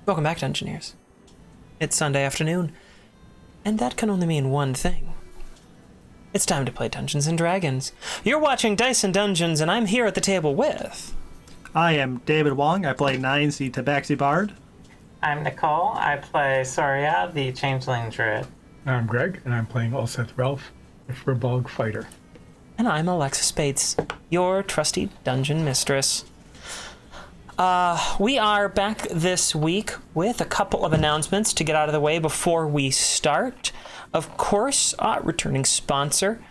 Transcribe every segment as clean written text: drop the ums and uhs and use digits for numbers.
Welcome back, Dungeoneers. It's Sunday afternoon, and that can only mean one thing. It's time to play Dungeons & Dragons. You're watching Dice and Dungeons, and I'm here at the table with... I am David Wong. I play Nines, the Tabaxi Bard. I'm Nicole. I play Soria, the Changeling Druid. I'm Greg, and I'm playing Ulseth Ralph, the Firbolg Fighter. And I'm Alexis Bates, your trusty dungeon mistress. We are back this week with a couple of announcements to get out of the way before we start. Of course, our returning sponsor,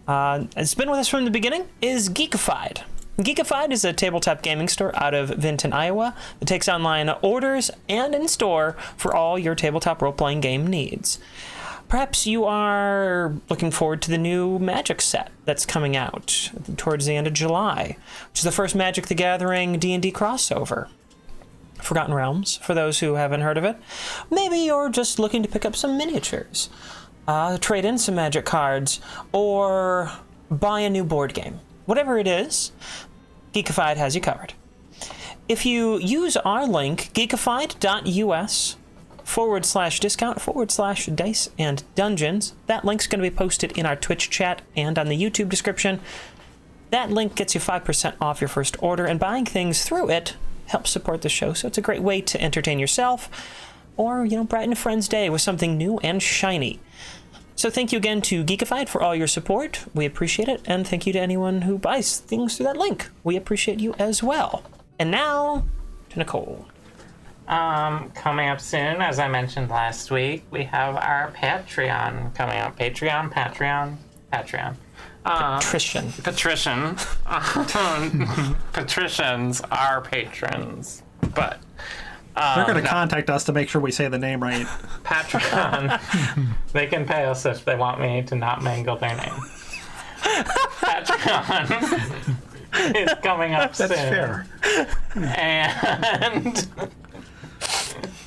has been with us from the beginning, is Geekified. Geekified is a tabletop gaming store out of Vinton, Iowa, that takes online orders and in store for all your tabletop role-playing game needs. Perhaps you are looking forward to the new Magic set that's coming out towards the end of July, which is the first Magic the Gathering D&D crossover. Forgotten Realms, for those who haven't heard of it. Maybe you're just looking to pick up some miniatures, trade in some Magic cards, or buy a new board game. Whatever it is, Geekified has you covered. If you use our link, geekified.us/discount/dice and dungeons, that link's going to be posted in our Twitch chat and on the YouTube description. That link gets you 5% off your first order, and buying things through it helps support the show, so it's a great way to entertain yourself or, brighten a friend's day with something new and shiny. So thank you again to Geekified for all your support. We appreciate it, and thank you to anyone who buys things through that link. We appreciate you as well. And now, to Nicole. Coming up soon, as I mentioned last week, we have our Patreon coming up. Patreon. Patrician. Patricians are patrons, but... They're going to contact us to make sure we say the name right. Patreon. They can pay us if they want me to not mangle their name. Patreon is coming up soon. That's fair. And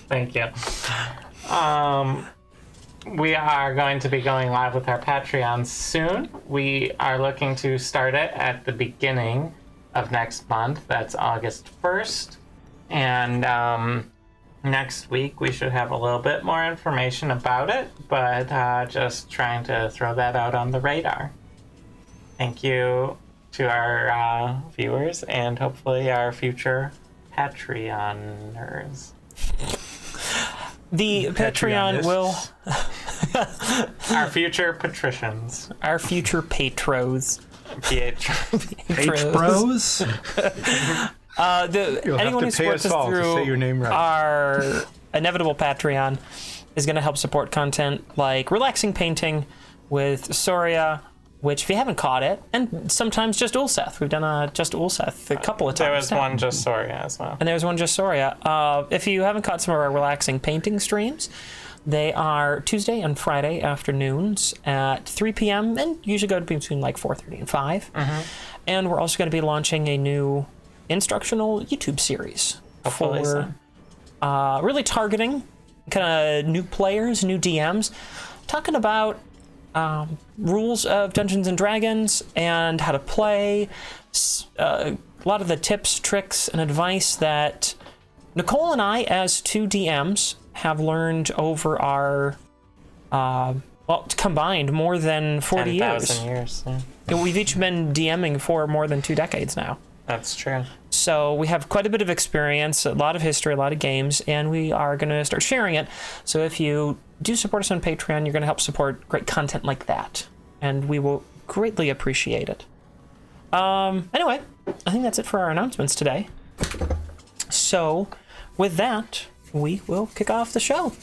thank you. We are going to be going live with our Patreon soon. We are looking to start it at the beginning of next month. That's August 1st. And next week we should have a little bit more information about it, but just trying to throw that out on the radar. Thank you to our viewers and hopefully our future Patreoners. The Patreon will... Our future patricians. Our future patros. H-Bros? Anyone who supports us through our inevitable Patreon is going to help support content like Relaxing Painting with Soria, which if you haven't caught it, and sometimes just Ulseth. We've done a just Ulseth a couple of times. There was one just Soria as well. And there was one just Soria. If you haven't caught some of our Relaxing Painting streams, they are Tuesday and Friday afternoons at 3 p.m. and usually go to between like 4:30 and 5. Mm-hmm. And we're also going to be launching a new instructional YouTube series for really targeting kind of new players, new DMs, talking about rules of Dungeons and Dragons and how to play, a lot of the tips, tricks, and advice that Nicole and I, as two DMs, have learned over our combined more than 40 years. 10,000 years. Yeah. We've each been DMing for more than 2 decades now. That's true. So we have quite a bit of experience, a lot of history, a lot of games, and we are going to start sharing it. So if you do support us on Patreon, you're going to help support great content like that, and we will greatly appreciate it. Anyway, I think that's it for our announcements today. So with that, we will kick off the show.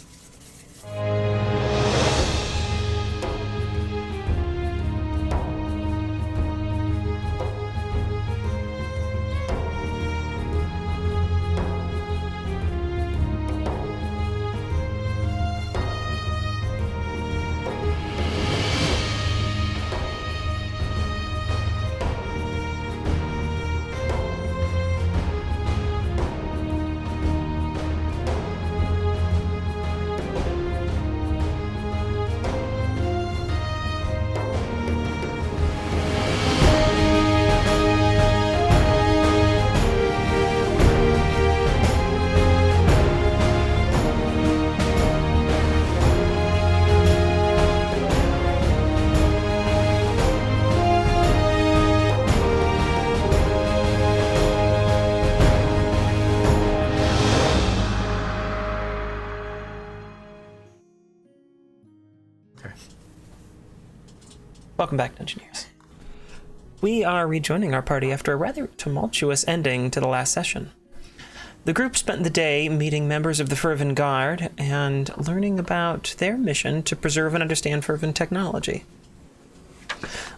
Welcome back, Dungeoneers. We are rejoining our party after a rather tumultuous ending to the last session. The group spent the day meeting members of the Fervent Guard and learning about their mission to preserve and understand Fervent technology.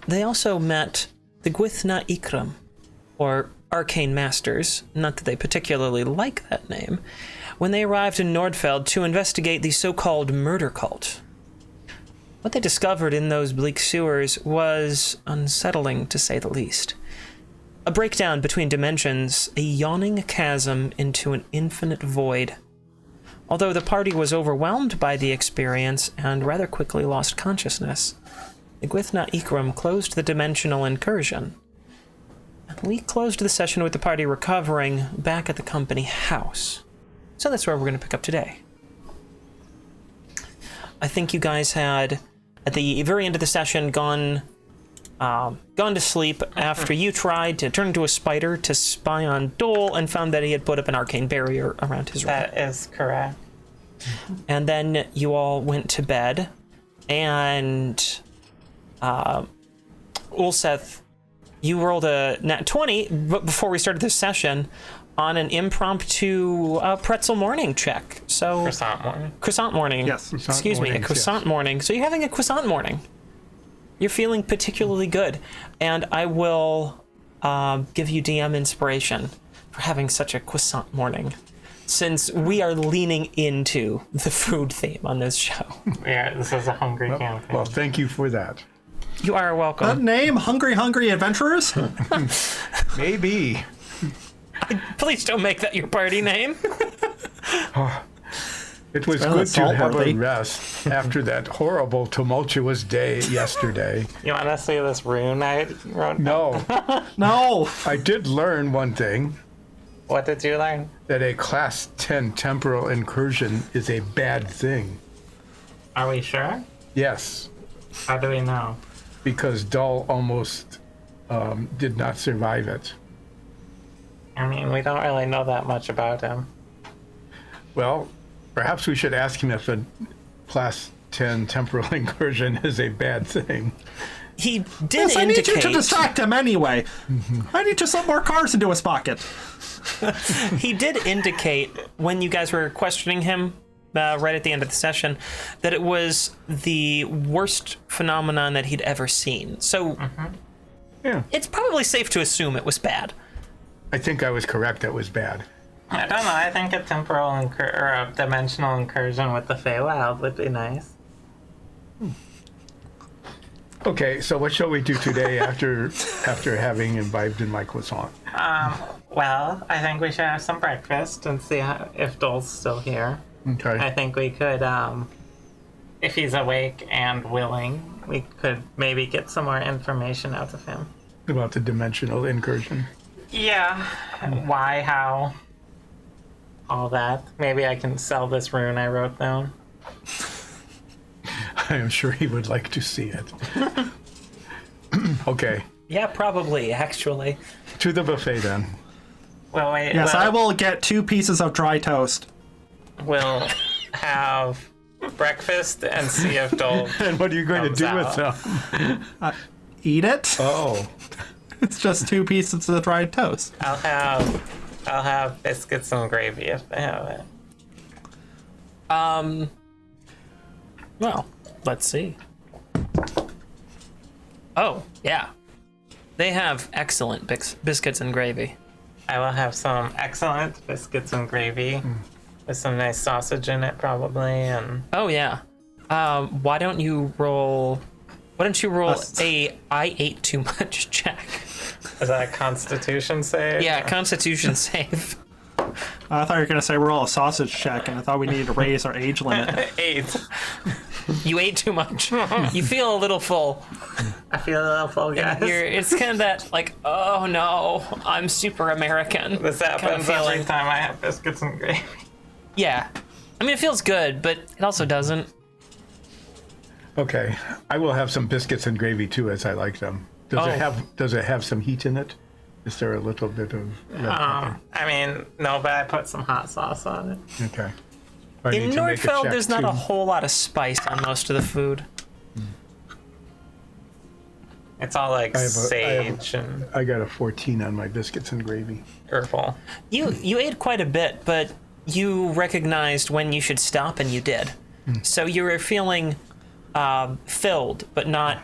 They also met the Gwithna Ikram, or Arcane Masters, not that they particularly like that name, when they arrived in Nordfeld to investigate the so-called murder cult. What they discovered in those bleak sewers was unsettling, to say the least. A breakdown between dimensions, a yawning chasm into an infinite void. Although the party was overwhelmed by the experience and rather quickly lost consciousness, the Gwithna Ikram closed the dimensional incursion. And we closed the session with the party recovering back at the company house. So that's where we're going to pick up today. I think you guys had, at the very end of the session, gone to sleep after you tried to turn into a spider to spy on Dole and found that he had put up an arcane barrier around his room. That is correct. And then you all went to bed, and Ulseth, you rolled a nat 20 before we started this session on an impromptu pretzel morning check. So Croissant morning. Croissant morning. Yes. Excuse me, a croissant morning. So you're having a croissant morning. You're feeling particularly good. And I will give you DM inspiration for having such a croissant morning, since we are leaning into the food theme on this show. Yeah, this is a hungry campaign. Well, thank you for that. You are welcome. That name, Hungry Hungry Adventurers? Maybe. Please don't make that your party name. It was Well, good it's to have salt-worthy. a rest after that horrible, tumultuous day yesterday. You want to see this rune I wrote? No, No. I did learn one thing, What did you learn? that a class 10 temporal incursion is a bad thing. Are we sure? Yes, How do we know? because Dull almost did not survive it. I mean, we don't really know that much about him. Well, perhaps we should ask him if a class 10 temporal incursion is a bad thing. He did Yes, I need you to indicate. distract him anyway. I need to slip more cards into his pocket. He did indicate when you guys were questioning him right at the end of the session that it was the worst phenomenon that he'd ever seen. So Yeah, it's probably safe to assume it was bad. I think I was correct. That was bad. I don't know. I think a temporal or a dimensional incursion with the Feywild would be nice. Okay, so what shall we do today after having imbibed in my croissant? Well, I think we should have some breakfast and see if Dole's still here. I Okay. think we could, if he's awake and willing, we could maybe get some more information out of him. About the dimensional incursion. Yeah. Why, how, all that. Maybe I can sell this rune I wrote down. I am sure he would like to see it. Okay, Yeah, probably, actually. to the buffet then. Well, wait. Yes, well, I will get 2 pieces of dry toast. We'll have breakfast and see if Dole. And what are you going to Comes do out. with them? Eat it? Oh, It's just 2 pieces of dry toast. I'll have biscuits and gravy if they have it. Well, let's see. Oh, yeah. They have excellent biscuits and gravy. I will have some excellent biscuits and gravy with some nice sausage in it, probably. And Oh, yeah. Why don't you roll a I ate too much check? is that a Constitution save? Yeah, Constitution save. I thought you were going to say roll a sausage check, and I thought we needed to raise our age limit. 8. You ate too much. You feel a little full. I feel a little full, guys. It's kind of that, like, oh no, I'm super American. This kind of happens every feeling. time I have biscuits and gravy. Yeah. I mean, it feels good, but it also doesn't. okay. I will have some biscuits and gravy too, as I like them. Does it have some heat in it? Is there a little bit of red pepper? I mean, no, but I put some hot sauce on it. Okay. I In need to make a Nordfeld, check, there's not too. a whole lot of spice on most of the food. It's all like I have sage and I got a 14 on my biscuits and gravy. herbal. You ate quite a bit, but you recognized when you should stop, and you did. So you were feeling filled, but not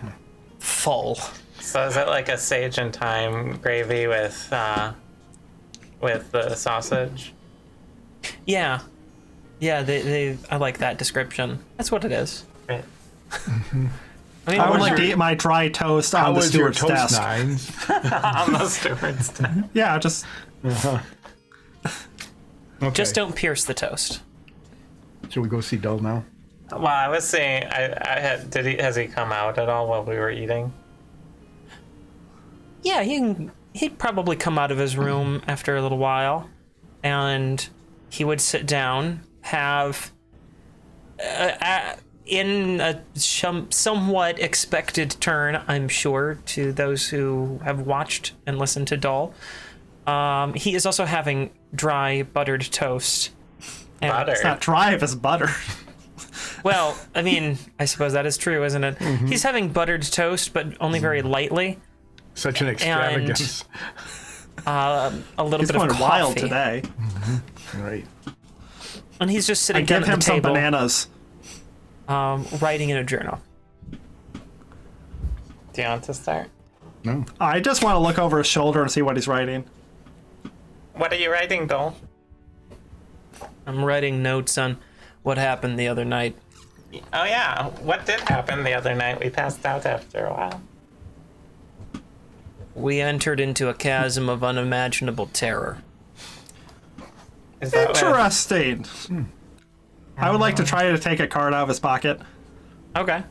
full. So is it like a sage and thyme gravy with the sausage? Yeah. I like that description. That's what it is. Right. I mean, I would what- like to eat my dry toast How on the was your steward's toast, desk. Nines? On the steward's desk. Yeah, just Okay. just don't pierce the toast. Should we go see Dull now? Well, I was saying, has he come out at all while we were eating? Yeah, he'd probably come out of his room after a little while, and he would sit down, have in a somewhat expected turn, I'm sure, to those who have watched and listened to Dull. He is also having dry buttered toast. And- Butter. it's not dry if it's butter. Well, I mean, I suppose that is true, isn't it? He's having buttered toast, but only very lightly. Such an extravagance. A little He's bit of going coffee. wild today. Right. And he's just I sitting down give at him the some table, bananas. writing in a journal. Do you want to start? No. I just want to look over his shoulder and see what he's writing. What are you writing, Dole? I'm writing notes on what happened the other night. Oh yeah, what did happen the other night? We passed out after a while. We entered into a chasm of unimaginable terror. Is that what? Interesting. I would like to try to take a card out of his pocket. Okay.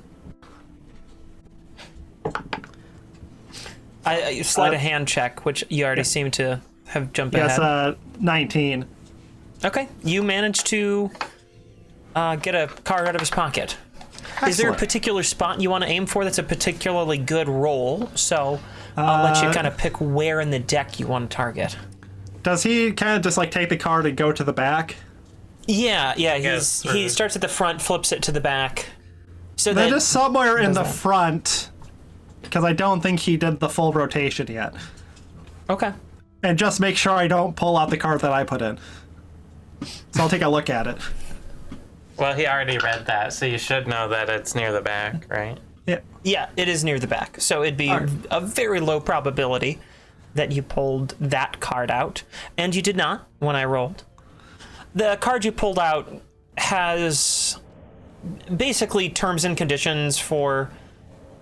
I slide a hand check, which you already seem to have jumped Yes, ahead. 19. Okay, you managed to get a card out of his pocket. Is there a Excellent. particular spot you want to aim for that's a particularly good roll? So I'll let you kind of pick where in the deck you want to target. Does he kind of just like take the card and go to the back? Yeah, Yes, he or- starts at the front, flips it to the back. So They're that just somewhere in the that. front, because I don't think he did the full rotation yet. okay. And just make sure I don't pull out the card that I put in. So I'll take a look at it. Well, he already read that, so you should know that it's near the back, right? Yeah. Yeah, it is near the back. So it'd be a very low probability that you pulled that card out. And you did not when I rolled. The card you pulled out has basically terms and conditions for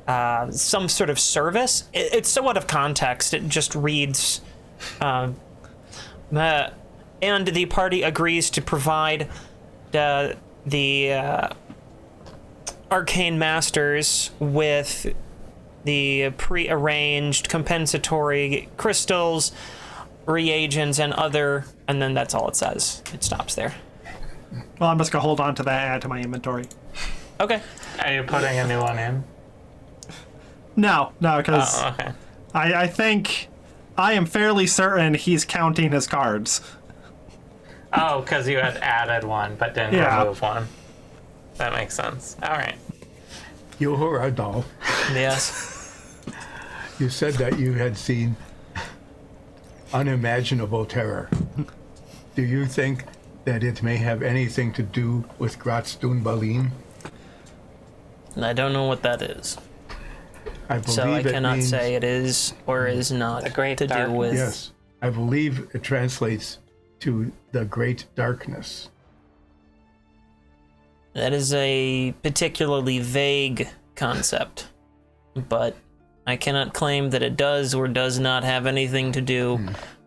some sort of service. It's somewhat of context. It just reads, and the party agrees to provide the arcane masters with the pre-arranged compensatory crystals, reagents, and then that's all it says. It stops there. Well, I'm just going to hold on to that and add to my inventory. Okay. Are you putting a new one in? No, because Oh, okay. I think I am fairly certain he's counting his cards. Oh, because you had added one, but didn't Yeah. remove one. That makes sense. All right. Yohora Dull, Yes. you said that you had seen unimaginable terror. Do you think that it may have anything to do with Graz Dunbalin? And I don't know what that is. I believe So I it cannot means, say it is or is not The Great to do Darkness. with. Yes, I believe it translates to the Great Darkness. That is a particularly vague concept, but I cannot claim that it does or does not have anything to do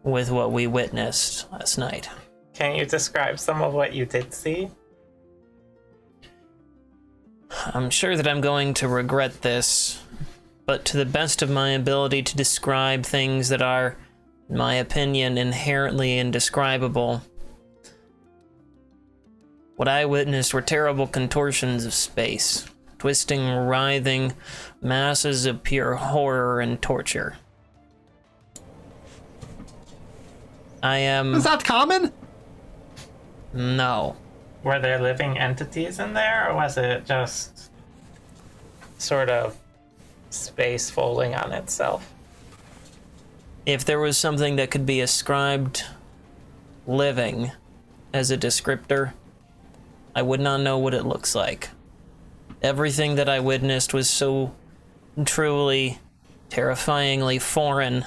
with what we witnessed last night. Can you describe some of what you did see? I'm sure that I'm going to regret this, but to the best of my ability to describe things that are, in my opinion, inherently indescribable, what I witnessed were terrible contortions of space, twisting, writhing masses of pure horror and torture. I am... Is that common? No. Were there living entities in there, or was it just sort of space folding on itself. If there was something that could be ascribed living as a descriptor, I would not know what it looks like. Everything that I witnessed was so truly, terrifyingly foreign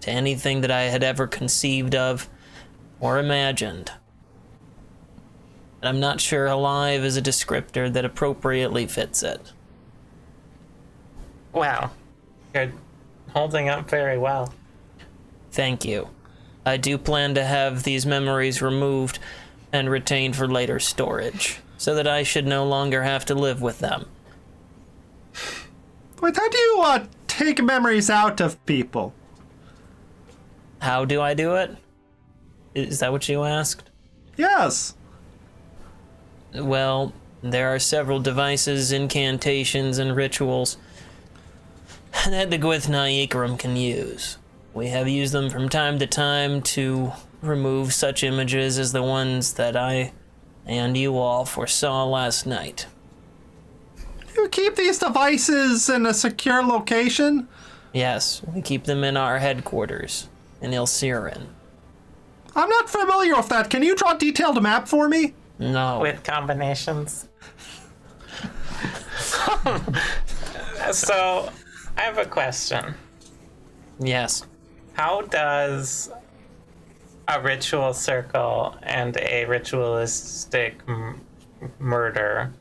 to anything that I had ever conceived of or imagined. And I'm not sure alive is a descriptor that appropriately fits it. Wow. You're holding up very well. Thank you. I do plan to have these memories removed and retained for later storage, so that I should no longer have to live with them. Wait, how do you take memories out of people? How do I do it? Is that what you asked? Yes. Well, there are several devices, incantations, and rituals that the Gwithna can use. We have used them from time to time to remove such images as the ones that I and you all foresaw last night. You keep these devices in a secure location? Yes, we keep them in our headquarters in Ilsirin. I'm not familiar with that. Can you draw a detailed map for me? No. With combinations. So, I have a question. Yes. How does a ritual circle and a ritualistic murder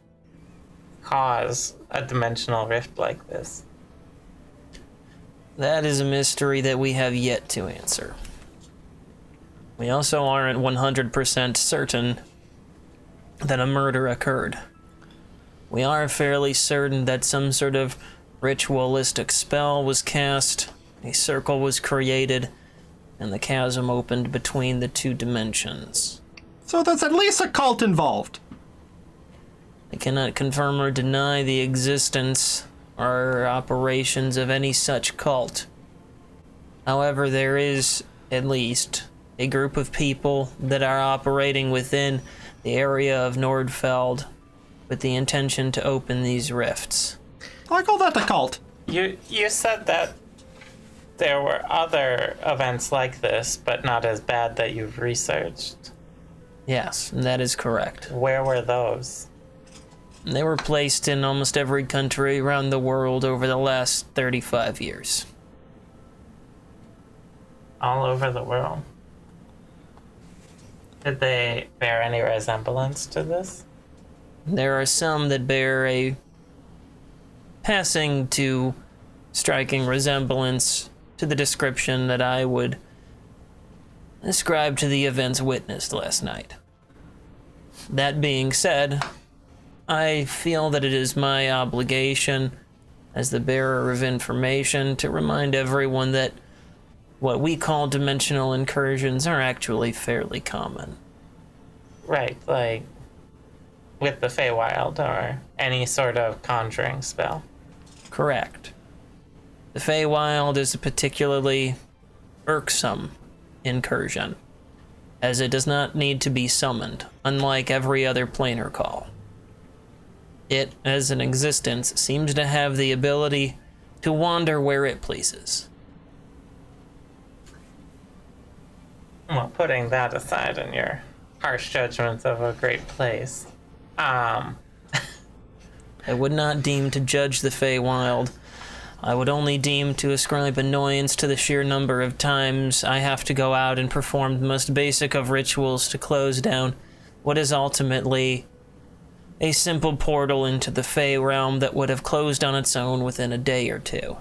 cause a dimensional rift like this? That is a mystery that we have yet to answer. We also aren't 100% certain that a murder occurred. We are fairly certain that some sort of ritualistic spell was cast, a circle was created, and the chasm opened between the two dimensions. So there's at least a cult involved. I cannot confirm or deny the existence or operations of any such cult. However, there is at least a group of people that are operating within the area of Nordfeld with the intention to open these rifts. I call that a cult. You said that there were other events like this, but not as bad that you've researched. Yes, that is correct. Where were those? They were placed in almost every country around the world over the last 35 years. All over the world. Did they bear any resemblance to this? There are some that bear a passing to striking resemblance to the description that I would ascribe to the events witnessed last night. That being said, I feel that it is my obligation as the bearer of information to remind everyone that what we call dimensional incursions are actually fairly common. Right, like with the Feywild or any sort of conjuring spell. Correct. The Feywild is a particularly irksome incursion, as it does not need to be summoned, unlike every other planar call. It, as an existence, seems to have the ability to wander where it pleases. Well, putting that aside in your harsh judgment of a great place, I would not deem to judge the Feywild. I would only deem to ascribe annoyance to the sheer number of times I have to go out and perform the most basic of rituals to close down what is ultimately a simple portal into the Fey realm that would have closed on its own within a day or two.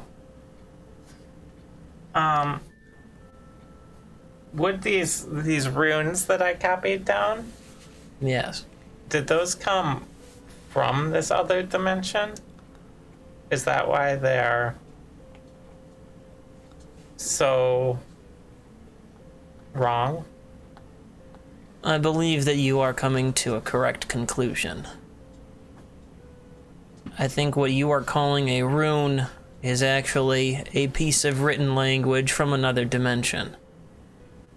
would these runes that I copied down, Yes. did those come from this other dimension? Is that why they're so wrong? I believe that you are coming to a correct conclusion. I think what you are calling a rune is actually a piece of written language from another dimension,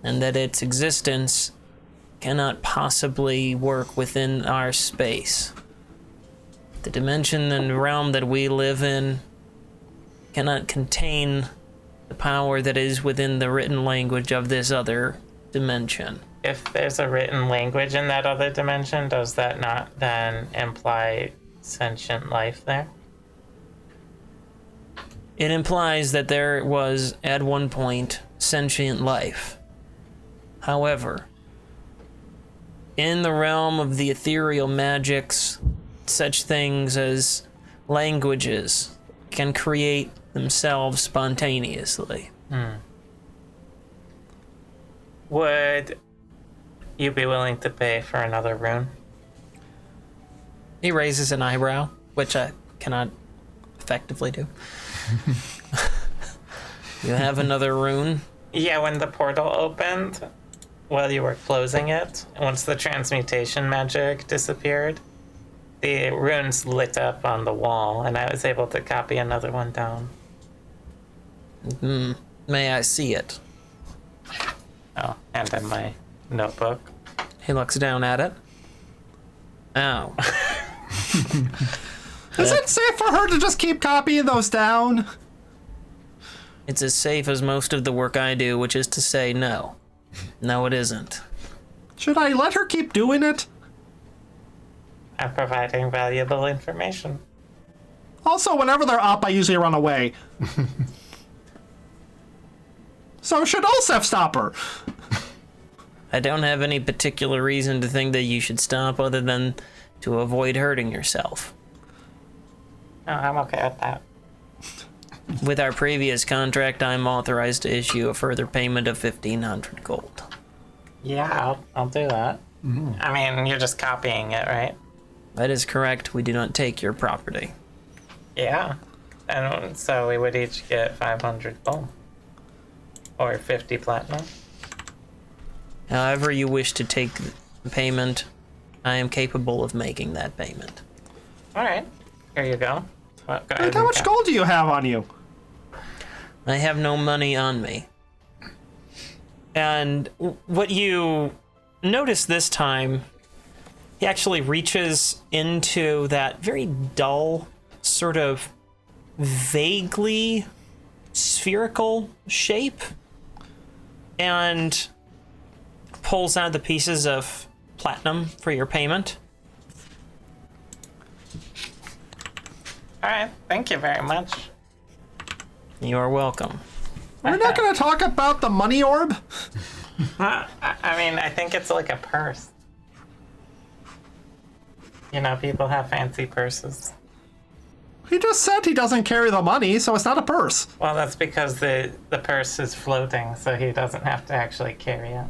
and that its existence cannot possibly work within our space. The dimension and realm that we live in cannot contain the power that is within the written language of this other dimension. If there's a written language in that other dimension, does that not then imply sentient life there? It implies that there was, at one point, sentient life. However, in the realm of the ethereal magics, such things as languages can create themselves spontaneously. Would you be willing to pay for another rune? He raises an eyebrow, which I cannot effectively do. You have another rune? Yeah, when the portal opened, while you were closing it, once the transmutation magic disappeared, the runes lit up on the wall, and I was able to copy another one down. May I see it? Oh, and in my notebook. He looks down at it. Oh. Is it safe for her to just keep copying those down? It's as safe as most of the work I do, which is to say no. No, it isn't. Should I let her keep doing it? I'm providing valuable information. Also, whenever they're up, I usually run away. So should Olsef stop her? I don't have any particular reason to think that you should stop other than to avoid hurting yourself. No, I'm okay with that. With our previous contract, I'm authorized to issue a further payment of 1,500 gold. Yeah, I'll do that. I mean, you're just copying it, right? That is correct. We do not take your property. Yeah. And so we would each get 500 gold. Or 50 platinum. However you wish to take the payment, I am capable of making that payment. Alright. Here you go. Well, go ahead How and much gold do you have on you? I have no money on me. And what you notice this time, he actually reaches into that very dull, sort of vaguely spherical shape and pulls out the pieces of platinum for your payment. Alright, thank you very much. You are welcome. We're not going to talk about the money orb? I mean, I think it's like a purse. You know, people have fancy purses. He just said he doesn't carry the money, so it's not a purse. Well, that's because the purse is floating, so he doesn't have to actually carry it.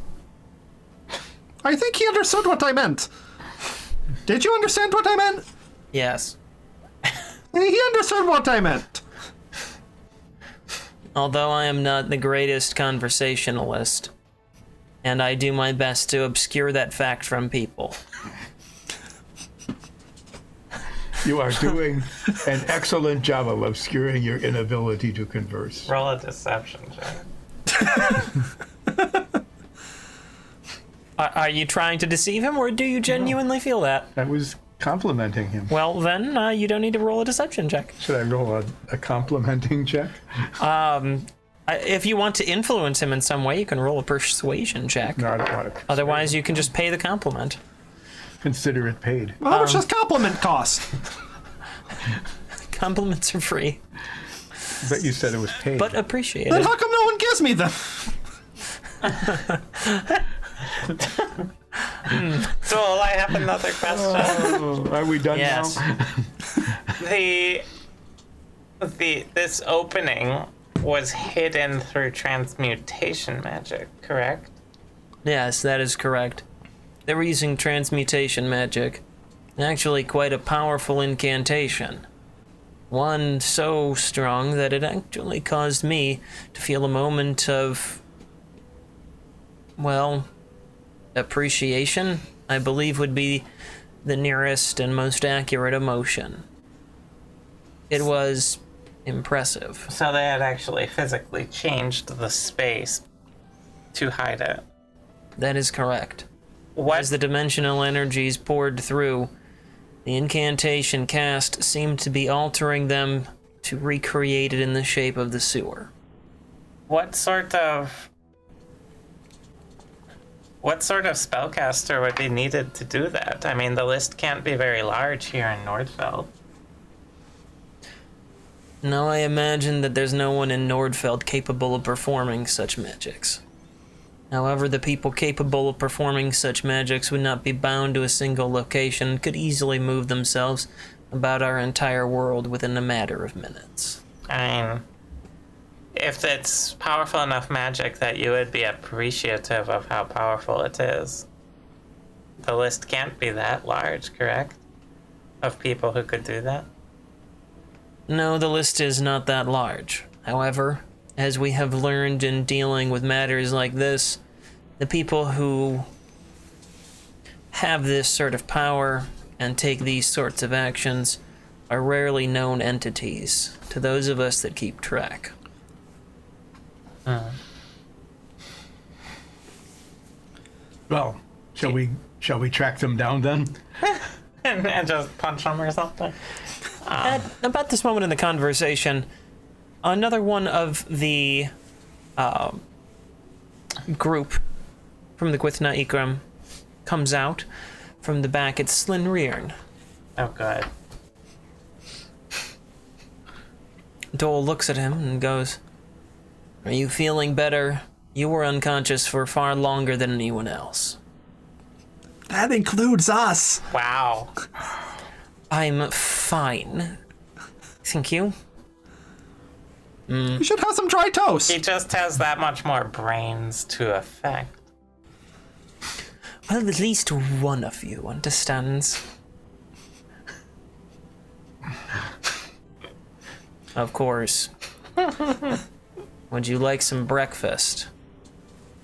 I think he understood what I meant. Did you understand what I meant? Yes. He understood what I meant. Although I am not the greatest conversationalist, and I do my best to obscure that fact from people. You are doing an excellent job of obscuring your inability to converse. Roll a deception check. Are you trying to deceive him, or do you genuinely feel that? I was complimenting him. Well, then you don't need to roll a deception check. Should I roll a complimenting check? If you want to influence him in some way, you can roll a persuasion check. No, I don't want to. Otherwise, you can just pay the compliment. Consider it paid. Well, how much does compliment cost? Compliments are free, But you said it was paid. but appreciated. Then how come no one gives me them? So I have another question. Are we done Yes. now? This opening was hidden through transmutation magic, correct? Yes, that is correct. They were using transmutation magic. Actually, quite a powerful incantation. One so strong that it actually caused me to feel a moment of, well, appreciation, I believe would be the nearest and most accurate emotion. It was impressive. So they had actually physically changed the space to hide it. That is correct. What? As the dimensional energies poured through, the incantation cast seemed to be altering them to recreate it in the shape of the sewer. What sort of spellcaster would be needed to do that? I mean, the list can't be very large here in Nordfeld. Now I imagine that there's no one in Nordfeld capable of performing such magics. However, the people capable of performing such magics would not be bound to a single location and could easily move themselves about our entire world within a matter of minutes. I mean, if it's powerful enough magic that you would be appreciative of how powerful it is, the list can't be that large, correct? Of people who could do that? No, the list is not that large. However, as we have learned in dealing with matters like this, the people who have this sort of power and take these sorts of actions are rarely known entities to those of us that keep track. Well, shall we track them down then? and just punch them or something? At about this moment in the conversation, another one of the group from the Gwithna Ikram comes out from the back. It's Slinrearn. Oh, good. Dole looks at him and goes, "Are you feeling better? You were unconscious for far longer than anyone else." That includes us. Wow. "I'm fine. Thank you." You should have some dry toast. He just has that much more brains to affect. Well, at least one of you understands. Of course. Would you like some breakfast?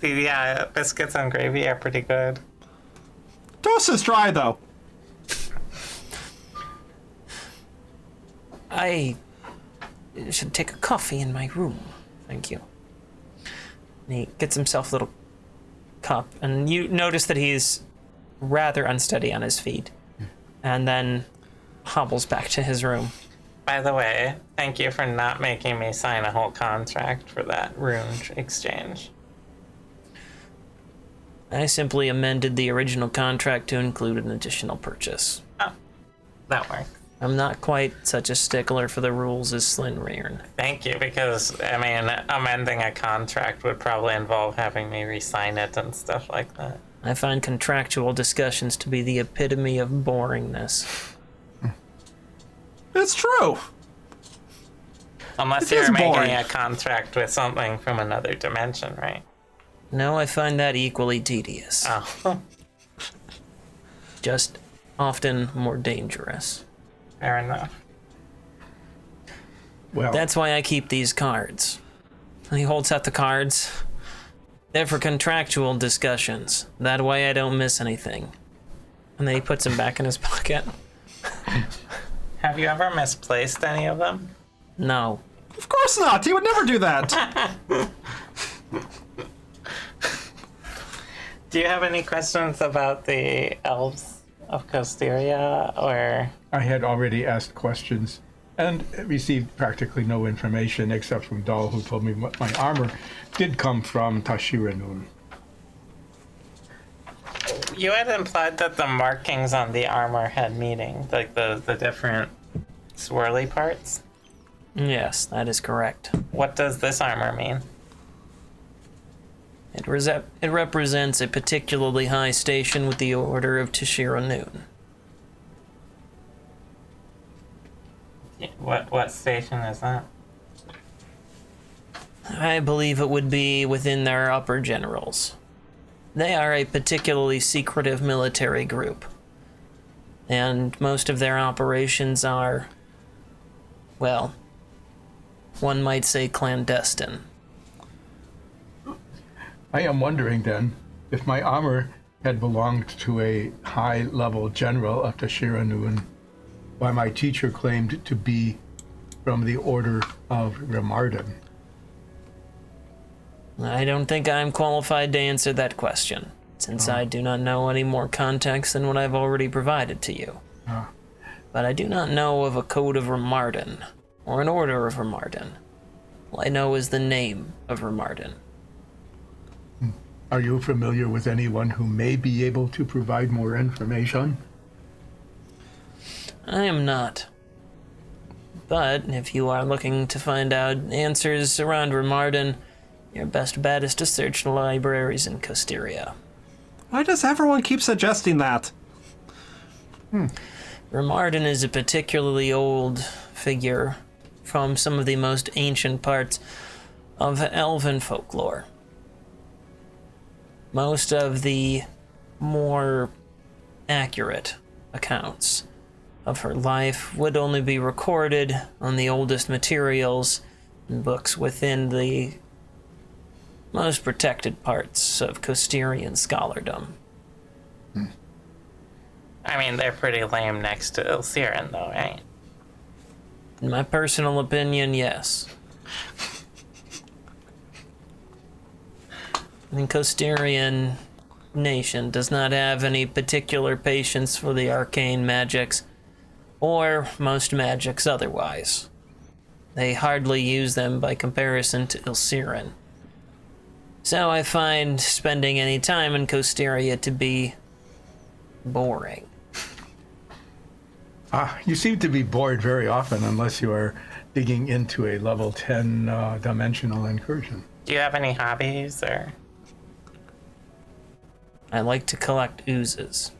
Yeah, biscuits and gravy are pretty good. Toast is dry, though. I should take a coffee in my room. Thank you. And he gets himself a little cup, and you notice that he's rather unsteady on his feet, and then hobbles back to his room. By the way, thank you for not making me sign a whole contract for that rune exchange. I simply amended the original contract to include an additional purchase. Oh, that works. I'm not quite such a stickler for the rules as Slinrearn. Thank you, because, I mean, amending a contract would probably involve having me re-sign it and stuff like that. I find contractual discussions to be the epitome of boringness. It's true. Unless It is you're making boring. a contract with something from another dimension, right? No, I find that equally tedious. Oh, Just often more dangerous. fair enough. Well, That's why I keep these cards. And he holds out the cards. They're for contractual discussions. That way I don't miss anything. And then he puts them back in his pocket. Have you ever misplaced any of them? No. Of course not. He would never do that. Do you have any questions about the elves of Costeria, or... I had already asked questions and received practically no information except from Dahl, who told me what my armor did come from Tashiranun. You had implied that the markings on the armor had meaning, like the different swirly parts. Yes, that is correct. What does this armor mean? It represents a particularly high station with the Order of Tashira Noon. What station is that? I believe it would be within their upper generals. They are a particularly secretive military group. And most of their operations are, well, one might say clandestine. I am wondering then, if my armor had belonged to a high-level general of Tashiranun, why my teacher claimed to be from the Order of Remarden. I don't think I'm qualified to answer that question, since I do not know any more context than what I've already provided to you. But I do not know of a code of Remarden. or an order of Remarden. All I know is the name of Remarden. Are you familiar with anyone who may be able to provide more information? I am not. But if you are looking to find out answers around Remarden, your best bet is to search the libraries in Costeria. Why does everyone keep suggesting that? Remarden is a particularly old figure from some of the most ancient parts of elven folklore. Most of the more accurate accounts of her life would only be recorded on the oldest materials and books within the most protected parts of Costerian scholardom. I mean, they're pretty lame next to Ilsirin, though, right? In my personal opinion, yes. The Costerian nation does not have any particular patience for the arcane magics, or most magics otherwise. They hardly use them by comparison to Ilsirin. So I find spending any time in Costeria to be boring. You seem to be bored very often unless you are digging into a level 10 dimensional incursion. Do you have any hobbies, or I like to collect oozes.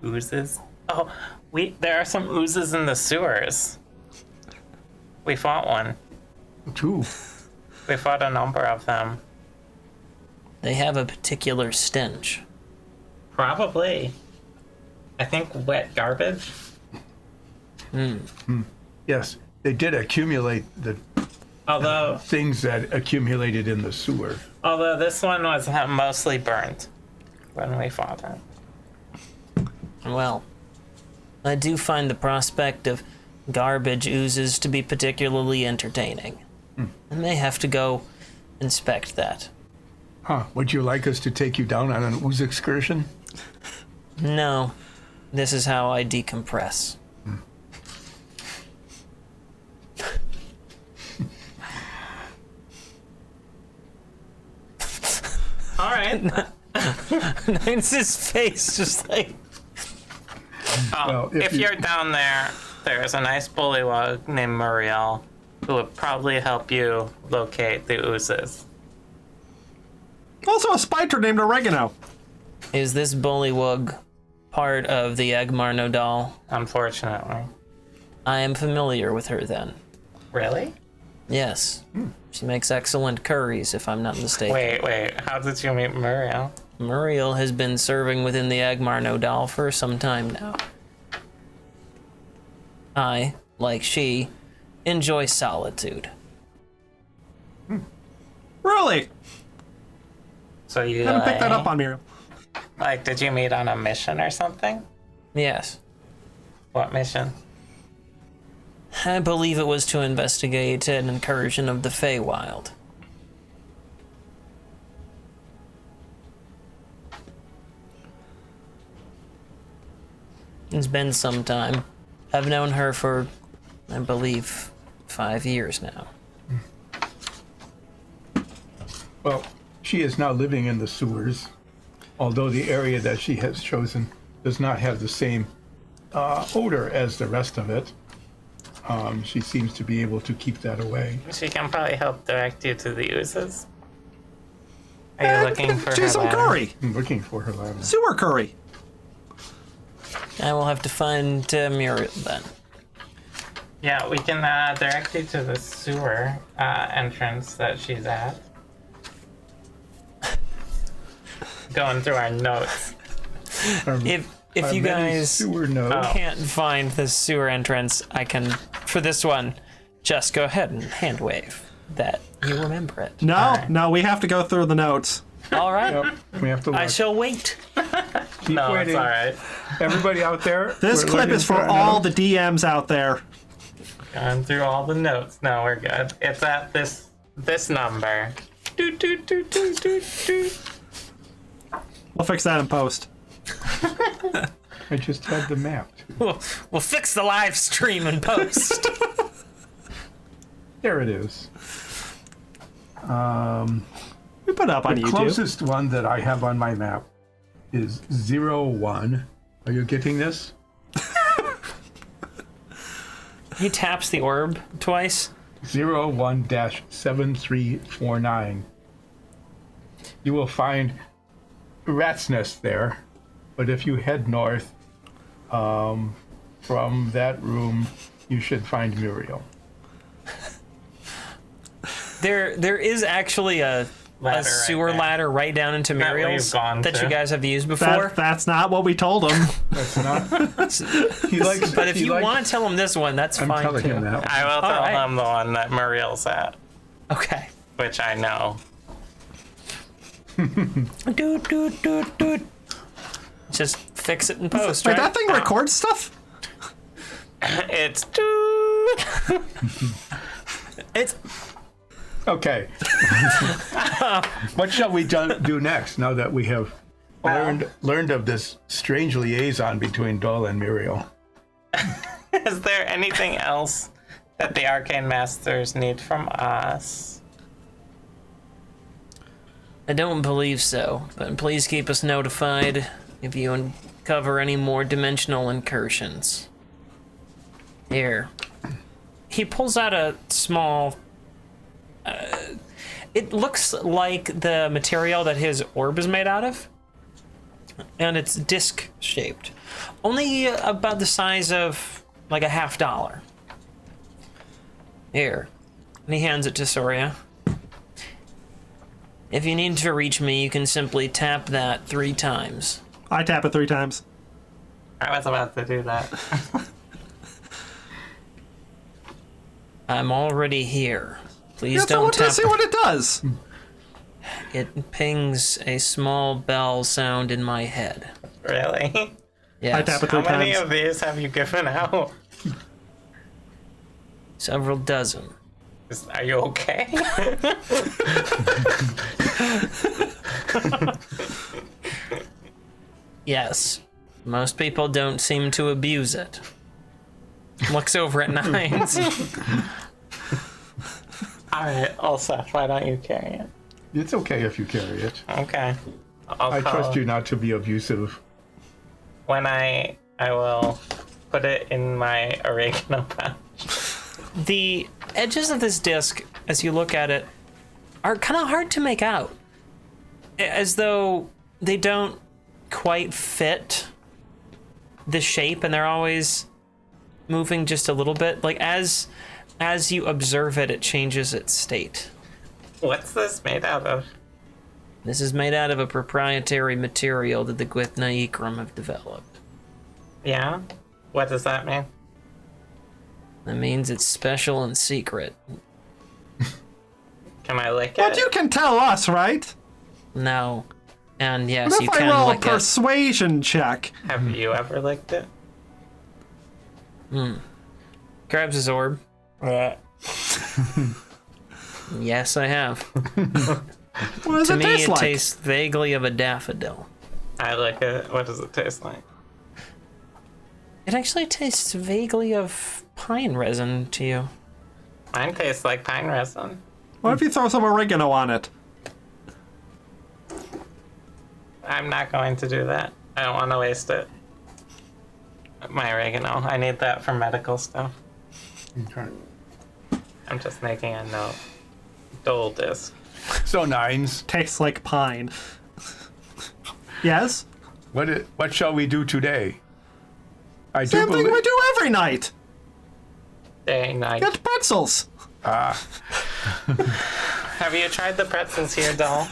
oozes? Oh, there are some oozes in the sewers. We fought one. Two. We fought a number of them. They have a particular stench. Probably. I think wet garbage. Yes, they did accumulate the Although things that accumulated in the sewer. this one was mostly burnt when we fought it. Well, I do find the prospect of garbage oozes to be particularly entertaining. I may have to go inspect that. Would you like us to take you down on an ooze excursion? No, this is how I decompress. All right. Nine's face just like... Well, if you're down there, there's a nice bullywug named Muriel who would probably help you locate the oozes. Also a spider named Oregano. Is this bullywug part of the Agmar Nodal? Unfortunately. I am familiar with her then. Really? Yes. She makes excellent curries, if I'm not mistaken. Wait. How did you meet Muriel? Muriel has been serving within the Agmar Nodal for some time now. I, like she, enjoy solitude. Really? So you Haven't picked that up on Miriam. like, did you meet on a mission or something? Yes. What mission? I believe it was to investigate an incursion of the Feywild. It's been some time. I've known her for, I believe, 5 years now. Well, she is now living in the sewers, although the area that she has chosen does not have the same odor as the rest of it. She seems to be able to keep that away. She can probably help direct you to the oozes. Are you looking for She's her some ladder? curry. I'm looking for her ladder. Sewer curry. I will have to find Muriel then. Yeah, we can direct you to the sewer entrance that she's at. Going through our notes. If you guys sewer notes. can't find the sewer entrance, I can, for this one, just go ahead and hand wave that you remember it. No, we have to go through the notes. All right. Yep, we have to look. I shall wait. Keep No, waiting. it's all right. Everybody out there. This we're clip looking is for a all note. the DMs out there. Going through all the notes. No, we're good. It's at this number. Doot, doot, doot, doot, doot, doot. We'll fix that in post. I just had the map. We'll fix the live stream in post. There it is. We put it up on The YouTube. closest one that I have on my map is 01. Are you getting this? He taps the orb twice. 01-7349. You will find a rat's nest there, but if you head north from that room, you should find Muriel. There is actually a Ladder sewer right there. ladder right down into That we've Muriel's gone that to. you guys have used before. That's not what we told him. That's not. He likes. But if he you likes- want to tell him this one, that's I'm fine telling too. him that. I will tell right. him the one that Muriel's at, Okay. which I know. Doot, doot, doot, doot. Just fix it in post, Wait, right? that thing records stuff? It's It's Okay. What shall we do next? Now that we have learned of this strange liaison between Dole and Muriel. Is there anything else that the Arcane Masters need from us? I don't believe so, but please keep us notified if you uncover any more dimensional incursions. Here. He pulls out a small... it looks like the material that his orb is made out of, and it's disc-shaped. Only about the size of, like, a $50. Here. And he hands it to Soria. If you need to reach me, you can simply tap that 3 times. I tap it 3 times. I was about to do that. I'm already here. Please Yeah, so don't let's tap. see what it does. It pings a small bell sound in my head. Really? Yes. I tap it How 3 many times. of these have you given out? Several dozen. Are you okay? Yes. Most people don't seem to abuse it. Looks over at Nines. Alright, Ulseth, why don't you carry it? It's okay if you carry it. Okay. I trust you not to be abusive. When I will put it in my oregano pouch. The edges of this disc, as you look at it, are kind of hard to make out. As though they don't quite fit the shape, and they're always moving just a little bit. Like, as you observe it, it changes its state. What's this made out of? This is made out of a proprietary material that the Gwithna Ikram have developed. Yeah? What does that mean? That means it's special and secret. Can I lick But it? you can tell us, right? No. And yes, What you if I can roll a lick it. persuasion check? Have you ever licked it? Grabs his orb. Yes, I have. What does To it me, taste it like? tastes vaguely of a daffodil. I lick it. What does it taste like? It actually tastes vaguely of pine resin to you. Mine tastes like pine resin. What if you throw some oregano on it? I'm not going to do that. I don't want to waste it. My oregano. I need that for medical stuff. Okay. I'm just making a note. Dole disc. So Nines, Tastes like pine. Yes? what shall we do today? I do Same thing believe. we do every night. Day, night. Get pretzels. Have you tried the pretzels here, Dole?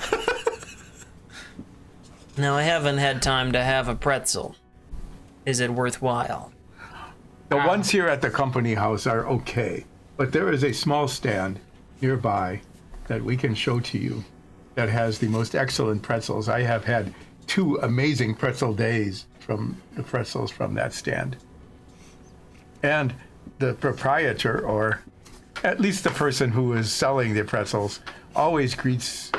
No, I haven't had time to have a pretzel. Is it worthwhile? The ones here at the company house are okay, but there is a small stand nearby that we can show to you that has the most excellent pretzels. I have had 2 amazing pretzel days from the pretzels from that stand. And the proprietor, or at least the person who is selling the pretzels, always greets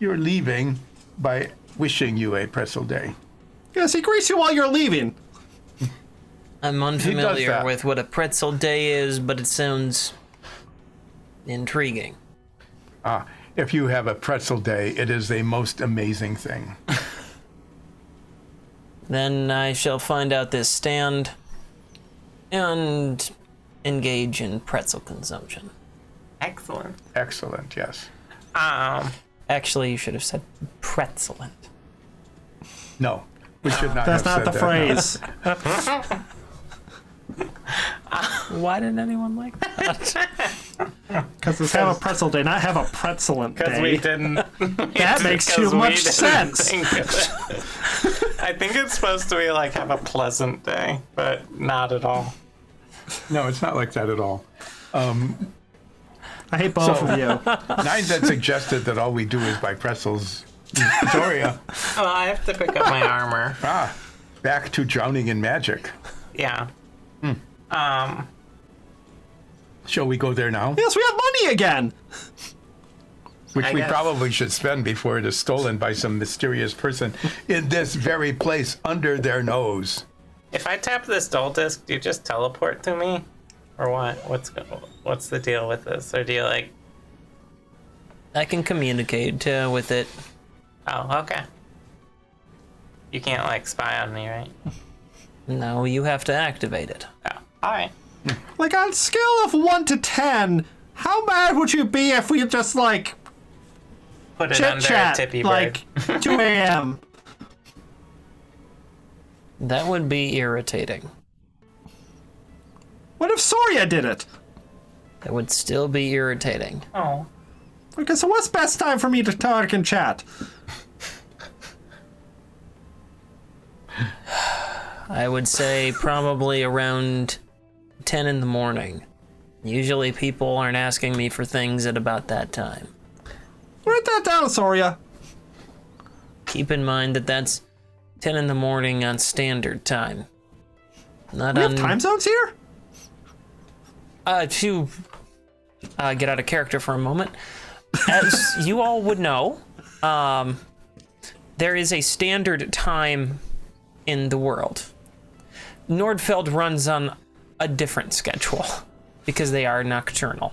your leaving by wishing you a pretzel day. Yes, he greets you while you're leaving. I'm does unfamiliar that. with what a pretzel day is, but it sounds Intriguing. If you have a pretzel day, it is a most amazing thing. Then I shall find out this stand and engage in pretzel consumption. Excellent. Excellent, yes. Actually, you should have said pretzelent. No, we should not That's have not said the that, phrase. Why didn't anyone like that? Because it's have a pretzel day, not have a pretzelent Because day. we didn't. That makes too much sense. I think it's supposed to be like have a pleasant day, but not at all. No, it's not like that at all. I hate both of you. Nines had suggested that all we do is buy pretzels. Victoria, Oh, I have to pick up my armor. back to drowning in magic. Yeah. Shall we go there now? Yes, we have money again. Which I we guess. probably should spend before it is stolen by some mysterious person in this very place under their nose. If I tap this dull disc, do you just teleport to me, or what? What's the deal with this? Or do you like? I can communicate with it. Oh, okay. You can't like spy on me, right? No, you have to activate it. Oh, all right. Like, on a scale of 1 to 10, how mad would you be if we just, like, Put it chit under a chat, tippy like, bird. 2 a.m.? That would be irritating. What if Soria did it? That would still be irritating. Oh. Okay, so what's best time for me to talk and chat? I would say probably around 10 in the morning. Usually people aren't asking me for things at about that time. Write that down, Soria. Keep in mind that that's 10 in the morning on standard time. Not We on... have time zones here? To get out of character for a moment, as you all would know, there is a standard time in the world. Nordfeld runs on a different schedule because they are nocturnal.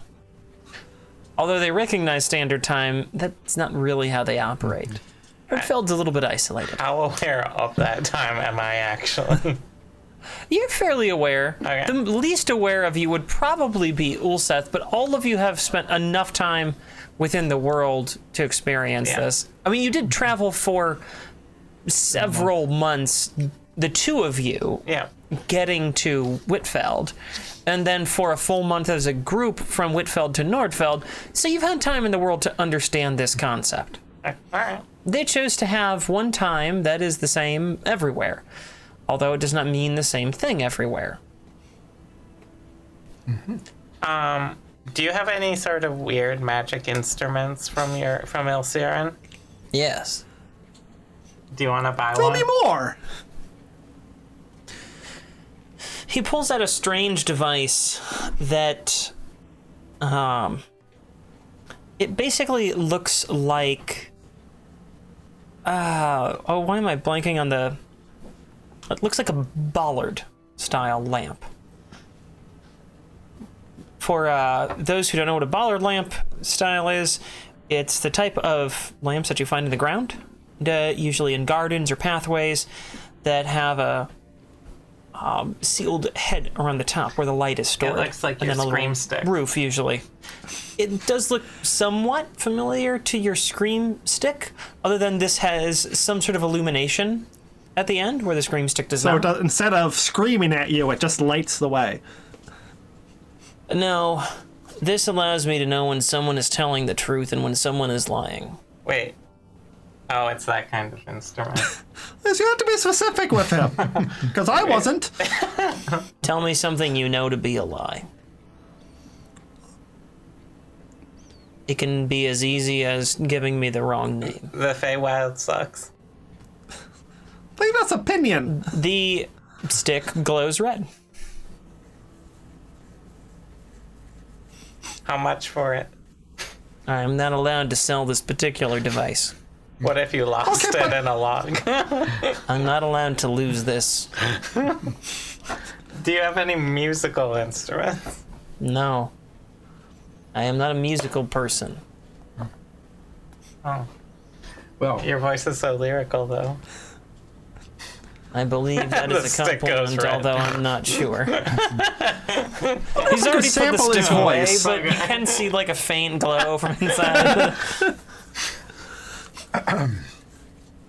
Although they recognize standard time, that's not really how they operate. Nordfeld's a little bit isolated. How aware of that time am I actually? You're fairly aware. Okay. The least aware of you would probably be Ulseth, but all of you have spent enough time within the world to experience this. I mean, you did travel for several months, the two of you, Yeah. getting to Whitfeld, and then for a full month as a group from Whitfeld to Nordfeld, so you've had time in the world to understand this concept. All right. They chose to have one time that is the same everywhere, although it does not mean the same thing everywhere. Do you have any sort of weird magic instruments from Ilsiren? Yes. Do you want to buy Tell one? me more. He pulls out a strange device that, it basically looks like, why am I blanking on the, it looks like a bollard style lamp. For those who don't know what a bollard lamp style is, it's the type of lamps that you find in the ground, usually in gardens or pathways, that have a sealed head around the top where the light is stored. It looks like and your then a scream little stick. roof, usually. It does look somewhat familiar to your scream stick, other than this has some sort of illumination at the end where the scream stick does So not. it does, instead of screaming at you, it just lights the way. No, this allows me to know when someone is telling the truth and when someone is lying. Wait. Oh, it's that kind of instrument. Yes, you have to be specific with him. Because I wasn't. Tell me something you know to be a lie. It can be as easy as giving me the wrong name. The Feywild sucks. Leave us opinion. The stick glows red. How much for it? I am not allowed to sell this particular device. What if you lost Okay, it but- in a log? I'm not allowed to lose this. Do you have any musical instruments? No. I am not a musical person. Oh, Well, your voice is so lyrical, though. I believe that The is a stick goes compliment, red. although I'm not sure. He's could already put the sample his stick away, voice. but you can see like a faint glow from inside.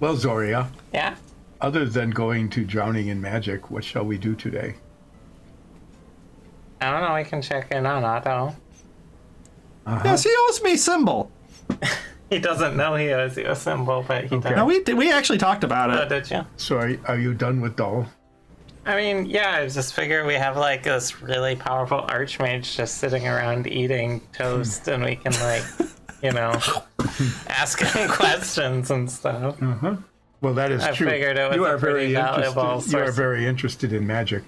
well, Zoria, Yeah? other than going to Drowning in Magic, what shall we do today? I don't know, we can check in on Otto. Yes, he owes me symbol. He doesn't know he owes you a symbol, but he does. No, we actually talked about Oh, it. did you? So are you done with Dull? I mean, yeah, I just figure we have like this really powerful archmage just sitting around eating toast and we can like, you know, ask him questions and stuff. Well, that is I true. figured it was you a are pretty valuable interested. You are source. very interested in magic.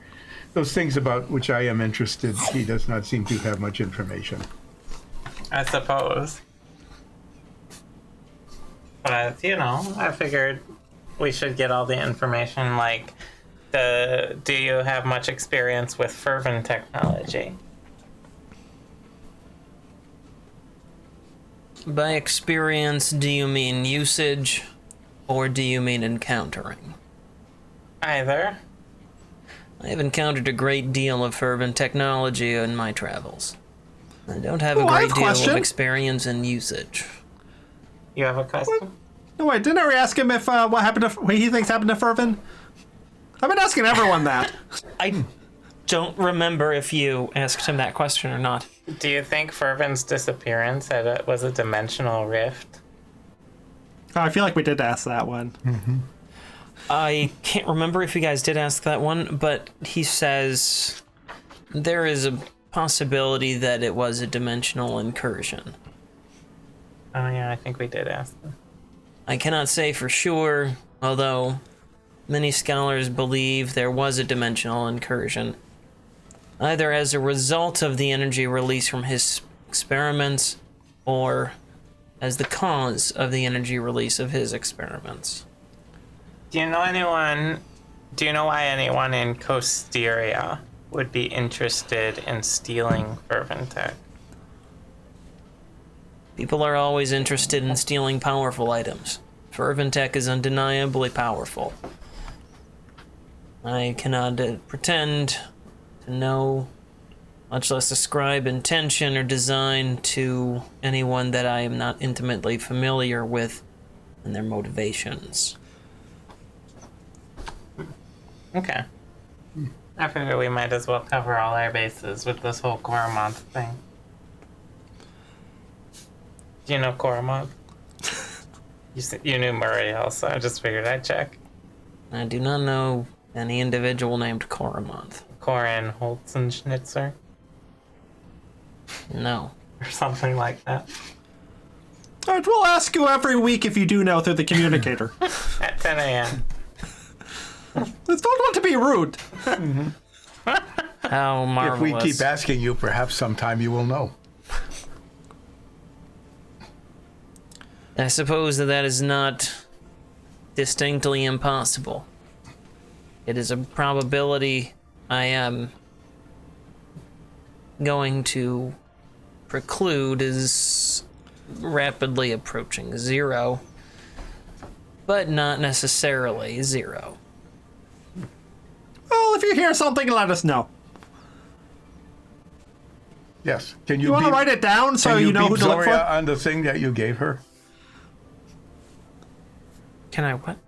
Those things about which I am interested, he does not seem to have much information. I suppose. But, you know, I figured we should get all the information, like, do you have much experience with fervent technology? By experience, do you mean usage, or do you mean encountering? Either. I have encountered a great deal of fervent technology in my travels. I don't have a Oh, I great have a deal question. of experience in usage. You have a question? No, wait, didn't I ask him if what he thinks happened to Fervin? I've been asking everyone that. I don't remember if you asked him that question or not. Do you think Fervent's disappearance was a dimensional rift? Oh, I feel like we did ask that one. I can't remember if you guys did ask that one, but he says there is a possibility that it was a dimensional incursion. Oh, yeah, I think we did ask them. I cannot say for sure, although many scholars believe there was a dimensional incursion, either as a result of the energy release from his experiments or as the cause of the energy release of his experiments. Do you know why anyone in Costeria would be interested in stealing fervent tech? People are always interested in stealing powerful items. Fervent tech is undeniably powerful. I cannot pretend to know, much less ascribe intention or design to anyone that I am not intimately familiar with and their motivations. Okay. I figure we might as well cover all our bases with this whole Koromonth thing. Do you know Koromonth? You knew Muriel, so I just figured I'd check. I do not know any individual named Koromonth. Corin Holzenschnitzer No. or something like that. All right, we'll ask you every week if you do know through the communicator. At 10 a.m. Don't want to be rude. How marvelous. If we keep asking you, perhaps sometime you will know. I suppose that is not distinctly impossible. It is a probability I am going to preclude is rapidly approaching zero, but not necessarily zero. Well, if you hear something, let us know. Yes. Can You want to beep- write it down so can you know beep who to look Zoria for? on the thing that you gave her? Can I what?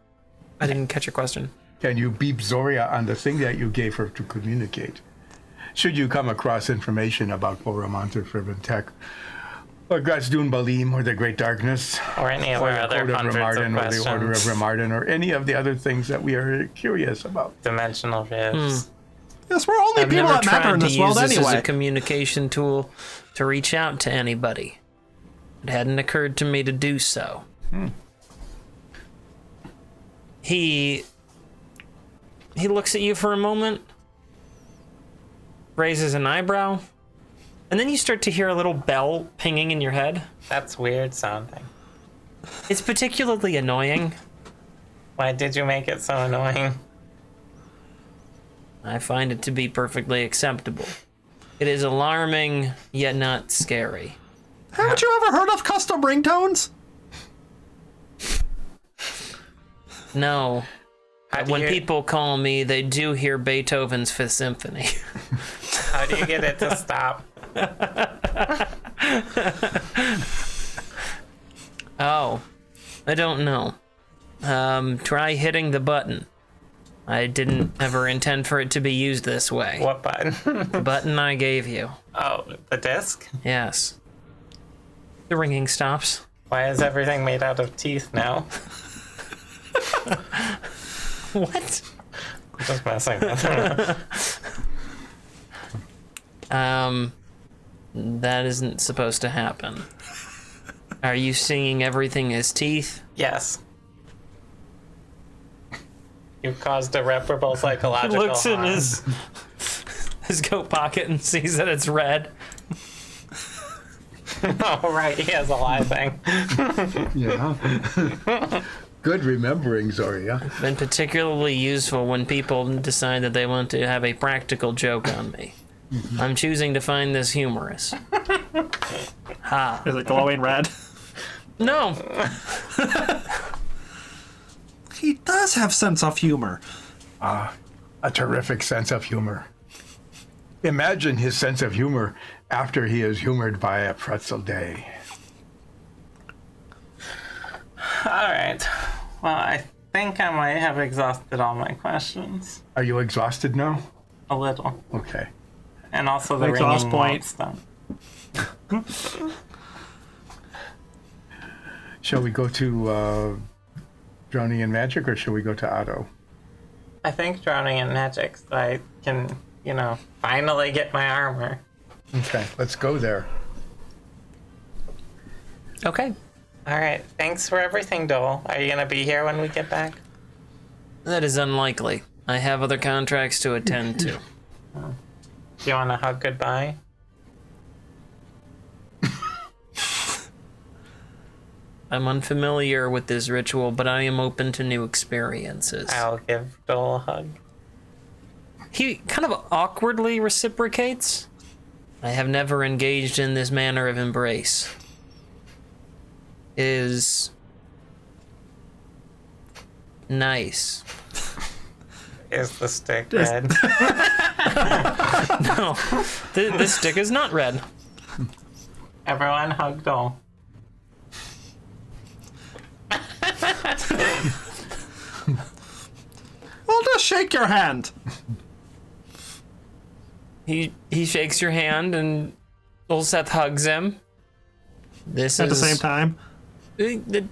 I didn't catch your question. Can you beep Zoria on the thing that you gave her to communicate? Should you come across information about Koromonth or Fervent Tech, or Grazdun Balim, or the Great Darkness, Or any of or our the other Code of hundreds of Remarden, or the Order of questions. Remarden, or any of the other things that we are curious about. Dimensional rifts. Yes, we're only I've people never that matter tried in to this use world this as a anyway. communication tool to reach out to anybody. It hadn't occurred to me to do so. He looks at you for a moment, raises an eyebrow, and then you start to hear a little bell pinging in your head. That's weird sounding. It's particularly annoying. Why did you make it so annoying? I find it to be perfectly acceptable. It is alarming, yet not scary. Haven't you ever heard of custom ringtones? No. How do When you- people call me, they do hear Beethoven's Fifth Symphony. How do you get it to stop? Oh, I don't know. Try hitting the button. I didn't ever intend for it to be used this way. What button? The button I gave you. Oh, the disc? Yes. The ringing stops. Why is everything made out of teeth now? What? I'm just messing with her. That isn't supposed to happen. Are you seeing everything as teeth? Yes. You've caused irreparable psychological Looks in harm. his coat pocket and sees that it's red. Oh, right, he has a lie thing. Yeah. Good remembering, Zoria. Been particularly useful when people decide that they want to have a practical joke on me. I'm choosing to find this humorous. Ha. Is it glowing red? No. He does have sense of humor. A terrific sense of humor. Imagine his sense of humor after he is humored by a pretzel day. All right. Well, I think I might have exhausted all my questions. Are you exhausted now? A little. Okay. And also the Exhaust ringing point. stuff. Shall we go to Drowning in Magic, or shall we go to Otto? I think drowning in magic, so I can, finally get my armor. Okay, let's go there. Okay. All right. Thanks for everything, Dole. Are you going to be here when we get back? That is unlikely. I have other contracts to attend to. Do you want to hug goodbye? I'm unfamiliar with this ritual, but I am open to new experiences. I'll give Dole a hug. He kind of awkwardly reciprocates. I have never engaged in this manner of embrace. Is nice. Is the stick red? No, this stick is not red. Everyone hug Dole. Well, just shake your hand. He shakes your hand and Ulseth hugs him. This At the is same time.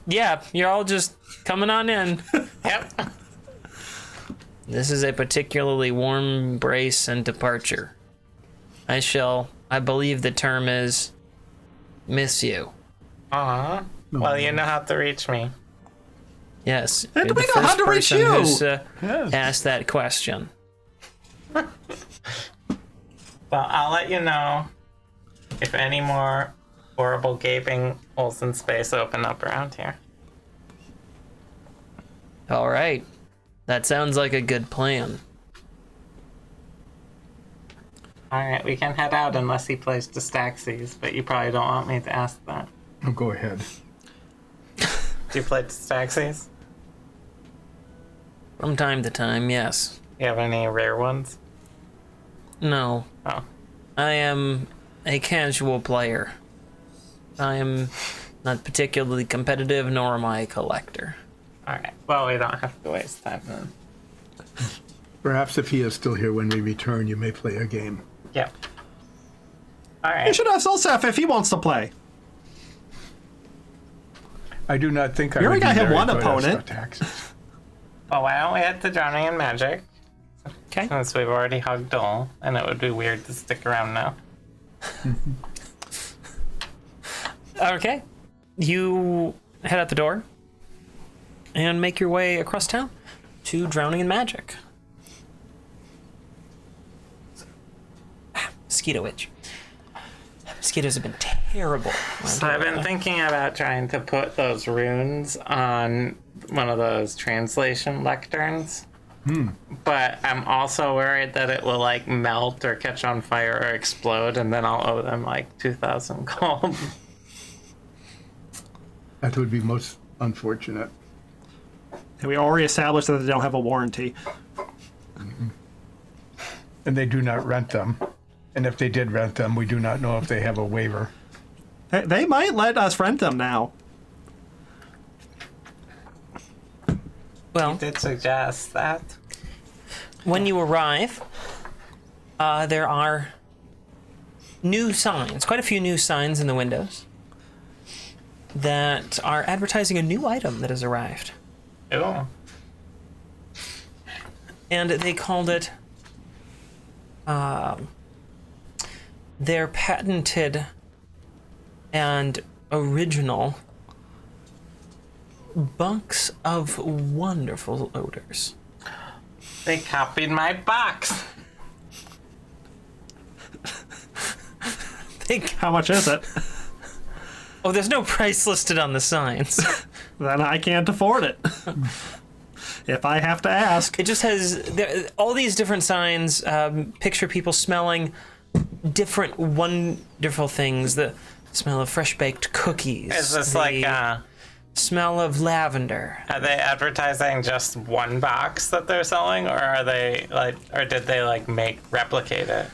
Yeah, you're all just coming on in. Yep. This is a particularly warm embrace and departure. I believe the term is, miss you. Aw. Well, you know how to reach me. Yes. And you're we the know how first to reach person you. who's, Yes. asked that question. Well, I'll let you know if any more horrible gaping holes in space open up around here. All right. That sounds like a good plan. All right, we can head out unless he plays Distaxes, but you probably don't want me to ask that. Oh, go ahead. Do you play Distaxes? From time to time, yes. You have any rare ones? No. Oh. I am a casual player. I am not particularly competitive, nor am I a collector. All right. Well, we don't have to waste time then. Perhaps if he is still here when we return, you may play a game. Yep. All You right. should ask Ulseth if he wants to play. I do not think I You would already be got him very one good at opponent. taxes. Well, why don't we head to Drowning in Magic? Okay. Since we've already hugged Dole, and it would be weird to stick around now. Okay. You head out the door and make your way across town to Drowning in Magic. Mosquito itch. Mosquitoes have been terrible. So I've been thinking about trying to put those runes on one of those translation lecterns But I'm also worried that it will like melt or catch on fire or explode, and then I'll owe them like 2,000 gold. That would be most unfortunate. And we already established that they don't have a warranty. And they do not rent them. And if they did rent them, we do not know if they have a waiver. They might let us rent them now. Well, Did suggest that. when you arrive, there are new signs, quite a few new signs in the windows that are advertising a new item that has arrived. Ew. And they called it their patented and original bunks of wonderful odors. They copied my box. How much is it? Oh, there's no price listed on the signs. Then I can't afford it. If I have to ask. It just has all these different signs, picture people smelling different wonderful things. The smell of fresh baked cookies. Is this the like, smell of lavender. are they advertising just one box that they're selling, or are they like, or did they like replicate it?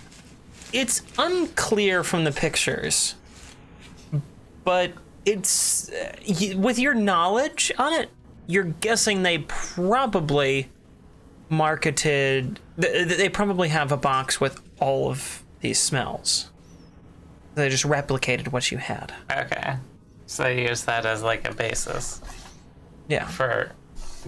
It's unclear from the pictures, but it's with your knowledge on it, you're guessing they probably marketed. They probably have a box with all of these smells. They just replicated what you had. Okay. So they use that as like a basis Yeah. for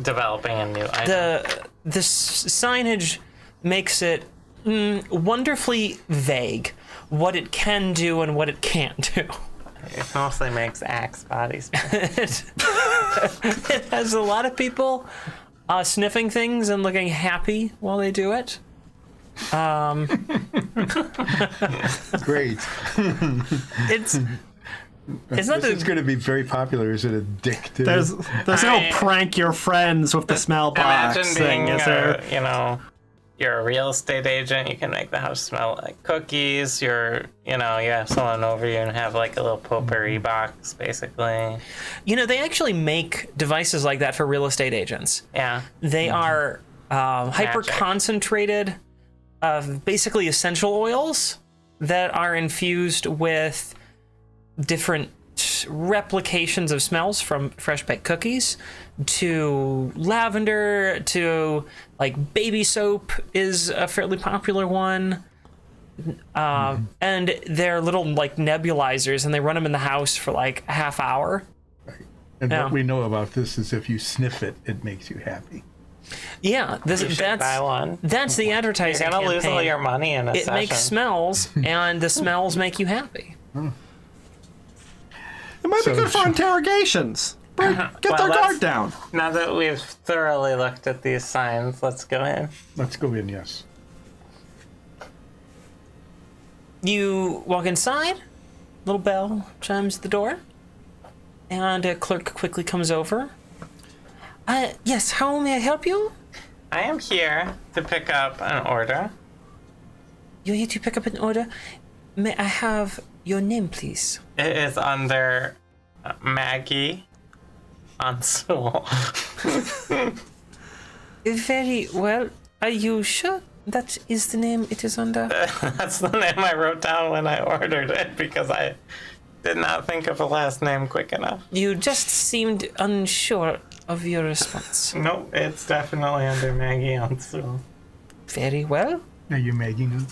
developing a new item. The signage makes it wonderfully vague what it can do and what it can't do. It mostly makes Axe body smell. It has a lot of people sniffing things and looking happy while they do it. Great. It's not This is going to be very popular. Is it addictive? There's no prank your friends with the smell box Imagine thing, being, is there? you're a real estate agent. You can make the house smell like cookies. You have someone over you and have like a little potpourri box, basically. They actually make devices like that for real estate agents. Yeah. They are hyper concentrated, basically essential oils that are infused with different replications of smells, from fresh baked cookies to lavender to like baby soap is a fairly popular one. And they're little like nebulizers, and they run them in the house for like a half hour. And Yeah. what we know about this is if you sniff it, it makes you happy. Yeah, You should buy one. that's the advertising You're gonna lose all campaign. your money in a It session. makes smells, and the smells make you happy. It might be So good for sure. interrogations. Get Well, their let's- guard down. Now that we've thoroughly looked at these signs, let's go in. Let's go in, yes. You walk inside, little bell chimes at the door, and a clerk quickly comes over. Yes, how may I help you? I am here to pick up an order. You're here to pick up an order. May I have your name, please? It is under Maggie on stool. Very well. Are you sure that is the name it is under? That's the name I wrote down when I ordered it because I did not think of a last name quick enough. You just seemed unsure of your response. Nope, it's definitely under Maggie on stool. Very well. Are you Maggie now?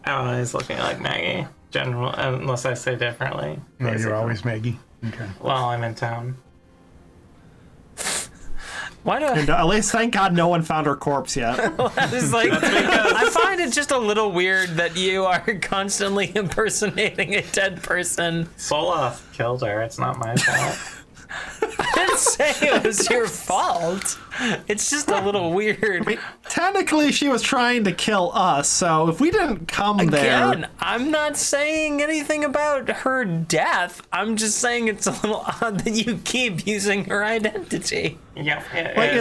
I'm always looking like Maggie, general, unless I say differently. No, basically. you're always Maggie. Okay. Well, I'm in town. Why do And at least, thank God, no one found her corpse yet. I was like, I find it just a little weird that you are constantly impersonating a dead person. Soloth killed her. It's not my fault. I didn't say it was your fault. It's just a little weird. Technically, she was trying to kill us, so if we didn't come there... Again, I'm not saying anything about her death. I'm just saying it's a little odd that you keep using her identity. Yep. Like,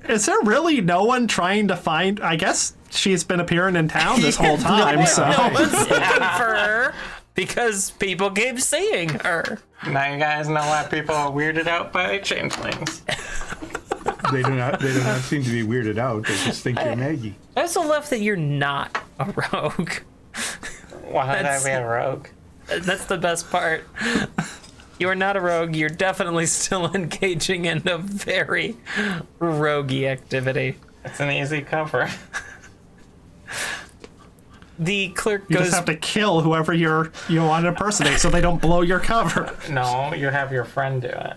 Is there really no one trying to find? I guess she's been appearing in town this whole time. So No one's looking for her because people keep seeing her. Now you guys know why people are weirded out by changelings. They do not seem to be weirded out. They just think you're Maggie. I also love that you're not a rogue. Why would I That's- be a rogue? That's the best part. You are not a rogue. You're definitely still engaging in a very roguey activity. It's an easy cover. The clerk you goes. just have to kill whoever you want to impersonate, so they don't blow your cover. No, you have your friend do it.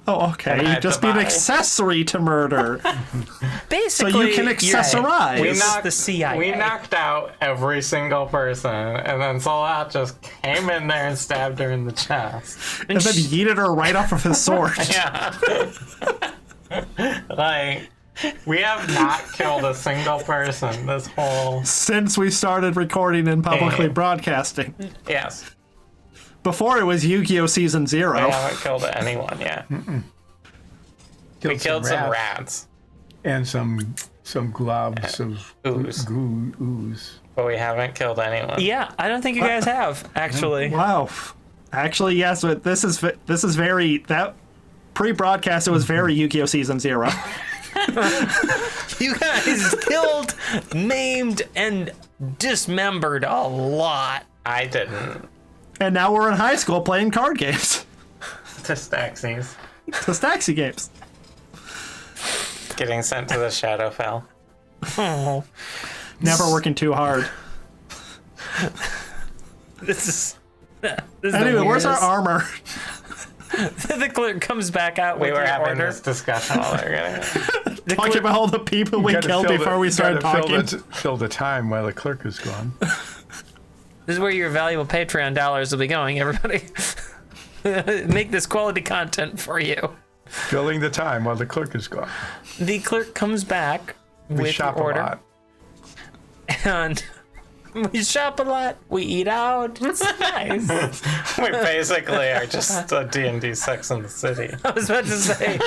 Oh, okay. And I You have just to be an buy. accessory to murder. So Basically, you can you're- accessorize. We It's knocked the CIA. We knocked out every single person, and then Salat just came in there and stabbed her in the chest. and then yeeted her right off of his sword. Yeah. Like, we have not killed a single person this whole. Since we started recording and publicly broadcasting. Yes. Before it was Yu-Gi-Oh! Season We 0. haven't killed anyone yet. We killed some rats, and some globs of Ooze. ooze. but we haven't killed anyone. Yeah, I don't think you guys have actually. Wow. Actually, yes, but this is very... That pre-broadcast, it was very Yu-Gi-Oh! Season 0. You guys killed, maimed, and dismembered a lot. I didn't. And now we're in high school playing card games. To Staxies. The Staxi games. Getting sent to the Shadowfell. Oh, Never working too hard. this is Anyway, the where's our weirdest. armor? The clerk comes back out We with were your having order. this discussion while they were getting it. The Talking clerk- about all the people we Gotta killed fill before we started gotta talking. Fill the time while the clerk is gone. This is where your valuable Patreon dollars will be going, everybody. Make this quality content for you. Filling the time while the clerk is gone. The clerk comes back We with shop your a order, lot. and we shop a lot. We eat out. It's nice. We basically are just a D&D Sex in the City. I was about to say,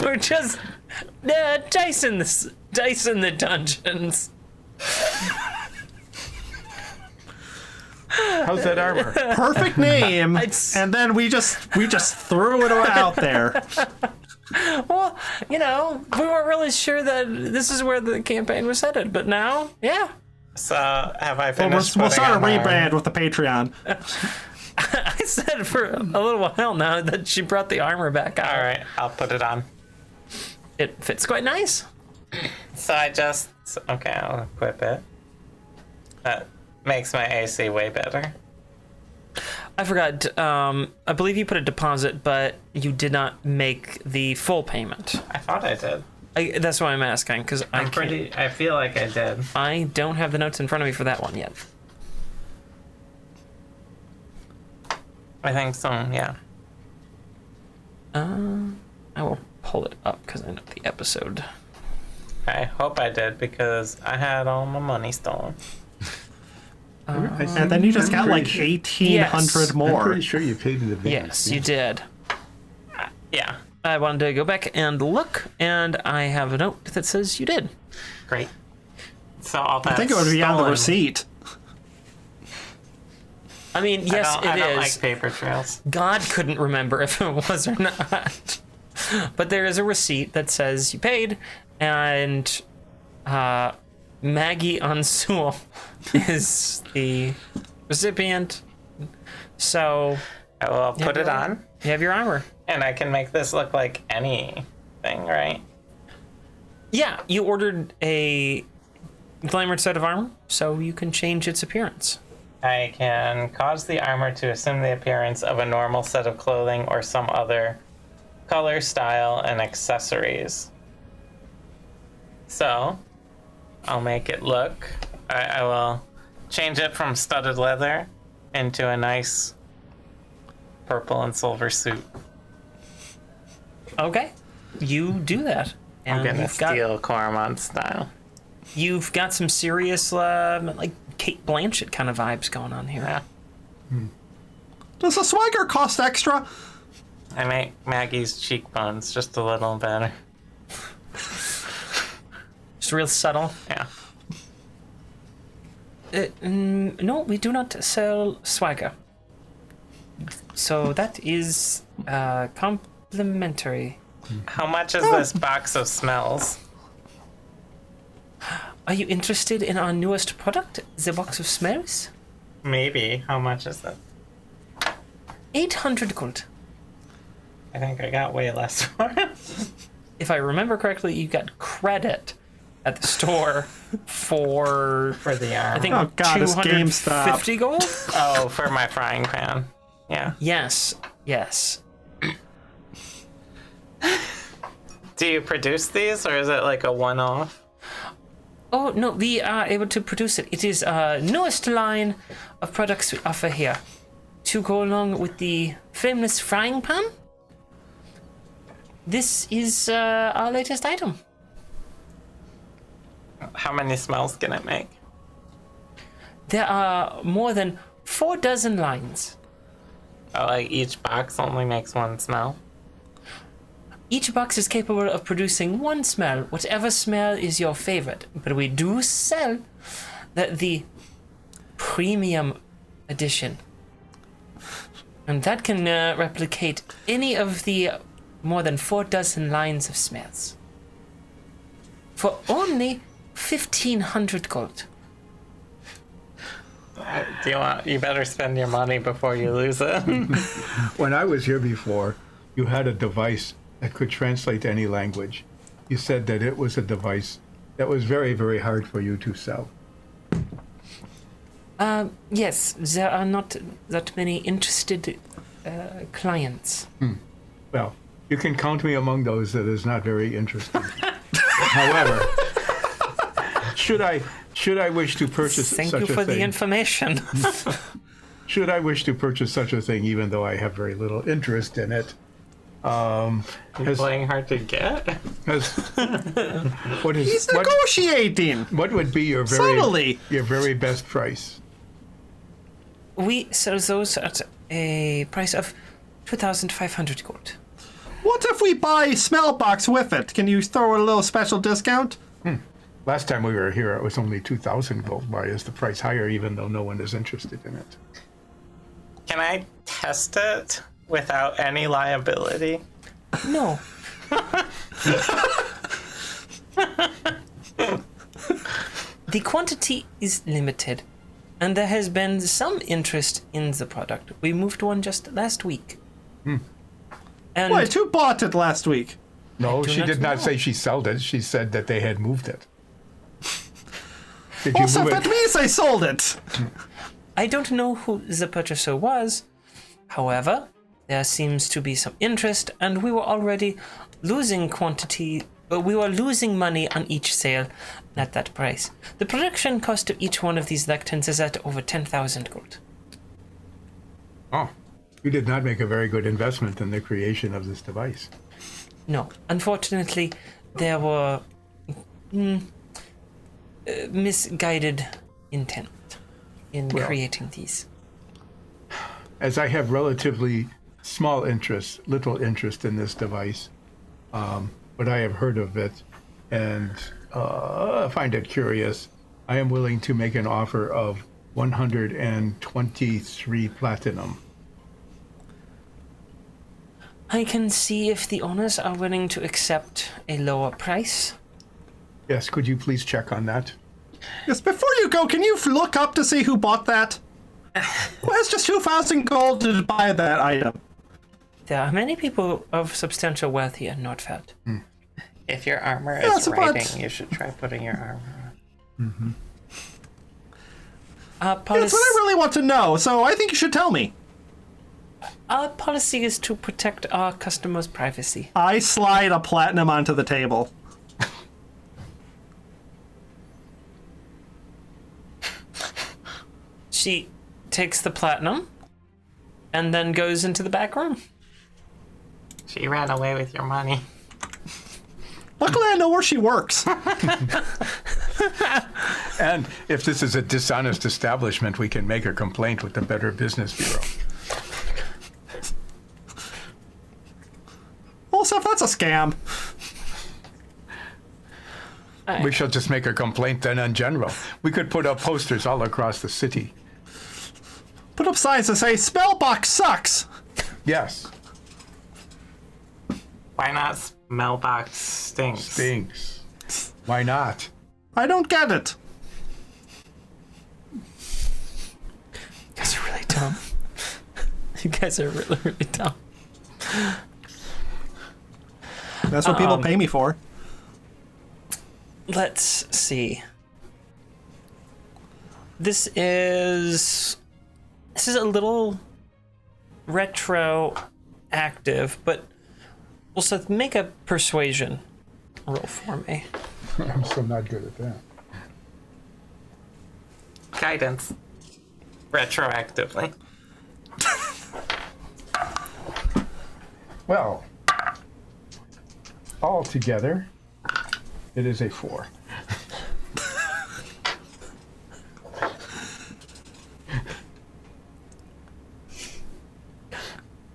we're just dice in the dungeons. How's that armor? Perfect name. It's- And then we just threw it out there. Well, we weren't really sure that this is where the campaign was headed, but now, yeah. So, have I We'll finished start a putting on my rebrand armor? with the Patreon. I said for a little while now that she brought the armor back out. All right, I'll put it on. It fits quite nice. So okay, I'll equip it. That makes my AC way better. I forgot. I believe you put a deposit, but you did not make the full payment. I thought I did. That's why I'm asking, because I feel like I did. I don't have the notes in front of me for that one yet. I think so, yeah. I will pull it up because I know the episode. I hope I did because I had all my money stolen. And then you just got like 1,800 I'm more. pretty sure you paid in advance. Yes, you did. Yeah, I wanted to go back and look, and I have a note that says you did. great. So all that I think it would be on the stolen- receipt. I mean, yes, I don't it like is. paper trails. God couldn't remember if it was or not. But there is a receipt that says you paid, and Maggie Unsul is the recipient. So I will put it Yeah. on, you have your armor. and I can make this look like anything, right? Yeah, you ordered a glamored set of armor, so you can change its appearance. I can cause the armor to assume the appearance of a normal set of clothing or some other color, style, and accessories. So, I'll make it look. I will change it from studded leather into a nice purple and silver suit. Okay, you do that. I'm And gonna steal Coromon style. you've got some serious, like Kate Blanchett kind of vibes going on here. Yeah. Does the swagger cost extra? I make Maggie's cheekbones just a little better. Just real subtle. Yeah. No, we do not sell swagger. So that is complimentary. How much is this box of smells? Are you interested in our newest product, the box of smells? Maybe. How much is it? 800 gold. I think I got way less for it. If I remember correctly, you got credit at the store for For the arm. I think Oh, God, it's 250 gold. Oh, for my frying pan. Yeah. Yes. Do you produce these, or is it like a one-off? Oh no, we are able to produce it. It is newest line of products we offer here to go along with the famous frying pan. This is our latest item. How many smells can it make? There are more than 4 dozen lines. Oh, like each box only makes one smell? Each box is capable of producing one smell, whatever smell is your favorite. But we do sell the premium edition. And that can replicate any of the more than 4 dozen lines of smells. For only 1,500 gold. You better spend your money before you lose it. When I was here before, you had a device that could translate any language. You said that it was a device that was very, very hard for you to sell. Yes, there are not that many interested clients. Well, you can count me among those that is not very interested. However, should I wish to purchase Thank such you a for the thing, information. should I wish to purchase such a thing, even though I have very little interest in it, You're playing hard to get? what is He's negotiating. what would be your Subtly. very best price? We sell those at a price of 2,500 gold. What if we buy smell box with it? Can you throw a little special discount? Last time we were here, it was only 2,000 gold. Why is the price higher, even though no one is interested in it? Can I test it without any liability? No. The quantity is limited, and there has been some interest in the product. We moved one just last week. And Wait, who bought it last week? No, do she not did not know. say she sold it. She said that they had moved it. Did you Also, move that it? means I sold it. I don't know who the purchaser was. However, there seems to be some interest, and we were already losing we were losing money on each sale at that price. The production cost of each one of these lectins is at over 10,000 gold. Oh, you did not make a very good investment in the creation of this device. No, unfortunately, there were misguided intent in creating these. As I have relatively little interest in this device, but I have heard of it and find it curious, I am willing to make an offer of 123 platinum. I can see if the owners are willing to accept a lower price. Yes, could you please check on that? Yes, before you go, can you look up to see who bought that? Well, it's just 2,000 gold to buy that item. There are many people of substantial wealth here in Nordfeld. If your armor Yeah, is so but- writing, you should try putting your armor on. Our That's policy, what I really want to know, so I think you should tell me. our policy is to protect our customers' privacy. I slide a platinum onto the table. She takes the platinum and then goes into the back room. She ran away with your money. Luckily, I know where she works. And if this is a dishonest establishment, we can make a complaint with the Better Business Bureau. scam. We shall just make a complaint then in general. We could put up posters all across the city. Put up signs that say, Spellbox sucks! Yes. Why not Smellbox stinks? Stinks. Why not? I don't get it. You guys are really dumb. You guys are really, really dumb. That's what people pay me for. Let's see. This is a little retroactive, but also make a persuasion roll for me. I'm still not good at that. Guidance. Retroactively. Well, altogether, it is a 4.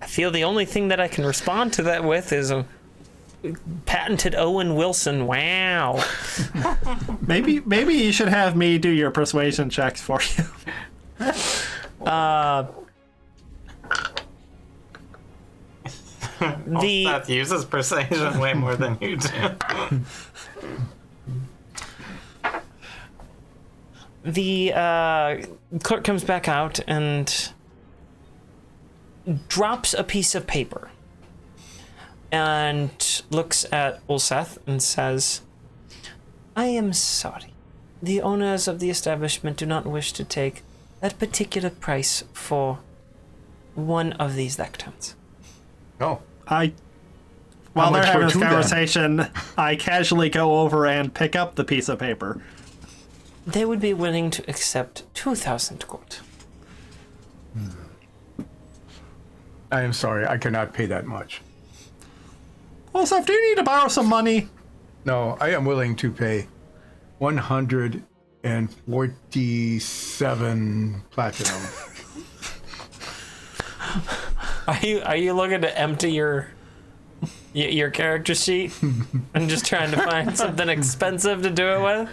I feel the only thing that I can respond to that with is a patented Owen Wilson. Wow. Maybe you should have me do your persuasion checks for you. Seth uses persuasion way more than you do. The clerk comes back out and drops a piece of paper and looks at Ulseth and says, I am sorry. The owners of the establishment do not wish to take that particular price for one of these lecterns. Oh. While they're much for having this two, then? conversation, I casually go over and pick up the piece of paper. They would be willing to accept 2,000 gold. I am sorry, I cannot pay that much. Also, do you need to borrow some money? No, I am willing to pay 147 platinum. Are you looking to empty your character sheet and just trying to find something expensive to do it with?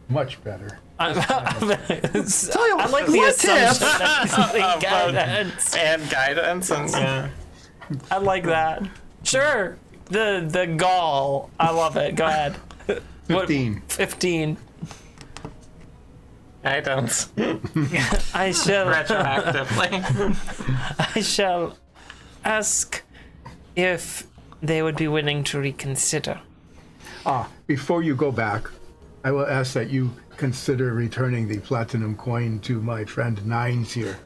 Much better. I like the what assumption that guidance. And guidance, and yeah. I like that. Sure, the gall. I love it. Go ahead. 15. 15. Guidance. I shall. Retroactively. I shall ask if they would be willing to reconsider. Before you go back, I will ask that you consider returning the platinum coin to my friend Nines here.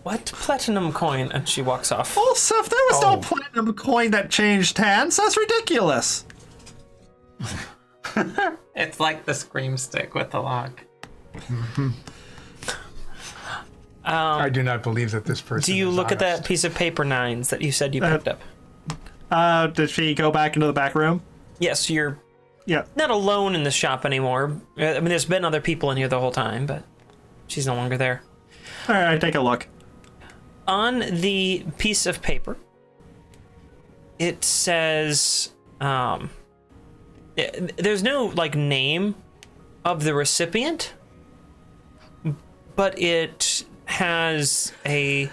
What platinum coin? And she walks off. Also, if there was no platinum coin that changed hands, that's ridiculous. It's like the scream stick with the lock. I do not believe that this person Do you is look at honest. that piece of paper, Nines, that you said you picked up? Did she go back into the back room? Yes, you're Yeah. not alone in the shop anymore. I mean, there's been other people in here the whole time, but she's no longer there. All right, take a look. On the piece of paper, it says, there's no, like, name of the recipient, but it has a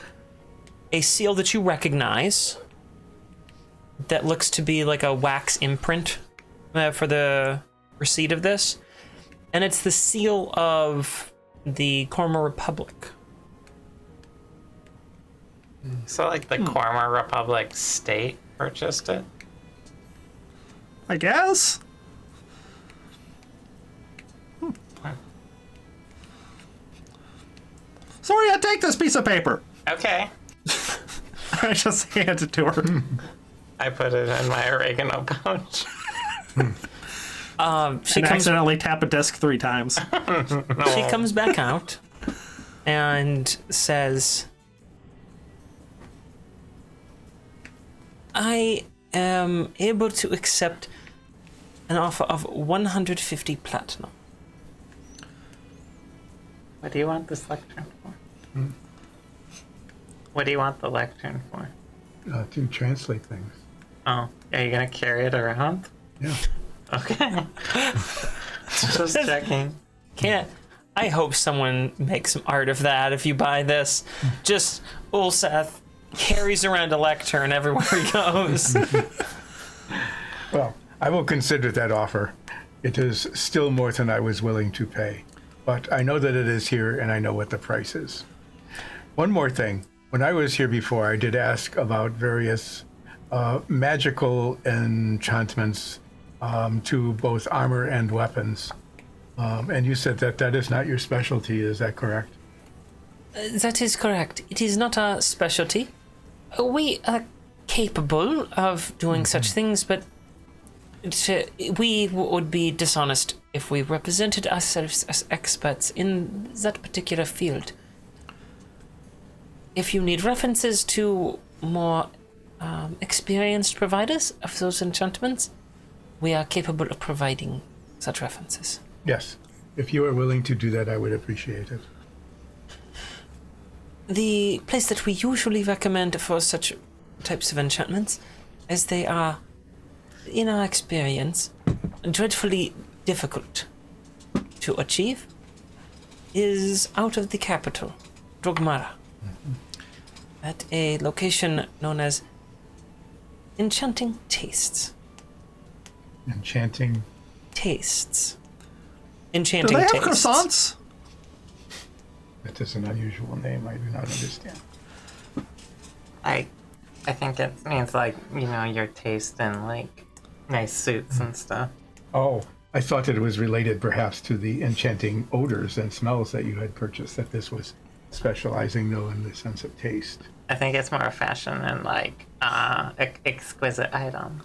seal that you recognize that looks to be like a wax imprint for the receipt of this, and it's the seal of the Korma Republic. So, like, the Korma Republic state purchased it? I guess. Sorry, I take this piece of paper. Okay. I just hand it to her. I put it in my oregano pouch. She And comes accidentally tap a disc 3 times. She comes back out and says, I am able to accept an offer of 150 platinum. What do you want this lectern for? What do you want the lectern for? to translate things. Oh, are you gonna carry it around? Yeah. Okay. Just checking. I hope someone makes some art of that if you buy this. Just Ulseth carries around a lectern everywhere he goes. Well, I will consider that offer. It is still more than I was willing to pay. But I know that it is here, and I know what the price is. One more thing. When I was here before, I did ask about various magical enchantments to both armor and weapons. And you said that that is not your specialty. Is that correct? That is correct. It is not our specialty. We are capable of doing such things, but we would be dishonest if we represented ourselves as experts in that particular field. If you need references to more experienced providers of those enchantments, we are capable of providing such references. Yes. If you are willing to do that, I would appreciate it. The place that we usually recommend for such types of enchantments, as they are, in our experience, dreadfully difficult to achieve, is out of the capital, Drogmara, at a location known as Enchanting Tastes. Enchanting Tastes. Do Enchanting they have Tastes. croissants? That is an unusual name. I do not understand. I think it means like, your taste in like nice suits and stuff. Oh, I thought that it was related perhaps to the enchanting odors and smells that you had purchased, that this was specializing, though, in the sense of taste. I think it's more fashion and like exquisite items.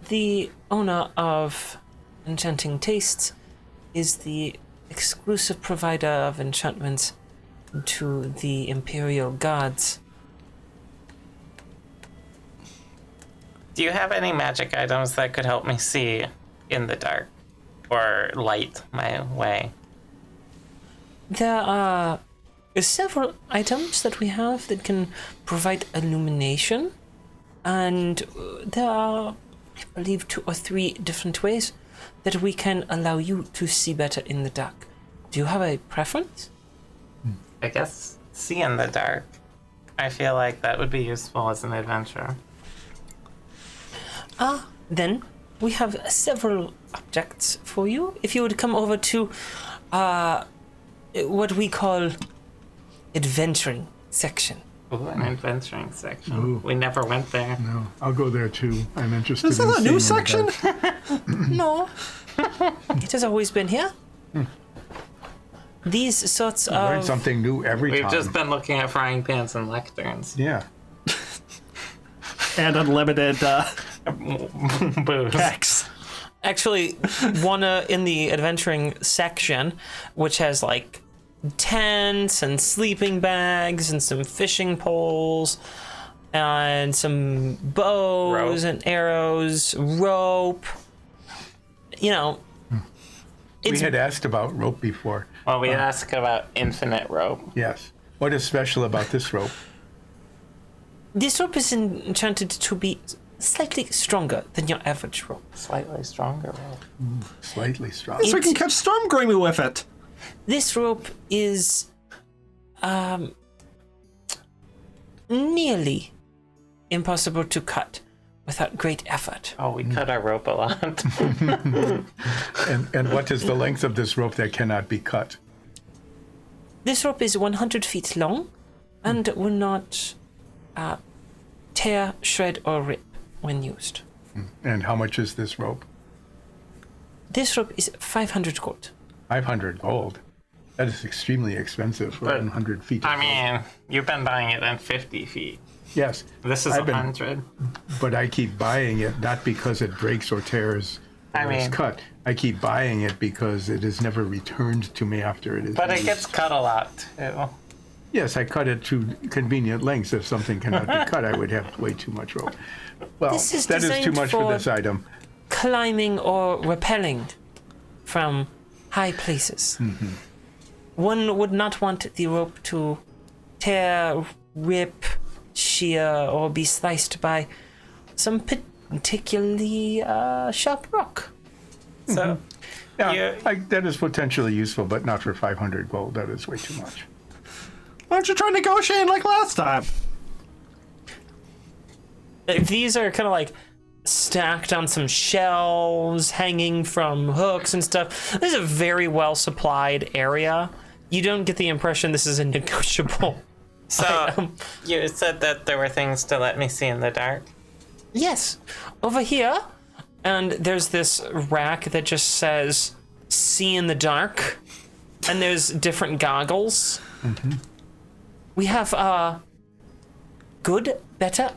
The owner of Enchanting Tastes is the exclusive provider of enchantments to the Imperial Guards. Do you have any magic items that could help me see in the dark or light my way? There are several items that we have that can provide illumination, and there are, I believe, 2 or 3 different ways that we can allow you to see better in the dark. Do you have a preference? I guess see in the dark. I feel like that would be useful as an adventurer. Then we have several objects for you. If you would come over to what we call adventuring section. Ooh, an adventuring section. Ooh. We never went there. No, I'll go there too. I'm interested Is in that a new seeing in the section? dark. No, it has always been here. These sorts Learn of something new every We've time. just been looking at frying pans and lecterns. Yeah. And unlimited Booze. X. actually one in the adventuring section, which has like tents and sleeping bags and some fishing poles and some bows Rope. and arrows, rope. We It's had asked about rope before. Well, we asked about infinite rope. Yes. What is special about this rope? this rope is enchanted to be slightly stronger than your average rope. Slightly stronger rope. Slightly strong. So we can catch Storm Grammy with it. This rope is nearly impossible to cut without great effort. Oh, we cut our rope a lot. And what is the length of this rope that cannot be cut? This rope is 100 feet long and will not tear, shred, or rip when used. And how much is this rope? This rope is 500 gold. 500 gold. That is extremely expensive for But, 100 feet. of I rope. mean, you've been buying it in 50 feet. Yes. This is I've been- 100. But I keep buying it not because it breaks or tears or is cut. I keep buying it because it is never returned to me after it is But it used. gets cut a lot, too. Yes, I cut it to convenient lengths. If something cannot be cut, I would have way too much rope. Well, This is that is too designed much for for- this item. Climbing or rappelling from high places. One would not want the rope to tear, rip, shear or be sliced by some particularly sharp rock. So, Yeah, that is potentially useful, but not for 500 gold. That is way too much. Why don't you try negotiating like last time? These are kind of like stacked on some shelves, hanging from hooks and stuff. This is a very well supplied area. You don't get the impression this is a negotiable. so you said that there were things to let me see in the dark. Yes, over here, and there's this rack that just says "See in the dark," and there's different goggles. Mm-hmm. We have good, better,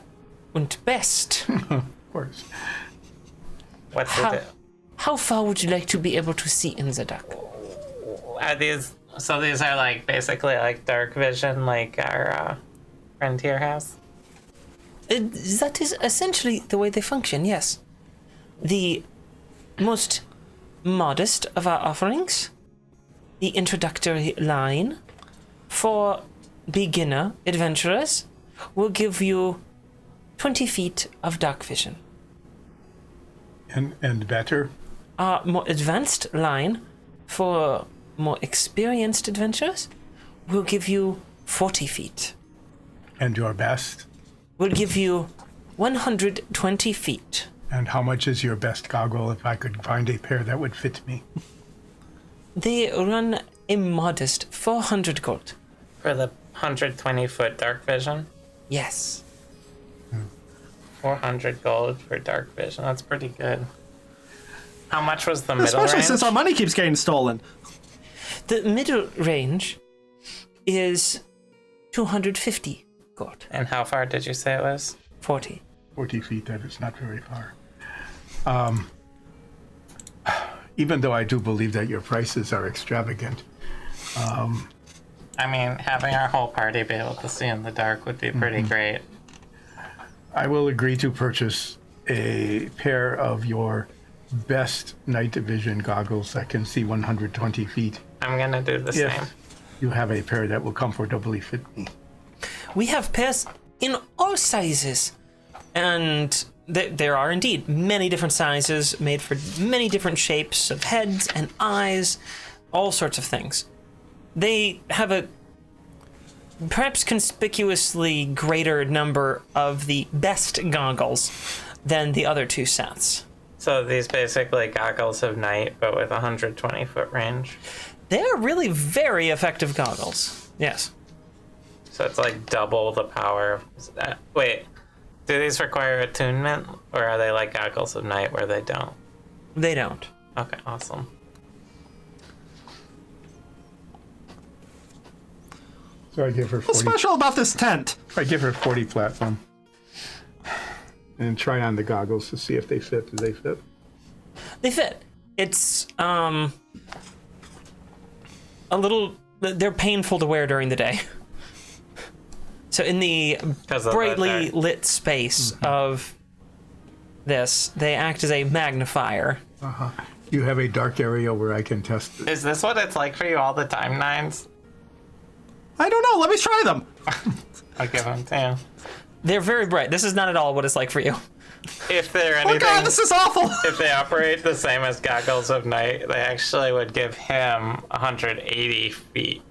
and best. Of course. What's it? How far would you like to be able to see in the dark? Are these? So these are like basically like dark vision, like our friend here has. That is essentially the way they function, yes. The most modest of our offerings, the introductory line for beginner adventurers, will give you 20 feet of dark vision. And better? Our more advanced line for more experienced adventurers will give you 40 feet. And your best? Will give you 120 feet. And how much is your best goggle if I could find a pair that would fit me? They run a modest 400 gold. For the 120-foot dark vision? Yes. 400 gold for dark vision. That's pretty good. How much was the middle Especially range? since our money keeps getting stolen. The middle range is 250 gold. And how far did you say it was? 40. 40 feet, that is not very far. Even though I do believe that your prices are extravagant. I mean, having our whole party be able to see in the dark would be pretty great. I will agree to purchase a pair of your best night vision goggles that can see 120 feet. I'm gonna do the same. If you have a pair that will comfortably fit me. We have pairs in all sizes. And there are indeed many different sizes made for many different shapes of heads and eyes, all sorts of things. They have a perhaps conspicuously greater number of the best goggles than the other two sets. So these basically goggles of night, but with 120-foot range. They are really very effective goggles. Yes. So it's like double the power. Wait, do these require attunement, or are they like goggles of night where they don't? They don't. Okay, awesome. So I give her What's 40. special about this tent? I give her 40 platinum. And try on the goggles to see if they fit. Do they fit? They fit. It's a little. They're painful to wear during the day. So in the brightly lit space of this, they act as a magnifier. You have a dark area where I can test it. Is this what it's like for you all the time, Nines? I don't know. Let me try them. I'll give them to you. They're very bright. This is not at all what it's like for you. If they're Oh anything, god, this is awful. if they operate the same as goggles of night, they actually would give him 180 feet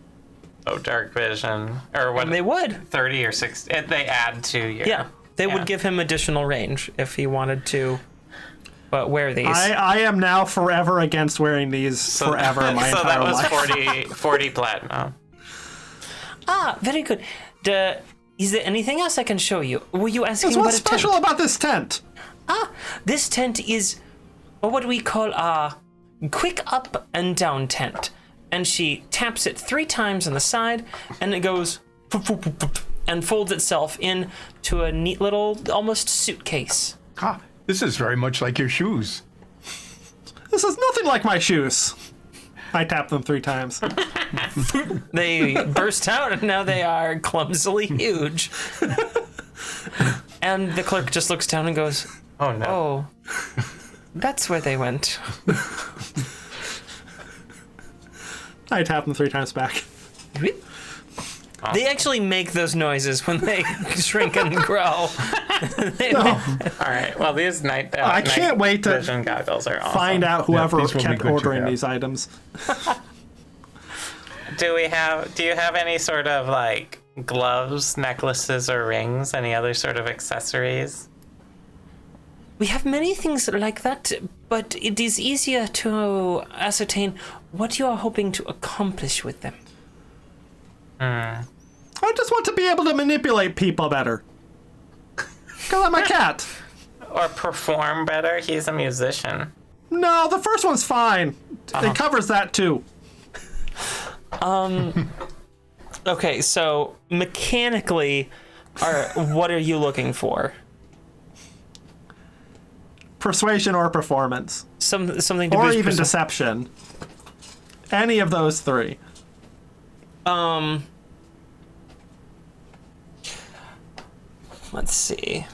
of dark vision, or what? And they would. 30 or 60. They add to your. Yeah, they would give him additional range if he wanted to. But wear these. I am now forever against wearing these forever in my so entire that was life. 40 platinum. Ah, very good. Is there anything else I can show you? Were you asking So about what's a tent? special about this tent? This tent is what we call a quick up and down tent. And she taps it 3 times on the side, and it goes and folds itself into a neat little, almost suitcase. Ah, this is very much like your shoes. This is nothing like my shoes. I tap them 3 times. They burst out, and now they are clumsily huge. And the clerk just looks down and goes, Oh no. "Oh, that's where they went." I tap them 3 times back. They actually make those noises when they shrink and grow. All right. Well, these I can't wait to vision goggles are awesome. find out whoever these will be kept good to ordering have. these items. Do you have any sort of like gloves, necklaces, or rings? Any other sort of accessories? We have many things like that, but it is easier to ascertain what you are hoping to accomplish with them. I just want to be able to manipulate people better. Because I'm a cat. Or perform better? He's a musician. No, the first one's fine. It covers that too. Okay, so mechanically, what are you looking for? Persuasion or performance. Something to Or boost even perce- deception. Any of those three. Let's see.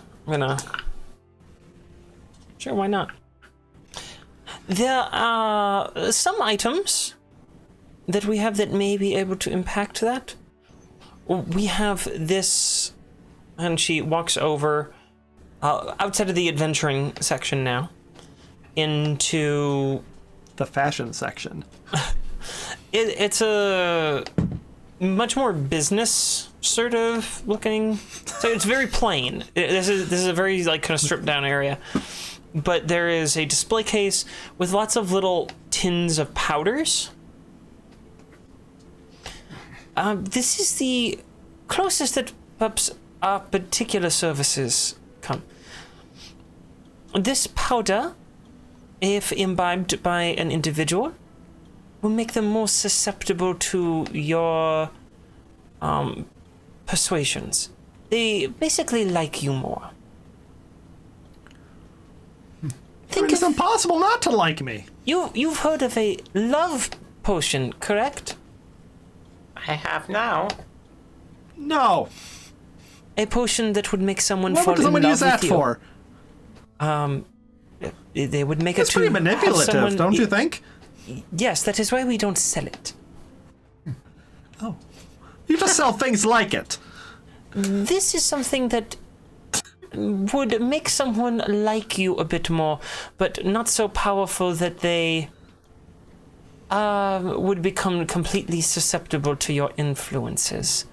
Sure, why not? There are some items that we have that may be able to impact that. We have this, and she walks over outside of the adventuring section now into The fashion section. it's a much more business sort of looking. So it's very plain. This is a very like kind of stripped down area. But there is a display case with lots of little tins of powders. This is the closest that perhaps our particular services come. This powder, if imbibed by an individual, will make them more susceptible to your persuasions. They basically like you more. Think It's of, impossible not to like me. you've heard of a love potion, correct? I have now. No. A potion that would make someone What fall would in someone love use that with you. for? They would make It's it pretty to have manipulative, someone- don't you think? Yes, that is why we don't sell it. You just sell things like it. This is something that would make someone like you a bit more, but not so powerful that they would become completely susceptible to your influences.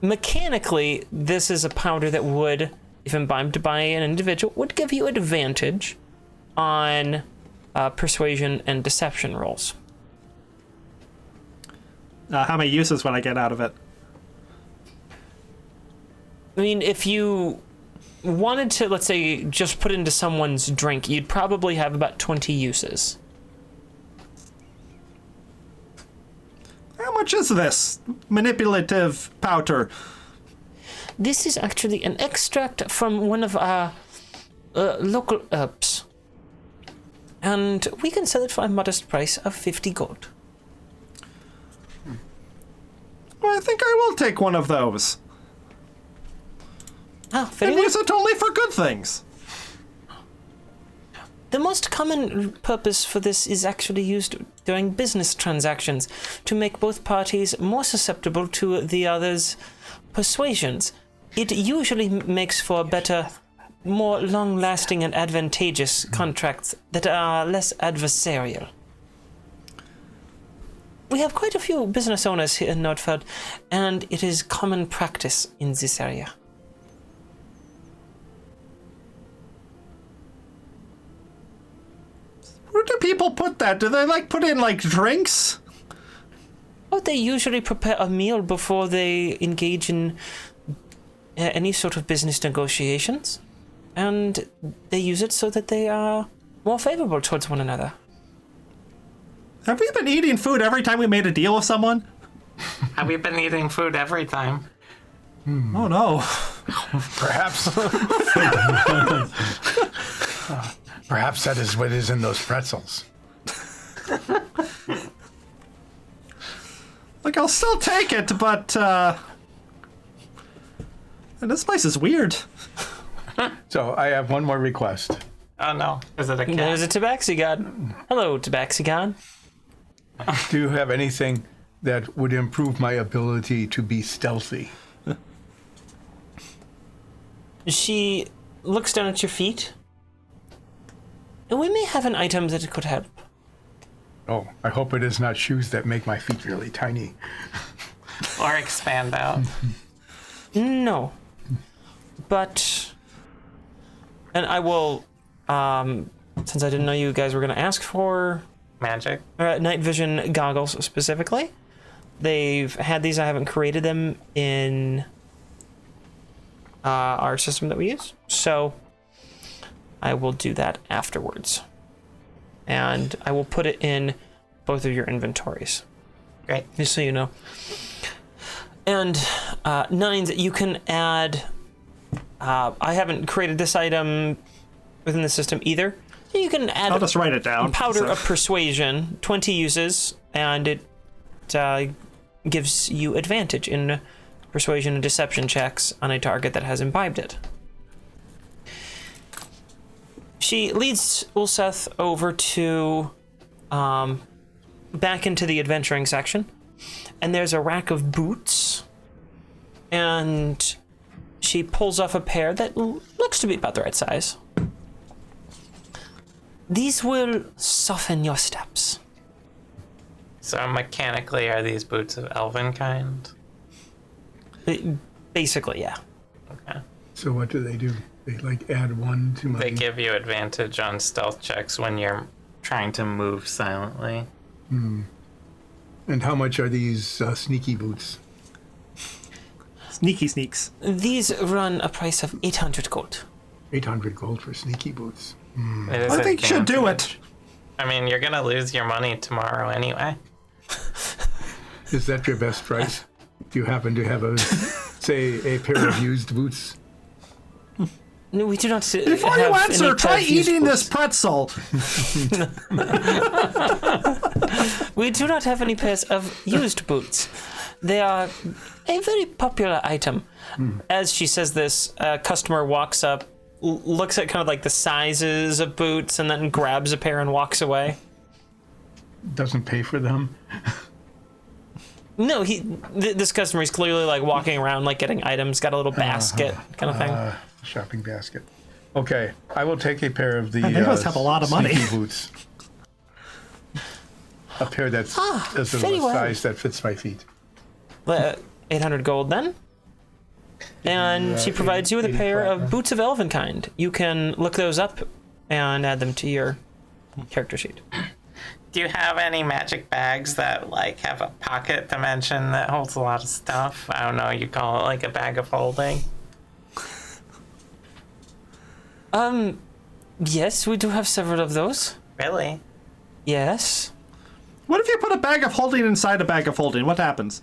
Mechanically, this is a powder that would, if imbibed by an individual, would give you advantage on persuasion and deception rolls. How many uses would I get out of it? I mean, if you wanted to, let's say, just put into someone's drink, you'd probably have about 20 uses. How much is this manipulative powder? This is actually an extract from one of our local herbs. And we can sell it for a modest price of 50 gold. Well, I think I will take one of those. Ah, very And well. use it only for good things. The most common purpose for this is actually used during business transactions to make both parties more susceptible to the other's persuasions. It usually makes for better, more long-lasting and advantageous contracts that are less adversarial. We have quite a few business owners here in Nordfeld, and it is common practice in this area. Where do people put that? Do they put in drinks? Oh, they usually prepare a meal before they engage in any sort of business negotiations, and they use it so that they are more favorable towards one another. Have we been eating food every time we made a deal with someone? Have we been eating food every time? Oh no. Perhaps. Perhaps that is what is in those pretzels. I'll still take it, but this place is weird. So I have one more request. Oh no, is it a cat? There's a Tabaxi God. Hello, Tabaxi God. Do you have anything that would improve my ability to be stealthy. She looks down at your feet. We may have an item that could help. Oh, I hope it is not shoes that make my feet really tiny. Or expand out. No. But... And I will, since I didn't know you guys were going to ask for... Magic? Night vision goggles specifically. They've had these. I haven't created them in our system that we use. So I will do that afterwards. And I will put it in both of your inventories. Great. Just so you know. And nines, you can add... I haven't created this item within the system either. You can add... I'll just write it down. Powder of Persuasion, 20 uses, and it gives you advantage in Persuasion and Deception checks on a target that has imbibed it. She leads Ulseth over to... back into the adventuring section, and there's a rack of boots, and she pulls off a pair that looks to be about the right size. These will soften your steps. So mechanically, are these boots of elven kind? Basically, yeah. Okay. So what do? They like add one to my... They give you advantage on stealth checks when you're trying to move silently. And how much are these sneaky boots? Sneaky sneaks. These run a price of 800 gold. 800 gold for sneaky boots. It is I think you should do advantage. it. I mean, you're gonna lose your money tomorrow anyway. Is that your best price? Do you happen to have a pair of used boots? No, we do not. Before you answer, try eating this pretzel. We do not have any pairs of used boots. They are a very popular item. As she says this, a customer walks up, looks at kind of like the sizes of boots, and then grabs a pair and walks away. Doesn't pay for them? No, this customer is clearly like walking around, like getting items, got a little basket kind of thing. Shopping basket. Okay, I will take a pair of the they must have a lot of money. sneaky boots. A pair that's is of very a well. size that fits my feet. 800 gold then. And she provides you with a pair of boots of elven kind. You can look those up and add them to your character sheet. Do you have any magic bags that like have a pocket dimension that holds a lot of stuff? I don't know, you call it like a bag of holding? Yes, we do have several of those. Really? Yes. What if you put a bag of holding inside a bag of holding? What happens?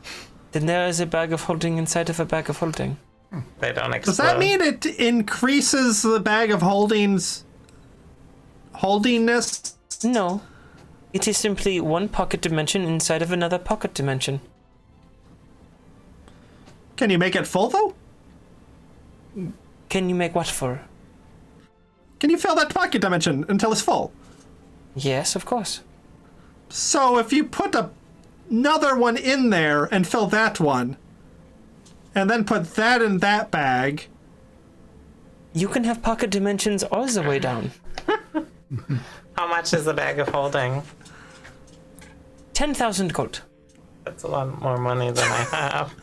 Then there is a bag of holding inside of a bag of holding. They don't explode. Does that mean it increases the bag of holding's holdingness? No. It is simply one pocket dimension inside of another pocket dimension. Can you make it full, though? Can you make what for? Can you fill that pocket dimension until it's full? Yes, of course. So if you put another one in there and fill that one, and then put that in that bag... You can have pocket dimensions all the way down. How much is the bag of holding? 10,000 gold. That's a lot more money than I have.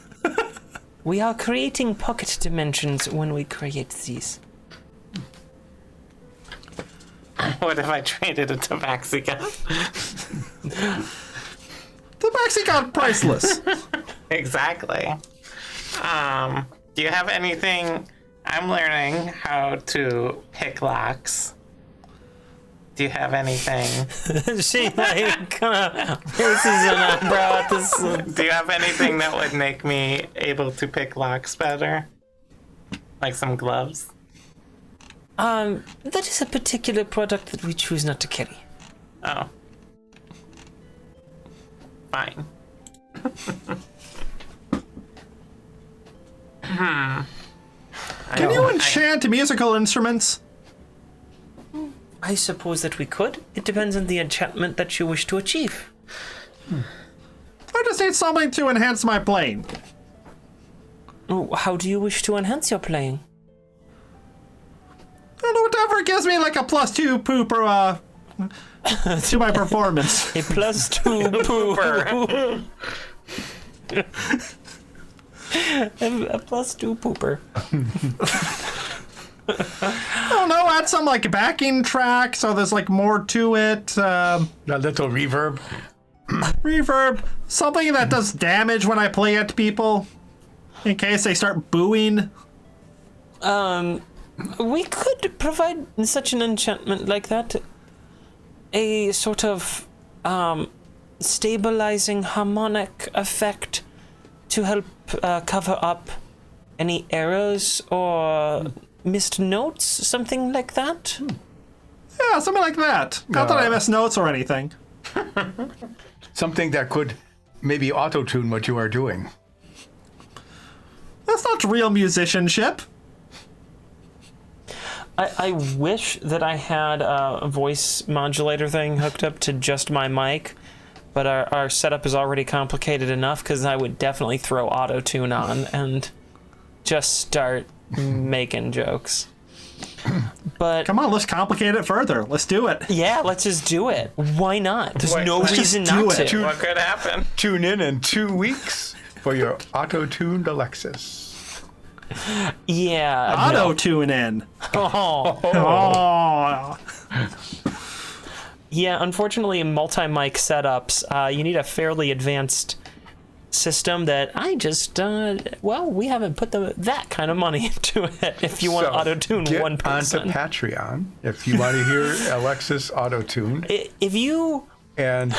We are creating pocket dimensions when we create these. What if I traded a tabaxi gun? The maxi got priceless. Exactly. Do you have anything? I'm learning how to pick locks. Do you have anything? She like kind of raises an eyebrow at this. Do you have anything that would make me able to pick locks better? Like some gloves? That is a particular product that we choose not to carry. Oh. Fine. Can you enchant musical instruments? I suppose that we could. It depends on the enchantment that you wish to achieve. I just need something to enhance my playing. Oh, how do you wish to enhance your playing? And whatever gives me like a +2 pooper to my performance. A +2 pooper. A +2 pooper. I don't know, add some like backing track so there's like more to it. A little reverb. Reverb. Something that does damage when I play at people. In case they start booing. We could provide such an enchantment like that. A sort of stabilizing harmonic effect to help cover up any errors or missed notes, something like that. Yeah, something like that. Not that I miss notes or anything. Something that could maybe auto-tune what you are doing. That's not real musicianship. I wish that I had a voice modulator thing hooked up to just my mic, but our setup is already complicated enough because I would definitely throw auto-tune on and just start making jokes. But Come on, let's complicate it further. Let's do it. yeah, let's just do it. Why not? There's no let's reason just do not it. to. What could happen? Tune in 2 weeks for your auto-tuned Alexis. Yeah. Auto tune in. Oh. Oh. Yeah, unfortunately, in multi-mic setups, you need a fairly advanced system that I just, we haven't put that kind of money into it if you want to auto-tune get one person. onto Patreon if you want to hear Alexis auto-tuned, If you... and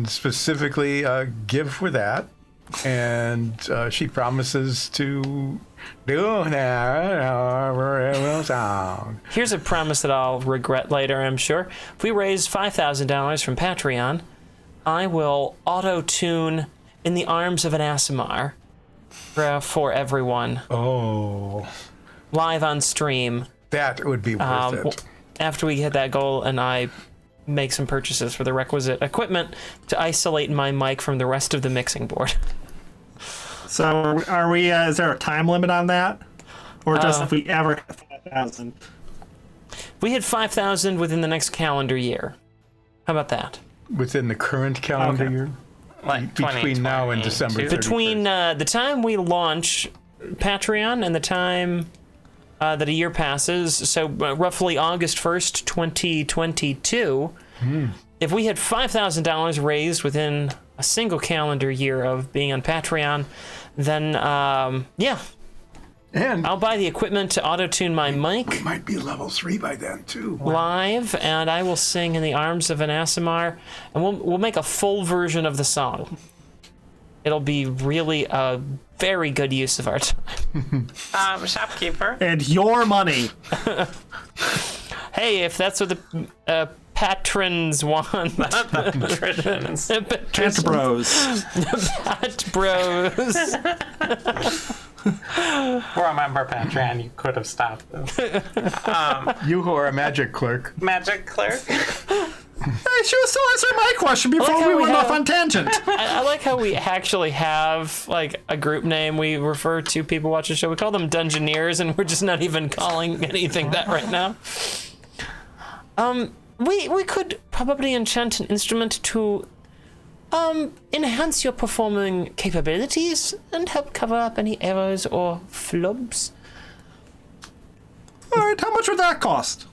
specifically give for that. And she promises to do that song. Here's a promise that I'll regret later, I'm sure. If we raise $5,000 from Patreon, I will auto-tune In the Arms of an Aasimar for everyone, Oh, live on stream. that would be worth it. After we hit that goal and I make some purchases for the requisite equipment to isolate my mic from the rest of the mixing board. So are we, is there a time limit on that? Or just if we ever hit 5,000? We hit 5,000 within the next calendar year. How about that? Within the current calendar Okay. year? Like Between now and 2022. December 31st. Between the time we launch Patreon and the time that a year passes, so roughly August 1st, 2022, if we had $5,000 raised within a single calendar year of being on Patreon, then, yeah, And I'll buy the equipment to auto-tune my mic might be level 3 by then, too. live, and I will sing In the Arms of an Aasimar, and we'll make a full version of the song. It'll be really a very good use of our time. Shopkeeper. And your money. Hey, if that's what the patrons want. Patrons. Tent bros. Pat bros. Remember, Patreon, you could have stopped this. You who are a magic clerk. Magic clerk. Hey, she was still answering my question like before how we we went have- off on tangent. I like how we actually have like a group name we refer to people watch the show. We call them Dungeoneers, and we're just not even calling anything that right now. We could probably enchant an instrument to enhance your performing capabilities and help cover up any errors or flubs. All right, how much would that cost?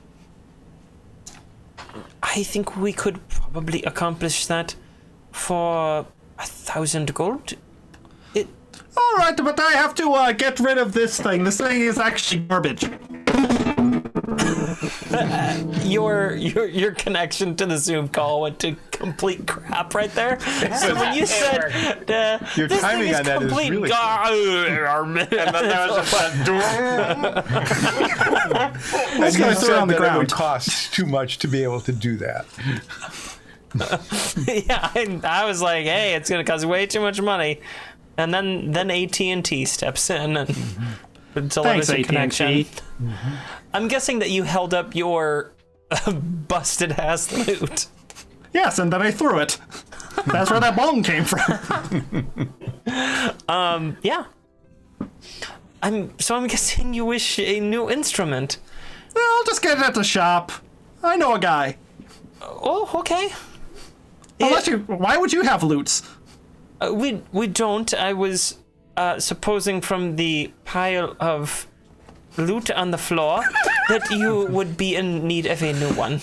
I think we could probably accomplish that for 1,000 gold. All right, but I have to get rid of this thing. This thing is actually garbage. Your connection to the Zoom call went to complete crap right there. So when you said Your this timing thing is on that is complete really garbage, And then there was just a This You guy's said still on the that it would ground. cost too much to be able to do that. yeah, I was like, hey, it's gonna cost way too much money, and then AT&T steps in and delivers Thanks, a AT&T. connection. I'm guessing that you held up your busted ass loot. Yes, and then I threw it. That's where that bone came from. Yeah. I'm guessing you wish a new instrument. I'll just get it at the shop. I know a guy. Oh, okay. Unless why would you have lutes? We don't. I was supposing from the pile of loot on the floor that you would be in need of a new one.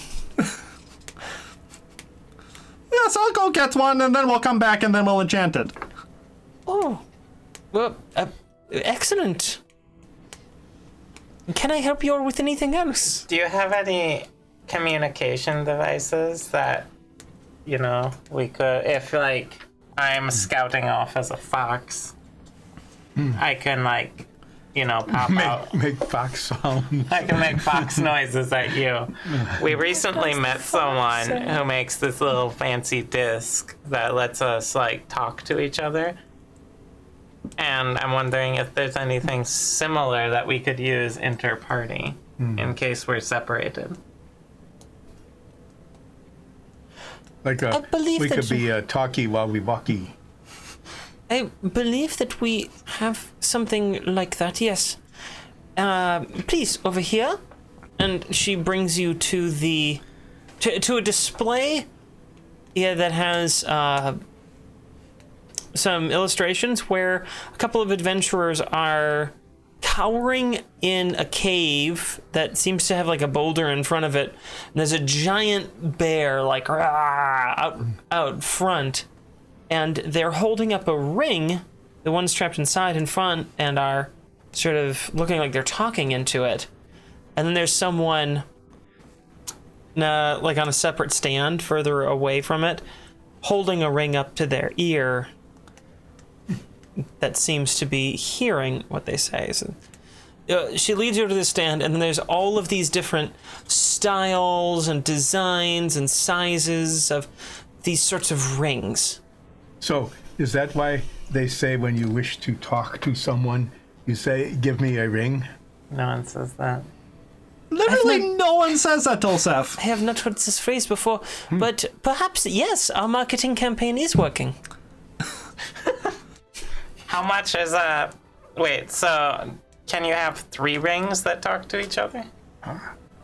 Yes, I'll go get one, and then we'll come back, and then we'll enchant it. Oh, well, excellent. Can I help you with anything else? Do you have any communication devices that, we could, if, I'm scouting off as a fox, I can, pop out. Make fox sound. I can make fox noises at you. We recently met someone who makes this little fancy disc that lets us, talk to each other. And I'm wondering if there's anything similar that we could use inter-party in case we're separated. I believe we that could be a talkie-walkie-walkie. I believe that we have something like that, yes. Please, over here. And she brings you to to a display that has some illustrations where a couple of adventurers are cowering in a cave that seems to have a boulder in front of it. And there's a giant bear out front. And they're holding up a ring, the one's trapped inside in front, and are sort of looking like they're talking into it. And then there's someone on a separate stand further away from it, holding a ring up to their ear that seems to be hearing what they say. So, she leads you to the stand, and then there's all of these different styles and designs and sizes of these sorts of rings. So, is that why they say when you wish to talk to someone, you say, "Give me a ring"? No one says that. Literally no one says that, Dolsef. I have not heard this phrase before, but perhaps, yes, our marketing campaign is working. How much is a... Wait, so can you have 3 rings that talk to each other?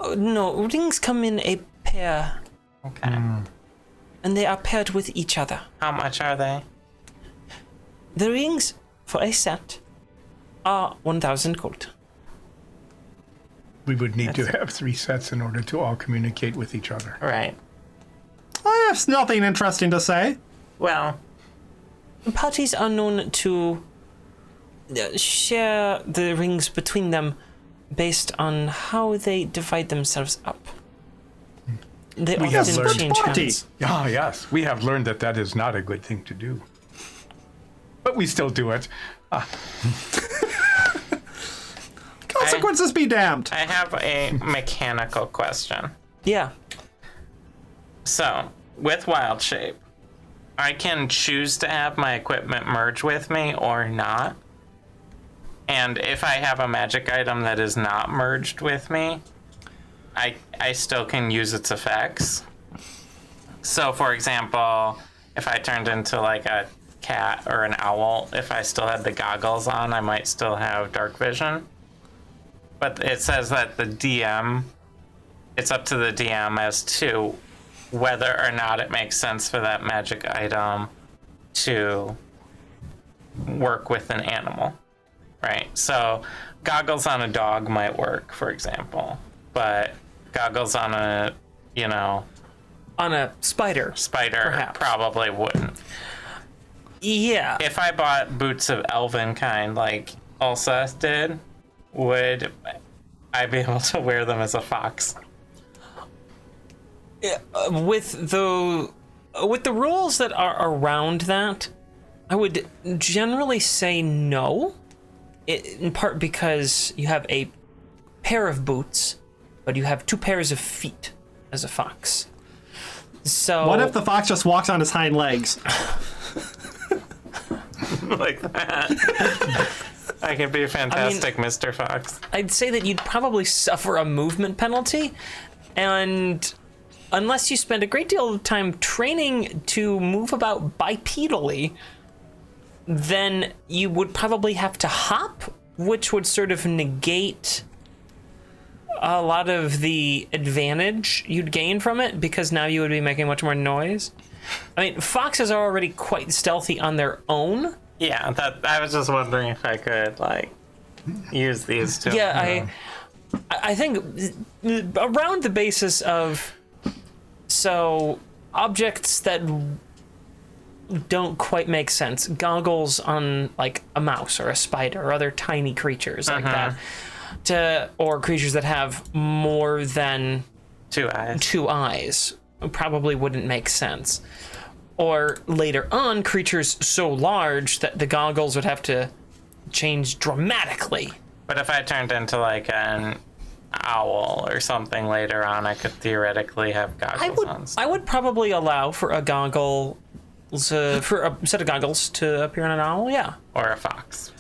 Oh, no, rings come in a pair, Okay. and they are paired with each other. How much are they? The rings for a set are 1,000 gold. We would need to have 3 sets in order to all communicate with each other. Right. I have nothing interesting to say. Well, Parties are known to share the rings between them based on how they divide themselves up. They We have often learned- change Party. hands. Ah, yes. We have learned that that is not a good thing to do. But we still do it. Consequences be damned. I have a mechanical question. Yeah. So, with Wild Shape, I can choose to have my equipment merge with me or not. And if I have a magic item that is not merged with me, I still can use its effects. So, for example, if I turned into a cat or an owl, if I still had the goggles on, I might still have dark vision. But it says that the DM, it's up to the DM as to whether or not it makes sense for that magic item to work with an animal, right? So goggles on a dog might work, for example, but goggles on a, On a spider. Perhaps. probably wouldn't. Yeah. If I bought boots of elven kind like Ulsa did, would I be able to wear them as a fox? With the rules that are around that, I would generally say no. In part because you have a pair of boots, but you have 2 pairs of feet as a fox. So What if the fox just walks on his hind legs? Like that. I could be a fantastic Mr. Fox. I'd say that you'd probably suffer a movement penalty, and unless you spend a great deal of time training to move about bipedally, then you would probably have to hop, which would sort of negate a lot of the advantage you'd gain from it, because now you would be making much more noise. I mean, foxes are already quite stealthy on their own. Yeah, that I was just wondering if I could like use these two. Yeah, I think around the basis of objects that don't quite make sense, goggles on like a mouse or a spider or other tiny creatures like that, or creatures that have more than Two eyes. probably wouldn't make sense. Or later on, creatures so large that the goggles would have to change dramatically. But if I turned into like an owl or something later on, I could theoretically have goggles on. I would probably allow for a for a set of goggles to appear on an owl, yeah. Or a fox.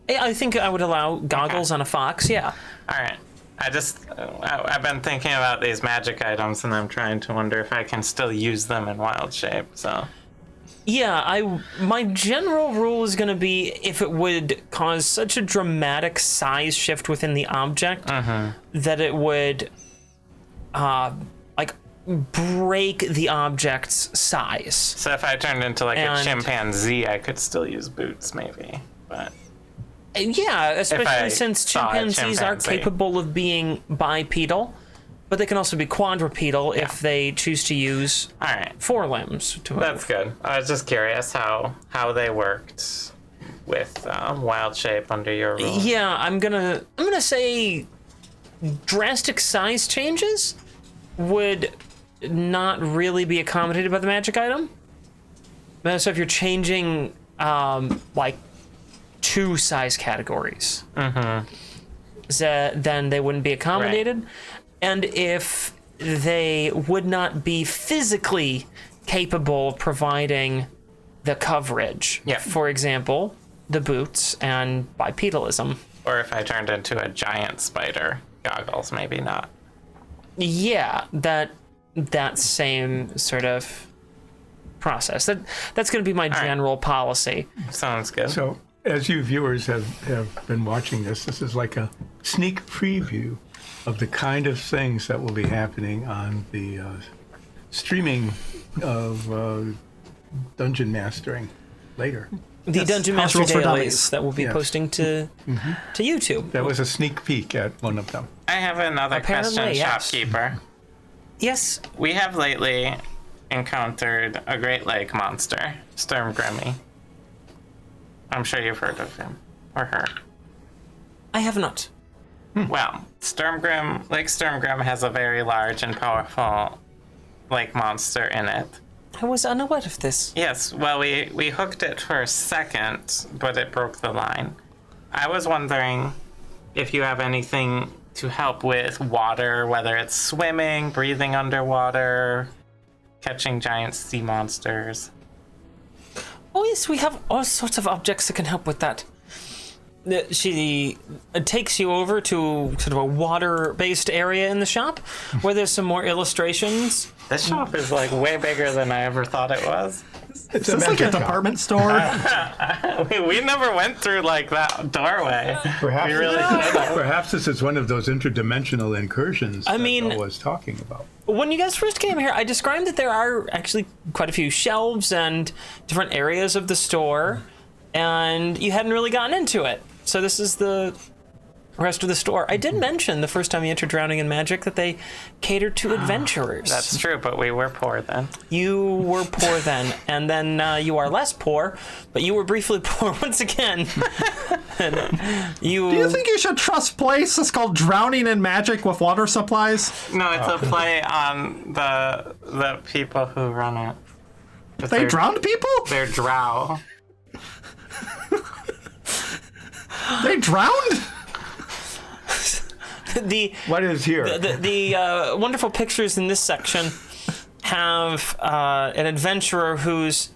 I think I would allow goggles on a fox, yeah. All right. I've been thinking about these magic items, and I'm trying to wonder if I can still use them in wild shape. So, yeah, my general rule is going to be if it would cause such a dramatic size shift within the object that it would, break the object's size. So if I turned into like a chimpanzee, I could still use boots, maybe. But yeah, especially since chimpanzees are capable of being bipedal, but they can also be quadrupedal if they choose to use forelimbs to move. That's good. I was just curious how they worked with wild shape under your rule. Yeah, I'm gonna say drastic size changes would not really be accommodated by the magic item. So if you're changing like 2 size categories, then they wouldn't be accommodated. Right. And if they would not be physically capable of providing the coverage, for example, the boots and bipedalism. Or if I turned into a giant spider, goggles, maybe not. Yeah, that same sort of process. That's going to be my general policy. Sounds good. So, as you viewers have been watching this is like a sneak preview of the kind of things that will be happening on the streaming of Dungeon Mastering later. The Dungeon Master Dailies that we'll be posting to YouTube. That was a sneak peek at one of them. I have another question, shopkeeper. Yes? We have lately encountered a Great Lake monster, Sturmgrimmy. I'm sure you've heard of him or her. I have not. Well, Lake Sturmgrim has a very large and powerful lake monster in it. I was unaware of this. Yes, well, we hooked it for a second, but it broke the line. I was wondering if you have anything to help with water, whether it's swimming, breathing underwater, catching giant sea monsters. Oh yes, we have all sorts of objects that can help with that. She takes you over to sort of a water-based area in the shop where there's some more illustrations. This shop is like way bigger than I ever thought it was. It's like a department store. we never went through like that doorway. Perhaps, we really perhaps this is one of those interdimensional incursions I mean, Bill was talking about. When you guys first came here, I described that there are actually quite a few shelves and different areas of the store, and you hadn't really gotten into it. So this is the rest of the store. I did mention the first time you entered Drowning in Magic that they catered to adventurers. That's true, but we were poor then. You were poor then, and then you are less poor, but you were briefly poor once again. Do you think you should trust place that's called Drowning in Magic with water supplies? No, it's a play on the people who run it. But they drowned people? They're drow. They drowned? What is here? The wonderful pictures in this section have an adventurer who's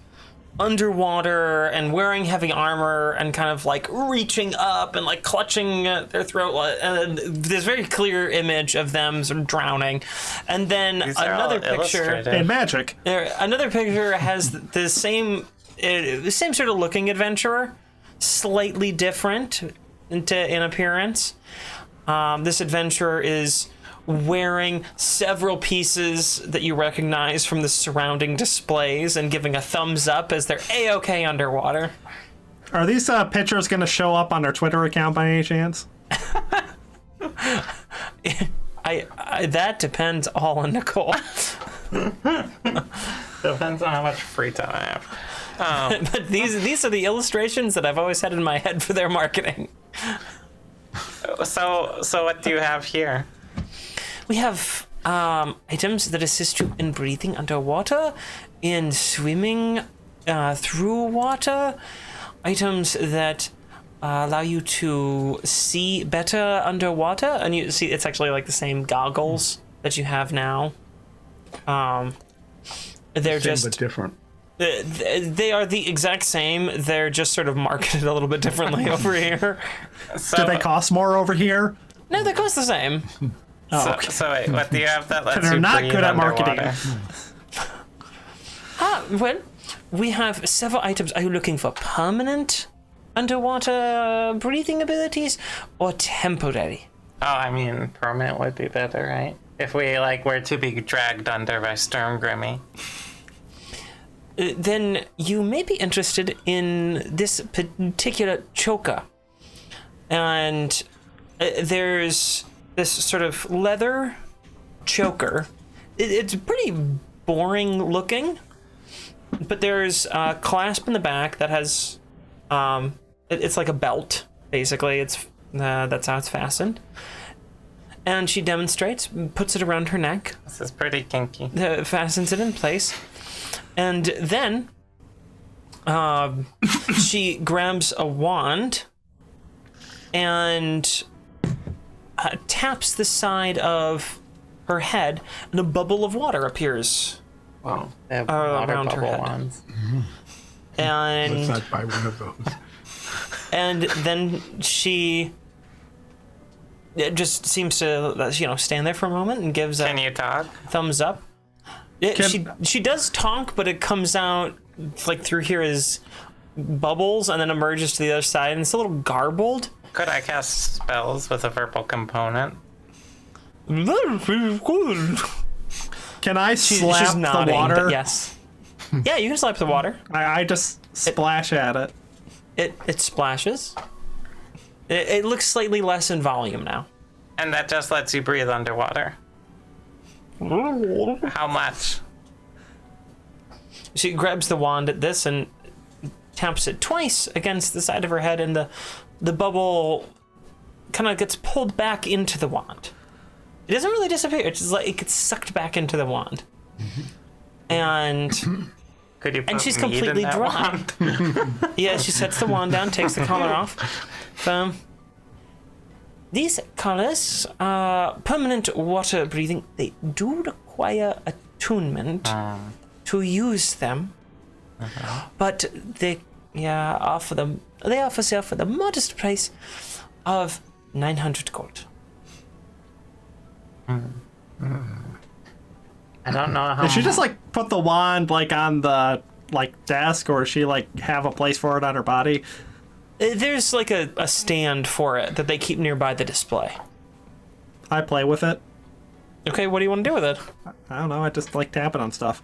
underwater and wearing heavy armor and kind of like reaching up and like clutching their throat. And there's a very clear image of them sort of drowning. And then These are all another picture. illustrated. In magic. Another picture has the same sort of looking adventurer, slightly different in appearance. This adventurer is wearing several pieces that you recognize from the surrounding displays and giving a thumbs up as they're A-okay underwater. Are these pictures going to show up on their Twitter account by any chance? I that depends all on Nicole. Depends on how much free time I have. But these are the illustrations that I've always had in my head for their marketing. So what do you have here? We have items that assist you in breathing underwater, in swimming through water, items that allow you to see better underwater, and you see it's actually like the same goggles that you have now. They're Same just but different. they are the exact same. They're just sort of marketed a little bit differently over here. So, Do they cost more over here? No, they cost the same. Oh, okay. so wait, what do you have that lets They're you not breathe good at marketing. underwater? Well, we have several items. Are you looking for permanent underwater breathing abilities or temporary? Oh, I mean, permanent would be better, right? If we were to be dragged under by Stormgrimmy. Then you may be interested in this particular choker. And there's this sort of leather choker. It's pretty boring looking, but there's a clasp in the back that has, it's like a belt, basically. It's that's how it's fastened. And she demonstrates, puts it around her neck, This is pretty kinky. fastens it in place, and then she grabs a wand and taps the side of her head, and a bubble of water appears. Wow. They have water around her bubble head. wands. Let's And not buy one of those. and then she it just seems to stand there for a moment and gives Can a you talk? thumbs up. She does talk, but it comes out like through here as bubbles and then emerges to the other side, and it's a little garbled. Could I cast spells with a verbal component? Can I slap She's the nodding, water? but yes. Yeah, you can slap the water. I just splash at it. It splashes. It looks slightly less in volume now. And that just lets you breathe underwater. How much? She grabs the wand at this and taps it twice against the side of her head, and the bubble kind of gets pulled back into the wand. It doesn't really disappear. It's just like it gets sucked back into the wand. And Could you put she's meat in completely that dry. wand? yeah, she sets the wand down, takes the collar off. These collars are permanent water breathing. They do require attunement to use them, but they offer them. They offer sale for the modest price of 900 gold. I don't know how. Did she just put the wand on the desk, or does she have a place for it on her body? There's a stand for it that they keep nearby the display. I play with it. Okay, what do you want to do with it? I don't know. I just tap it on stuff.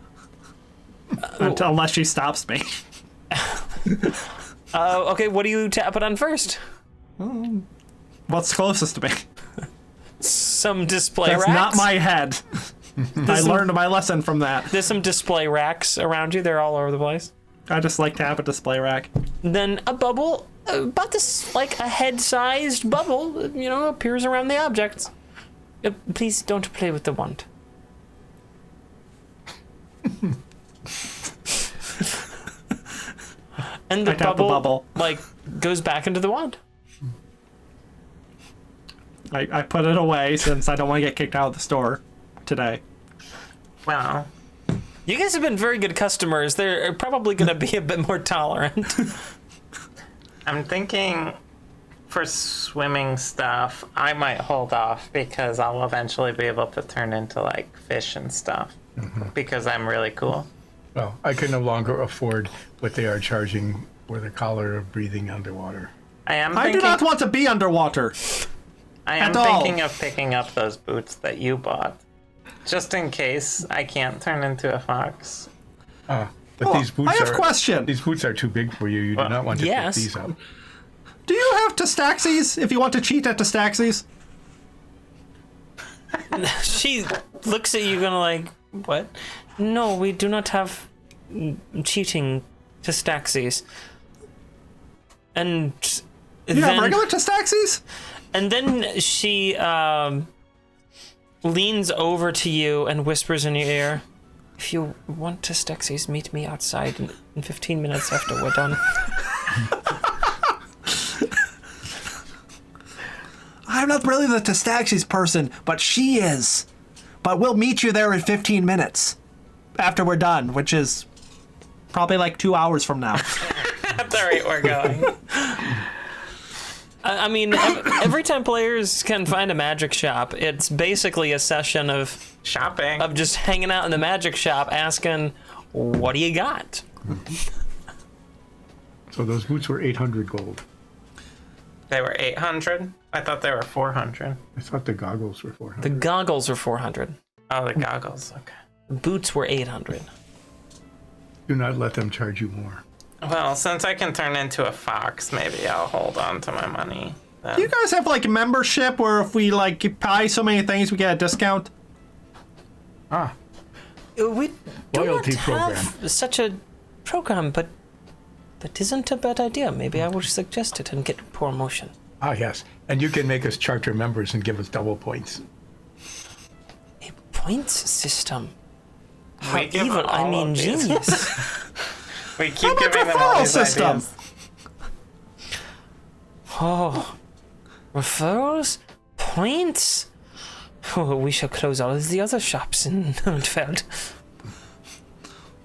Unless she stops me. Okay, what do you tap it on first? What's closest to me? Some display That's racks? not my head. I learned my lesson from that. There's some display racks around you. They're all over the place. I just tap a display rack. Then a bubble, about this, a head-sized bubble, appears around the objects. Please don't play with the wand. And the I tap the bubble, bubble. goes back into the wand. I put it away since I don't want to get kicked out of the store today. Well, You guys have been very good customers. They're probably going to be a bit more tolerant. I'm thinking for swimming stuff, I might hold off because I'll eventually be able to turn into like fish and stuff because I'm really cool. Well, I can no longer afford what they are charging for the collar of breathing underwater. I do not want to be underwater. I am at all. thinking of picking up those boots that you bought, just in case I can't turn into a fox. But Oh, these boots I have are a question. These boots are too big for you. You do not want to yes. pick these up. Do you have Testaxis if you want to cheat at Testaxis? She looks at you going like, what? No, we do not have cheating Testaxis. And You have then, regular Testaxis? and then she leans over to you and whispers in your ear, if you want Testaxis, meet me outside in 15 minutes after we're done. I'm not really the Testaxis person, but she is. But we'll meet you there in 15 minutes after we're done, which is probably like 2 hours from now. At the rate we're going. I mean, every time players can find a magic shop, it's basically a session of Shopping. just hanging out in the magic shop asking, what do you got? So those boots were 800 gold. They were 800? I thought they were 400. I thought the goggles were 400. The goggles are 400. Oh, the goggles. Okay. The boots were 800. Do not let them charge you more. Well, since I can turn into a fox, maybe I'll hold on to my money. Then. Do you guys have like membership where if we like buy so many things we get a discount? We do Loyalty not have such a program, but that isn't a bad idea. Maybe I will suggest it and get promotion. Ah, yes. And you can make us charter members and give us double points. A points system. How We give evil, I all mean of these. genius. We How keep about giving them all referral these system? ideas. Oh, referrals? Points? Oh, we shall close all of the other shops in Nordfeld.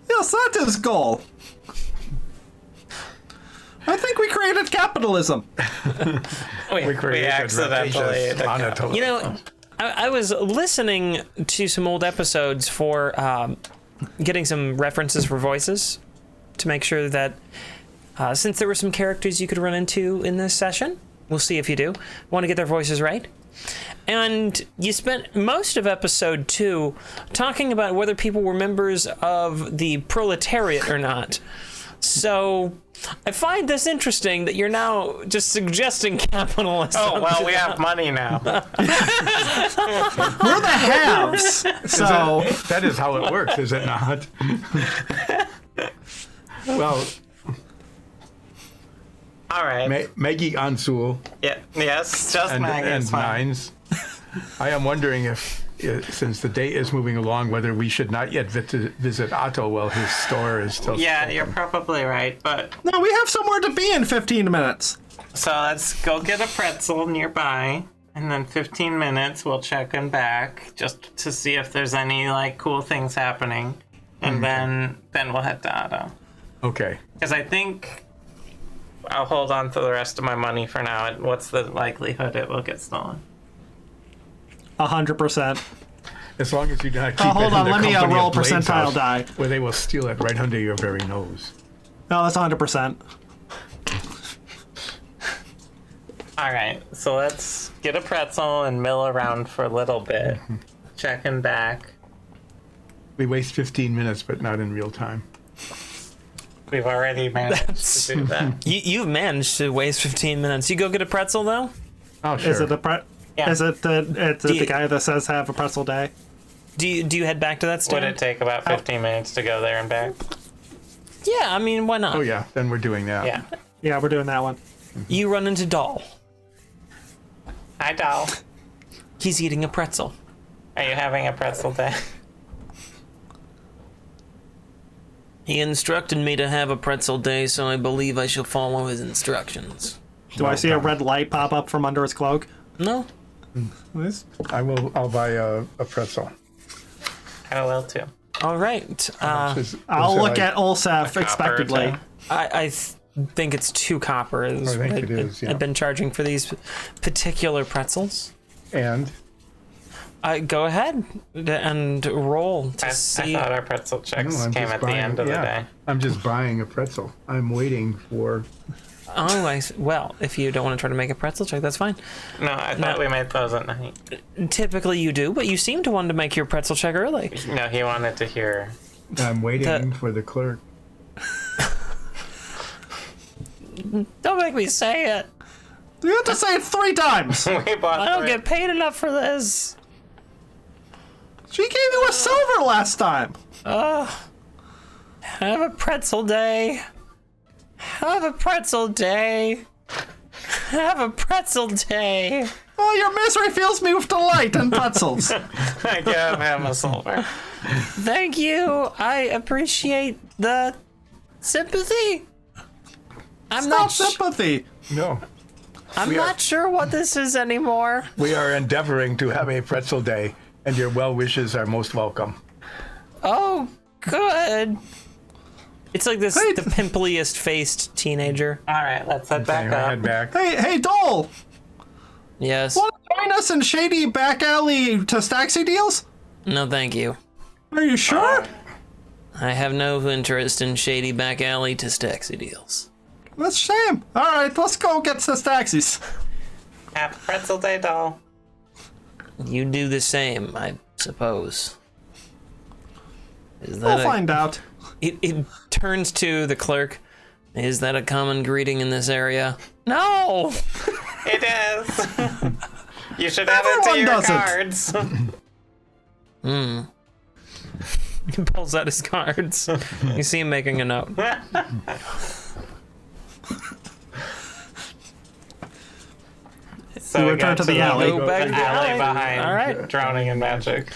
Yes, that is goal. I think we created capitalism. We created accidentally. rapacious monotone. You know, I was listening to some old episodes for getting some references for voices to make sure that since there were some characters you could run into in this session, we'll see if you do, want to get their voices right. And you spent most of episode 2 talking about whether people were members of the proletariat or not. So I find this interesting that you're now just suggesting capitalism. Oh, well, we have money now. We're the haves. So That is how it works, is it not? Well, All right. Maggie Ansul Yeah. Yes, just and Maggie's fine. Nines. I am wondering if, since the day is moving along, whether we should not yet visit Otto while his store is still Yeah, open. you're probably right. But no, we have somewhere to be in 15 minutes. so let's go get a pretzel nearby, and then 15 minutes we'll check in back just to see if there's any like cool things happening, and then we'll head to Otto. Okay. Because I think I'll hold on to the rest of my money for now. And what's the likelihood it will get stolen? 100%. As long as you do not keep hold it on, in the let me company roll of Blade's percentile house, die. where they will steal it right under your very nose. No, that's 100%. All right, so let's get a pretzel and mill around for a little bit. Checking back. We waste 15 minutes, but not in real time. We've already managed to do that. You've managed to waste 15 minutes. You go get a pretzel, though? Oh, sure. Is it the Yeah. Is it Do you- the guy that says have a pretzel day? Do you head back to that Would stand? it take about 15 minutes to go there and back? Yeah, I mean, why not? Oh, yeah. Then we're doing that. Yeah. Yeah, we're doing that one. You run into Doll. Hi, doll. He's eating a pretzel. Are you having a pretzel day? He instructed me to have a pretzel day, so I believe I shall follow his instructions. Do I see a red light pop up from under his cloak? No? This- I'll buy a pretzel. I will too. All right. I'll look at Olsaf copper expectedly. too. I think it's 2 copper is I think what it is, yeah. I've been charging for these particular pretzels. And Go ahead and roll to I see. thought our pretzel checks I'm came just at the buying, end of the day. I'm just buying a pretzel. I'm waiting for. Oh, well, if you don't want to try to make a pretzel check, that's fine. No, I thought we made those at night. Typically you do, but you seem to want to make your pretzel check early. No, he wanted to hear. I'm waiting for the clerk. Don't make me say it. You have to say it 3 times. We bought I don't three. get paid enough for this. She gave you a silver last time. Have a pretzel day. Have a pretzel day. Have a pretzel day. Oh, your misery fills me with delight and pretzels. I give him a silver. Thank you. I appreciate the sympathy. I'm It's not. not sympathy. No, I'm not sure what this is anymore. we are endeavoring to have a pretzel day, and your well wishes are most welcome. Oh, good. It's like this Hey. the pimpliest faced teenager. All right, let's head back Anyway, up. head back. Hey, Dole. Yes. Want to join us in shady back alley Testaxi deals? No, thank you. Are you sure? I have no interest in shady back alley to taxi deals. That's a shame. All right, let's go get Testaxis. Happy pretzel day, doll. You do the same, I suppose. Is We'll that find out. It turns to the clerk. Is that a common greeting in this area? No! It is. You should add it to Everyone your does it. cards. He pulls out his cards. You see him making a note. So We return to the alley. Go back to the alley. behind All right. Drowning in Magic.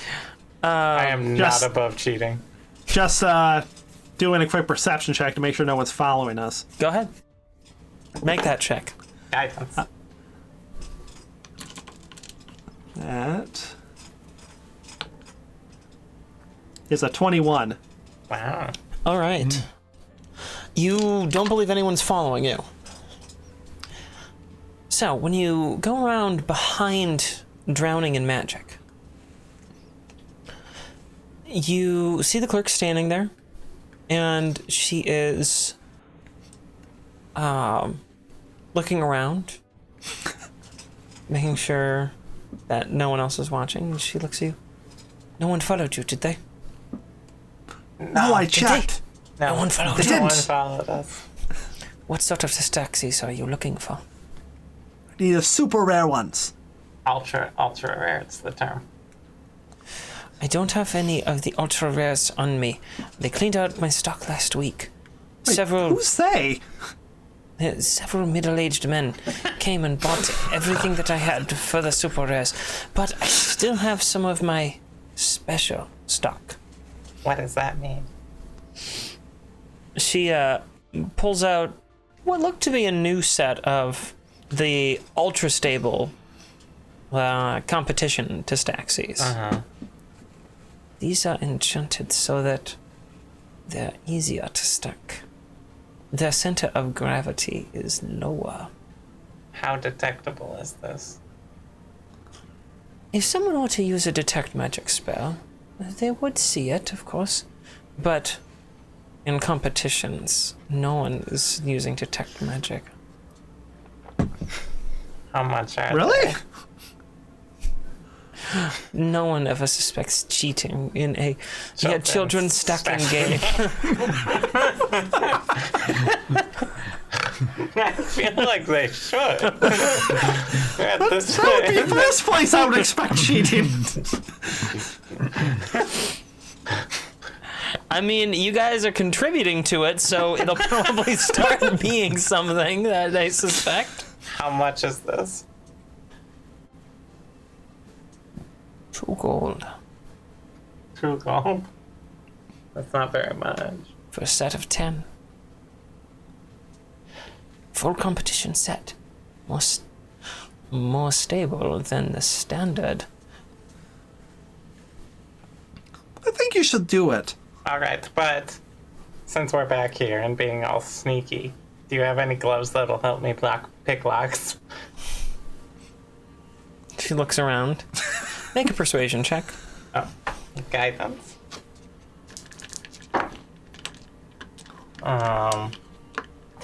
I am just- not above cheating. Just doing a quick perception check to make sure no one's following us. Go ahead. Make that check. Guidance. That is a 21. Wow. All right. You don't believe anyone's following you. So, when you go around behind Drowning in Magic, you see the clerk standing there, and she is looking around, making sure that no one else is watching. And she looks at you. No one followed you, did they? No, I checked. No one followed us. No one didn't. followed us. What sort of taxis are you looking for? Need the super rare ones. Ultra rare, it's the term. I don't have any of the ultra rares on me. They cleaned out my stock last week. Wait, who's they? Several middle-aged men came and bought everything that I had for the super rares, but I still have some of my special stock. What does that mean? She pulls out what looked to be a new set of the ultra stable competition Testaxis. These are enchanted so that they're easier to stack. Their center of gravity is lower. How detectable is this? If someone were to use a detect magic spell, they would see it, of course. But in competitions, no one is using detect magic. How much are Really? they? No one ever suspects cheating in a children's stacking game. I feel like they should. At this That would be the point. first place I would expect cheating. I mean, you guys are contributing to it, so it'll probably start being something that I suspect. How much is this? 2 gold 2 gold? That's not very much. for a set of 10. Full competition set. More stable than the standard. I think think you should do it. All right, but since we're back here and being all sneaky, do you have any gloves that'll help me pick locks? She looks around. Make a persuasion check. Oh, guidance.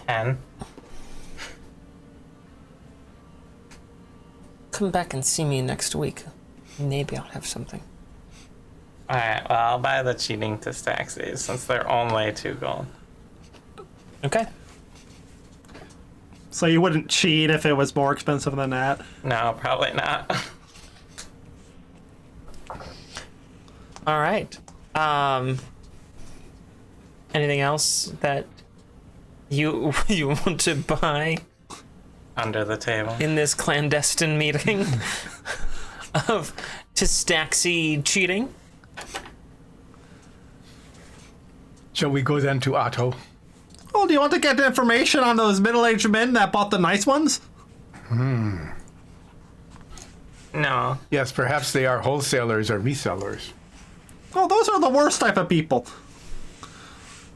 10. Come back and see me next week. Maybe I'll have something. All right, well, I'll buy the cheating to Staxies since they're only 2 gold. Okay. So you wouldn't cheat if it was more expensive than that? No, probably not. All right. Anything else that you want to buy Under the table. in this clandestine meeting of Tistaxi cheating? Shall we go then to Otto? Oh, do you want to get information on those middle-aged men that bought the nice ones? No. Yes, perhaps they are wholesalers or resellers. Oh, those are the worst type of people.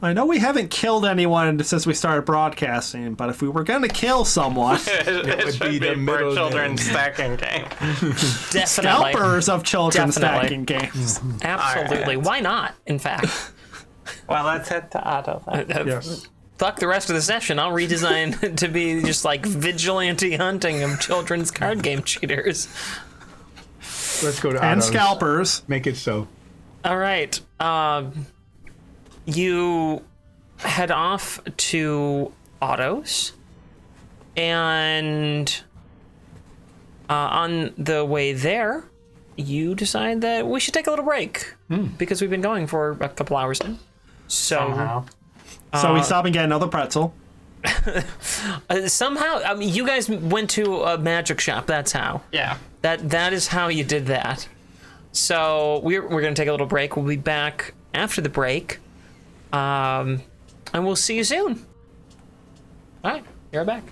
I know we haven't killed anyone since we started broadcasting, but if we were going to kill someone... It would should be be the for middle children's stacking game. Definitely. Scalpers of children Definitely. stacking games. Absolutely. All right. Why not, in fact? Well, let's head to Otto then. Yes. Fuck the rest of the session. I'll redesign to be just like vigilante hunting of children's card game cheaters. Let's go to And Otto's. scalpers. Make it so. All right. You head off to Otto's, and on the way there, you decide that we should take a little break because we've been going for a couple hours now. So Somehow. So we stop and get another pretzel. somehow, I mean, you guys went to a magic shop. That's how. Yeah. That is how you did that. So we're going to take a little break. We'll be back after the break. And we'll see you soon. All right, you're back.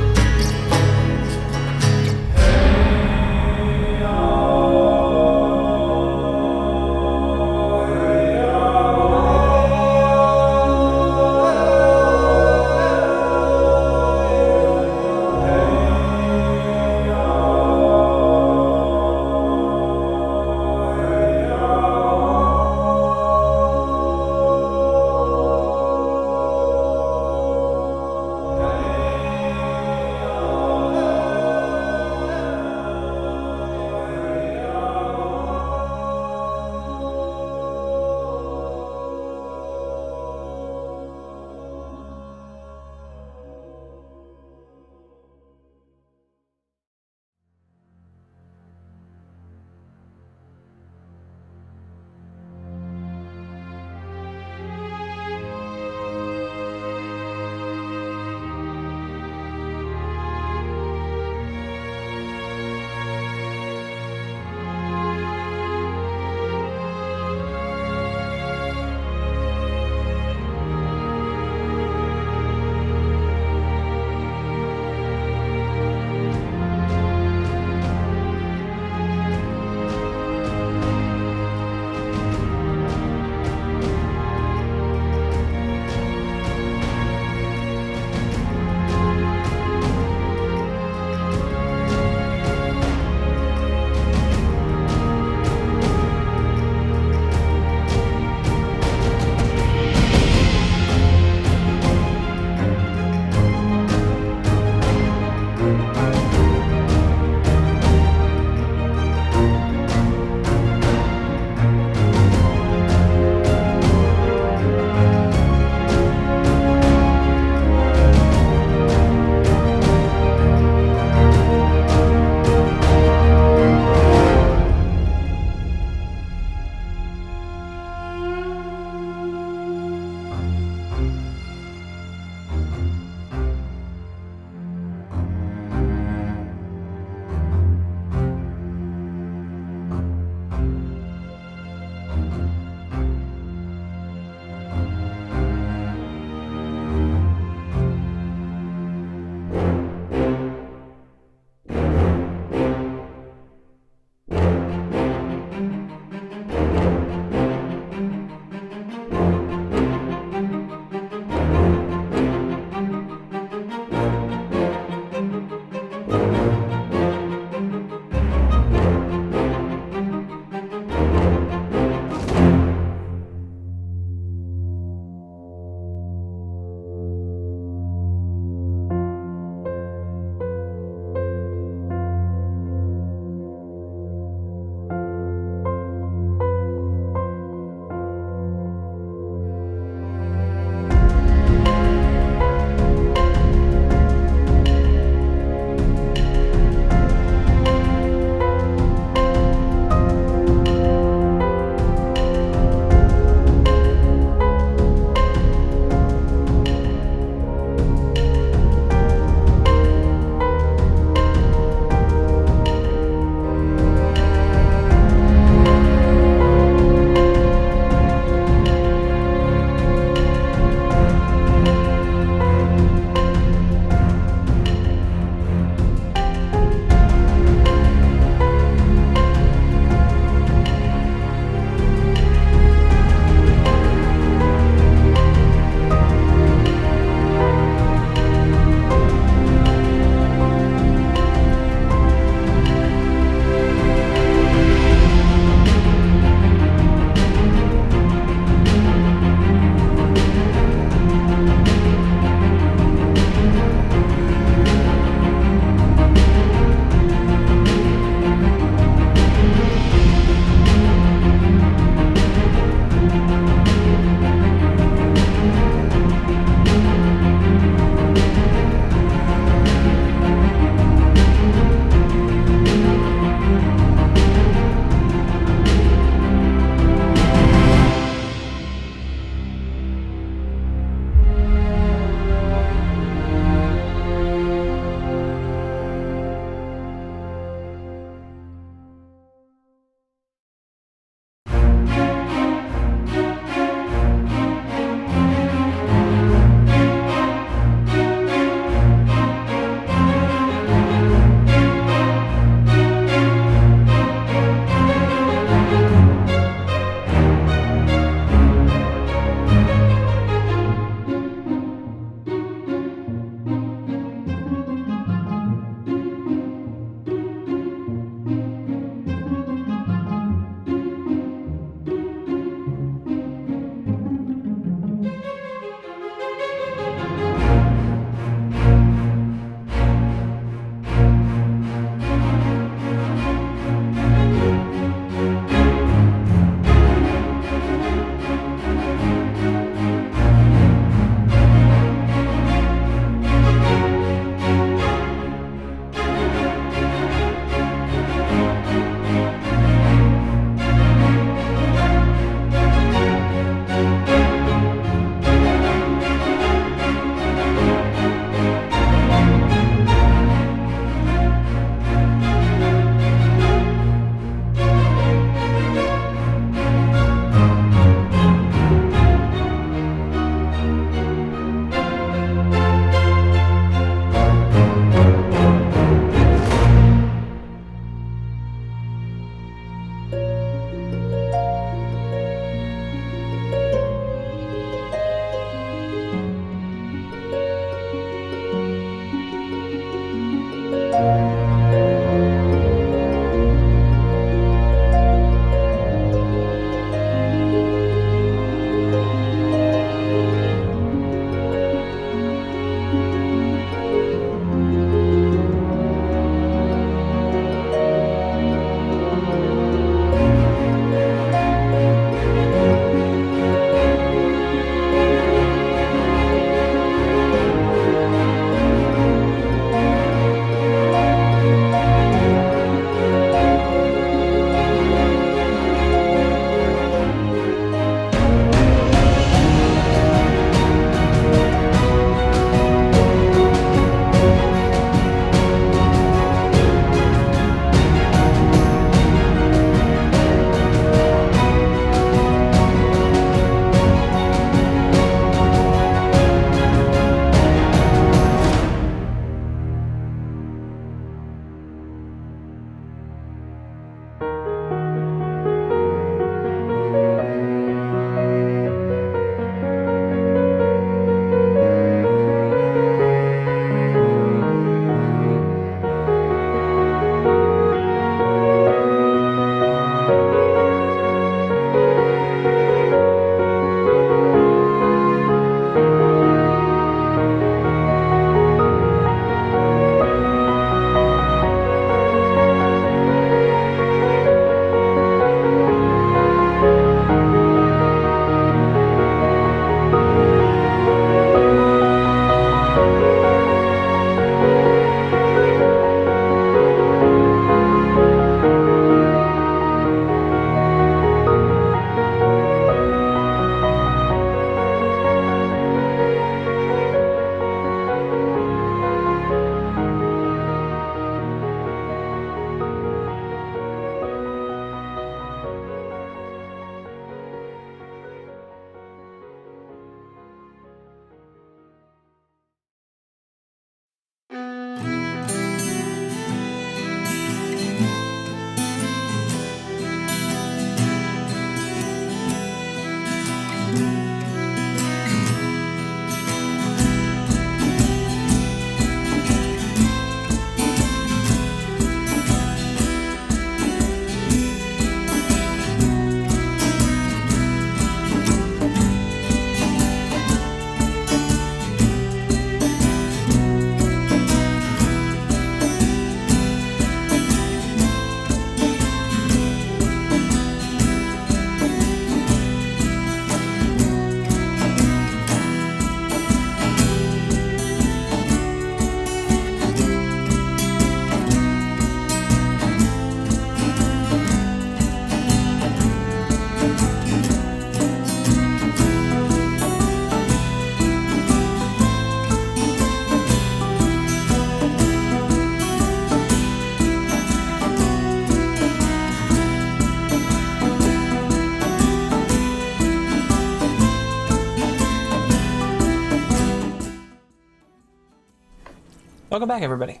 Welcome back, everybody.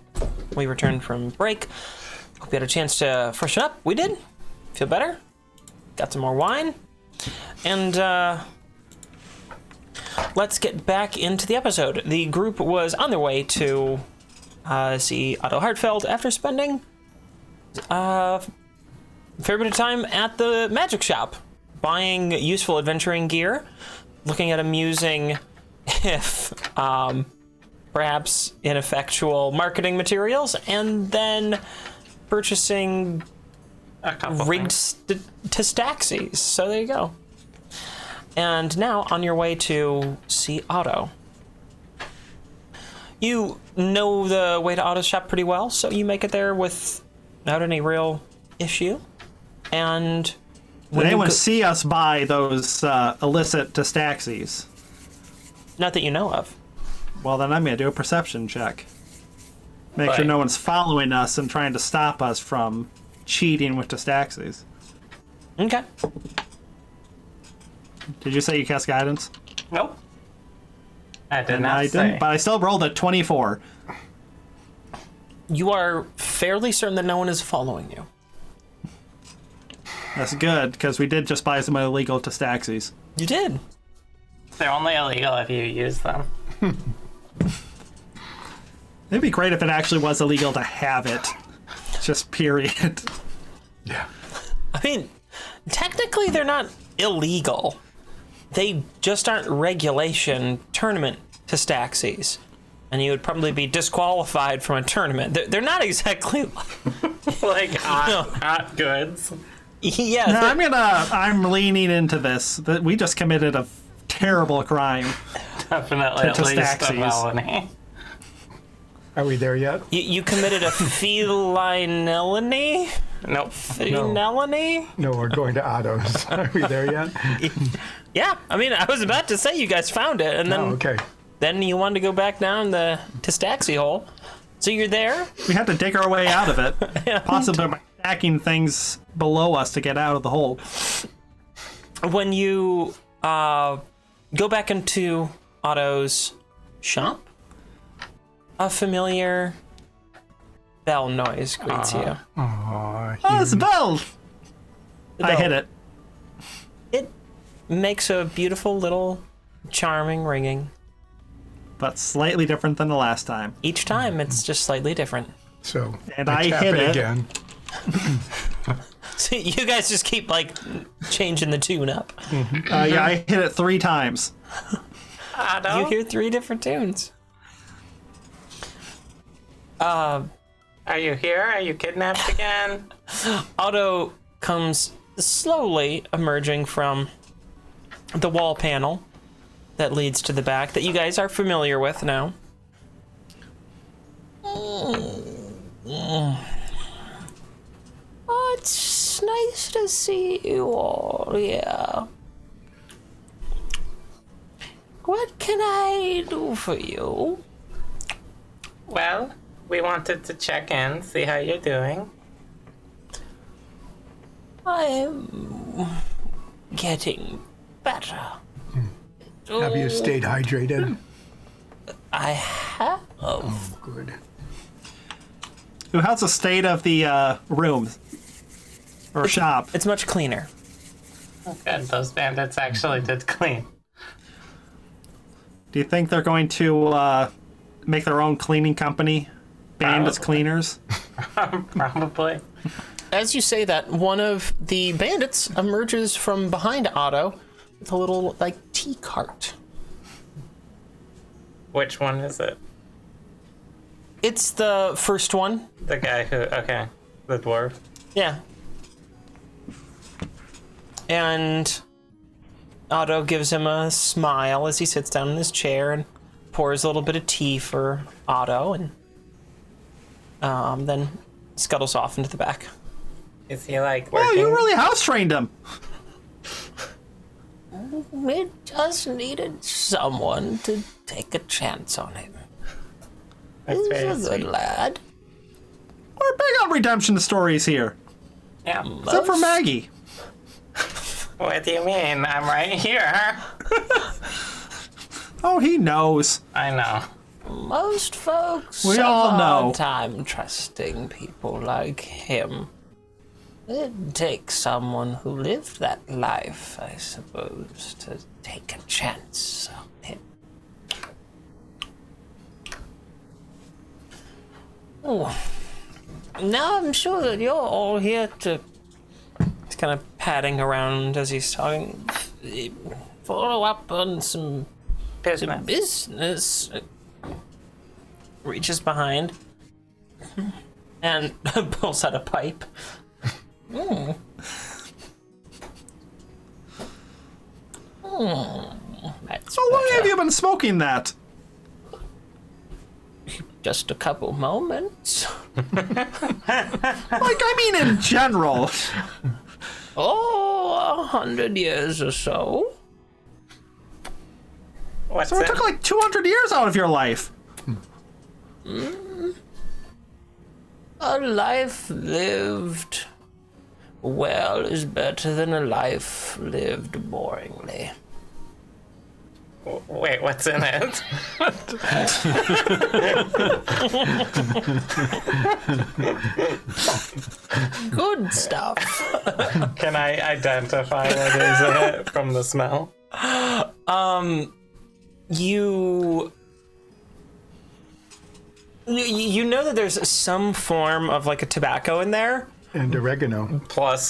We returned from break. Hope you had a chance to freshen up. We did. Feel better. Got some more wine. And let's get back into the episode. The group was on their way to see Otto Hartfeld after spending a fair bit of time at the magic shop, buying useful adventuring gear, looking at amusing, if perhaps ineffectual marketing materials, and then purchasing A couple rigged things. Tastaxis. So there you go. And now on your way to see Otto. You know the way to Otto's shop pretty well, so you make it there without any real issue. And Did when you anyone go- see us buy those illicit Tastaxis? not that you know of. Well, then I'm going to do a perception check. Make sure Right. no one's following us and trying to stop us from cheating with Tastaxis. Okay. Did you say you cast guidance? Nope. I did And not I say. didn't, but I still rolled a 24. You are fairly certain that no one is following you. That's good, because we did just buy some illegal Tastaxis. You did. They're only illegal if you use them. It'd be great if it actually was illegal to have it. Just period. Yeah. I mean, technically they're not illegal. They just aren't regulation tournament Tastaxis. And you would probably be disqualified from a tournament. They're not exactly Like hot goods. yeah. No, I'm leaning into this. That we just committed a terrible crime. Definitely at least a Tastaxis. felony. Are we there yet? You committed a felinelony? Nope. Felinelony? No, we're going to Otto's. Are we there yet? Yeah, I mean, I was about to say you guys found it, and then Oh, okay. then you wanted to go back down the Tastaxi hole. So you're there. We had to dig our way out of it. Possibly by stacking things below us to get out of the hole. When you go back into Otto's shop, a familiar bell noise greets you. Aw, Oh, it's a bell! The I bell. hit it. It makes a beautiful little charming ringing. But slightly different than the last time. Each time it's just slightly different. so And I I tap hit it it. again. So you guys just keep like changing the tune up. Yeah, I hit it 3 times. Otto? You hear 3 different tunes. Are you here? Are you kidnapped again? Otto comes slowly emerging from the wall panel that leads to the back that you guys are familiar with now. Oh, it's nice to see you all here. What can I do for you? Well, we wanted to check in, see how you're doing. I'm getting better. Have you stayed hydrated? I have. Oh, good. Ooh, how's the state of the room? Or shop? It's much cleaner. Good, those bandits actually did clean. Do you think they're going to make their own cleaning company? Bandits Cleaners? Probably. As you say that, one of the bandits emerges from behind Otto with a little, like, tea cart. Which one is it? It's the first one. The guy who, okay, the dwarf. Yeah. And Otto gives him a smile as he sits down in his chair and pours a little bit of tea for Otto, and then scuttles off into the back. Is he like Oh, working? you really house trained him. We just needed someone to take a chance on him. That's very He's a good sweet. lad. We're big on redemption stories here. Yeah. Except for Maggie. What do you mean? I'm right here. Oh, he knows. I know. Most folks We have all a know. hard time trusting people like him. It takes someone who lived that life, I suppose, to take a chance on him. Oh. Now I'm sure that you're all here to He's kind of patting around as he's talking. follow up on some business. Reaches behind and pulls out a pipe. That's How long better. have you been smoking that? Just a couple moments. Like, I mean in general. Oh, 100 years or so. What's So it it? took like 200 years out of your life. A life lived well is better than a life lived boringly. Wait, what's in it? Good stuff. Can I identify what is in it from the smell? You know that there's some form of like a tobacco in there, And oregano. Plus,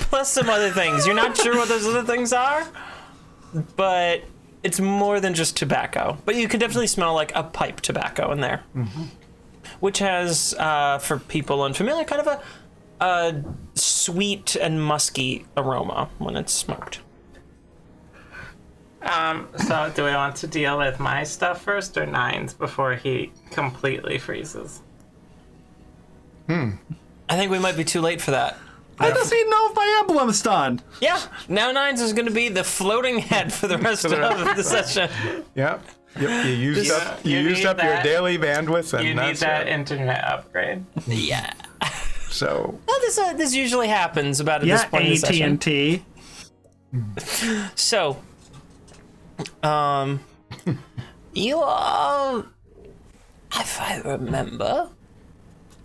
plus some other things. You're not sure what those other things are, but it's more than just tobacco. But you can definitely smell like a pipe tobacco in there, which has, for people unfamiliar, kind of a sweet and musky aroma when it's smoked. so do we want to deal with my stuff first or Nine's before he completely freezes? I think we might be too late for that. I just need to know if my emblem's done. Yeah, now Nines is going to be the floating head for the rest of the session. Yep. Yep. You used Yeah, up. You you used need up your that. daily bandwidth, and You need that's that it. internet upgrade. Yeah. So Well, this usually happens about at this Yeah, point in the session. AT&T. So, You are, if I remember,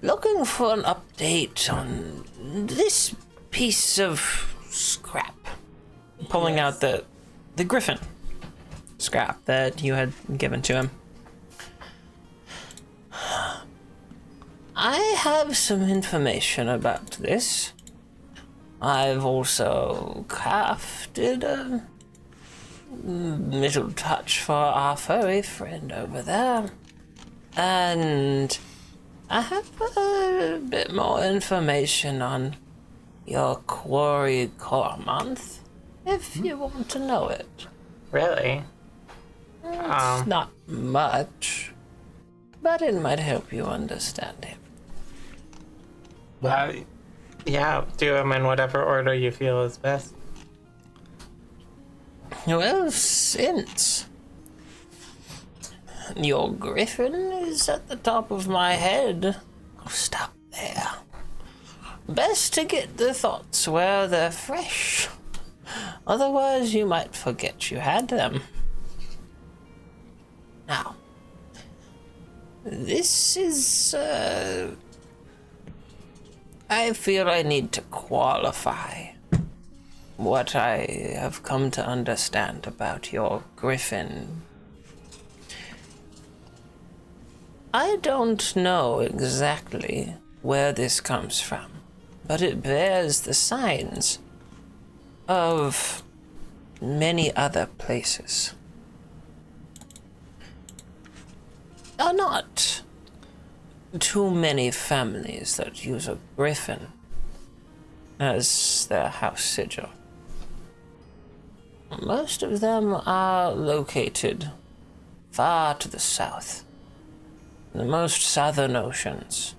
looking for an update on this piece of scrap. pulling out the griffin scrap that you had given to him. I have some information about this. I've also crafted a little touch for our furry friend over there. And I have a bit more information on your quarry core month, if you want to know it. Really? It's not much, but it might help you understand him. Yeah, do them in whatever order you feel is best. Well, since your griffin is at the top of my head, I'll stop there. Best to get the thoughts where they're fresh. Otherwise, you might forget you had them. Now, this is, I feel I need to qualify what I have come to understand about your griffin. I don't know exactly where this comes from, but it bears the signs of many other places. Are not too many families that use a griffin as their house sigil. Most of them are located far to the south, in the most southern oceans,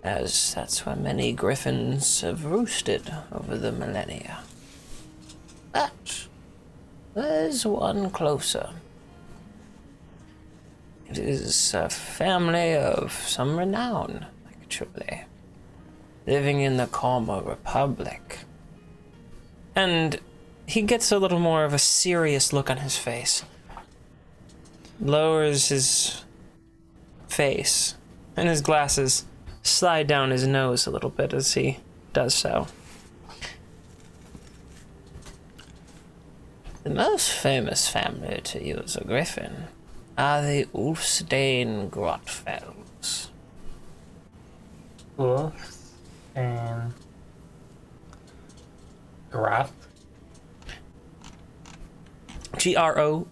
as that's where many griffins have roosted over the millennia. But there's one closer. It is a family of some renown, actually, living in the Kalma Republic. And he gets a little more of a serious look on his face. lowers his face, and his glasses slide down his nose a little bit as he does so. The most famous family to use a griffin are the Ulfstein Grotfells. Wolves and Groth. GROTTFELL,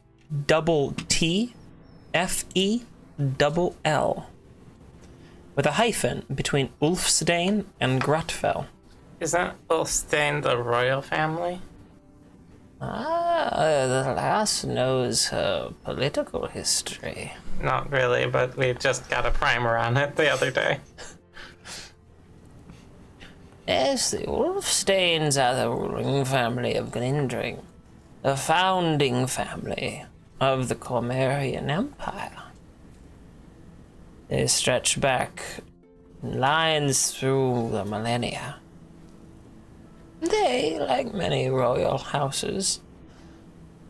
with a hyphen between Ulfstein and Grotfell. Isn't Ulfstein the royal family? The lass knows her political history. Not really, but we just got a primer on it the other day. Yes, the Ulfsteins are the ruling family of Glindring, the founding family of the Cormerian Empire. They stretch back lines through the millennia. They, like many royal houses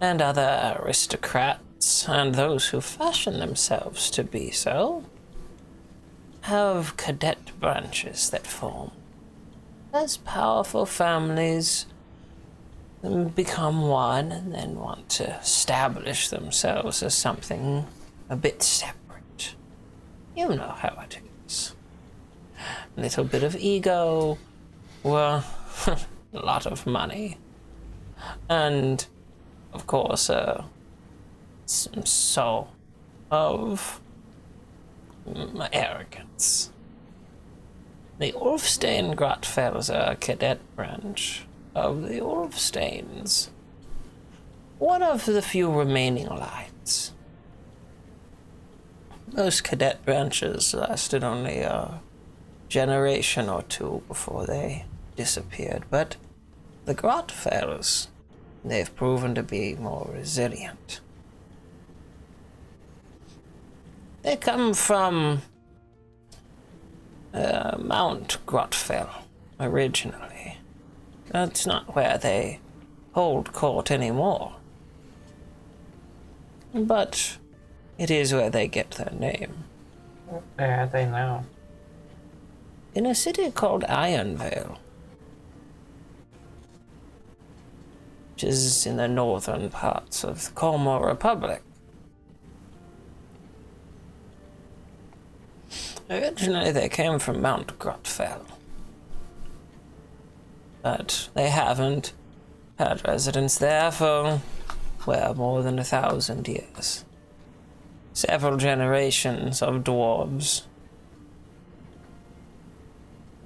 and other aristocrats and those who fashion themselves to be so, have cadet branches that form as powerful families become one and then want to establish themselves as something a bit separate. You know how it is. A little bit of ego, well, a lot of money, and, of course, some soul of arrogance. The Ulfstein Grotfells are a cadet branch of the Ulfsteins, one of the few remaining lines. Most cadet branches lasted only a generation or two before they disappeared, but the Grotfells, they've proven to be more resilient. They come from Mount Grotfell, originally. That's not where they hold court anymore. But it is where they get their name. Where are they now? In a city called Ironvale, which is in the northern parts of the Cormor Republic. Originally, they came from Mount Grotfell, but they haven't had residence there for, well, more than 1,000 years. Several generations of dwarves.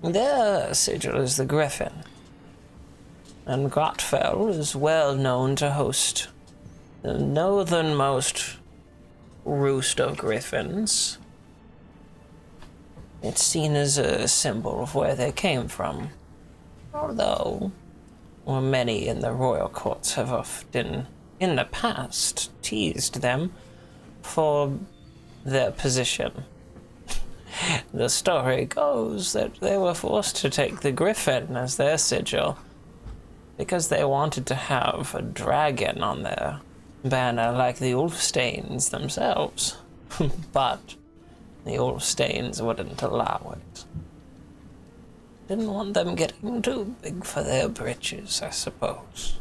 Their sigil is the Griffin, and Grotfell is well known to host the northernmost roost of griffins. It's seen as a symbol of where they came from, although many in the royal courts have often, in the past, teased them for their position. The story goes that they were forced to take the griffin as their sigil because they wanted to have a dragon on their banner like the Ulfsteins themselves, but the Ulfsteins wouldn't allow it. Didn't want them getting too big for their britches, I suppose.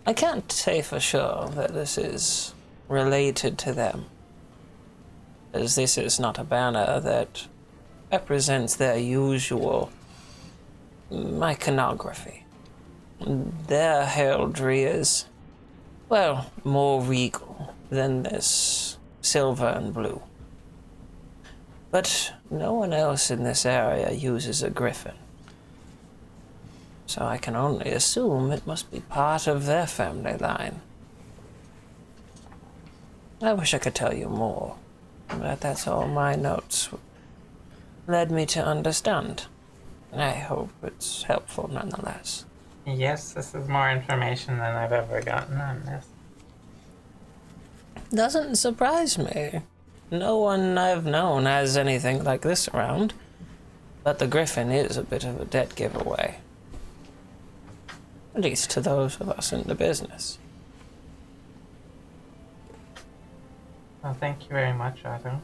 I can't say for sure that this is related to them, as this is not a banner that represents their usual iconography. Their heraldry is, well, more regal than this silver and blue. But no one else in this area uses a griffin, so I can only assume it must be part of their family line. I wish I could tell you more, but that's all my notes led me to understand. I hope it's helpful nonetheless. Yes, this is more information than I've ever gotten on this. Doesn't surprise me. No one I've known has anything like this around, but the griffin is a bit of a dead giveaway. At least to those of us in the business. Well, thank you very much, Otto.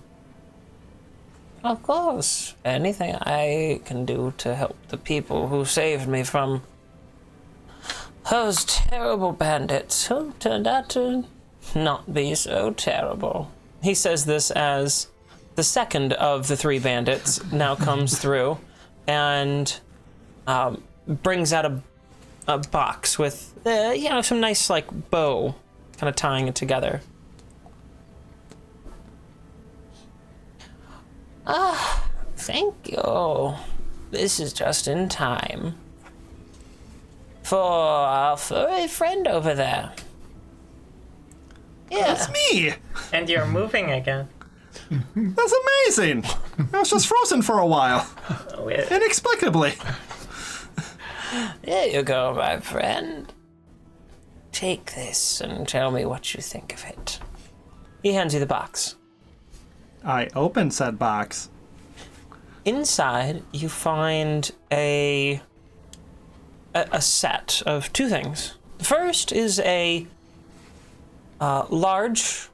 Of course, anything I can do to help the people who saved me from those terrible bandits who turned out to not be so terrible. He says this as the second of the three bandits now comes through and brings out a box with, some nice, like, bow kind of tying it together. Thank you. This is just in time for our furry friend over there. Yeah. That's me! And you're moving again. That's amazing! I was just frozen for a while. Oh, it, Inexplicably. There you go, my friend. Take this and tell me what you think of it. He hands you the box. I opened said box. Inside, you find a set of two things. The first is a large,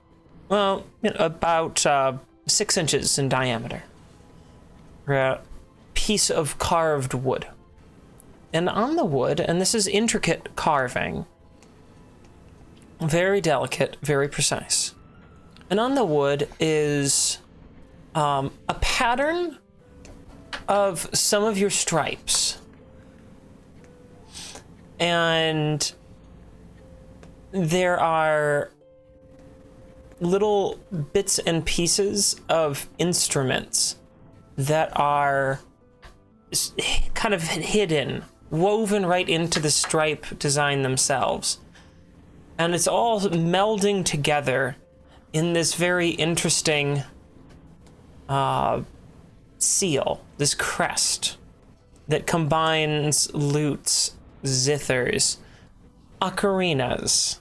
about 6 inches in diameter, piece of carved wood. And on the wood, and this is intricate carving, very delicate, very precise. And on the wood is a pattern of some of your stripes. And there are little bits and pieces of instruments that are kind of hidden, woven right into the stripe design themselves. And it's all melding together in this very interesting seal, this crest that combines lutes, zithers, ocarinas,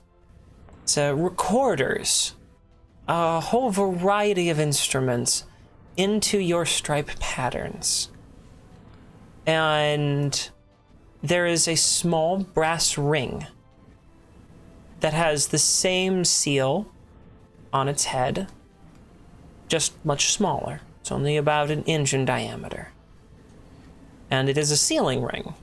recorders, a whole variety of instruments into your stripe patterns. And there is a small brass ring that has the same seal on its head, just much smaller. It's only about 1 inch in diameter. And it is a sealing ring.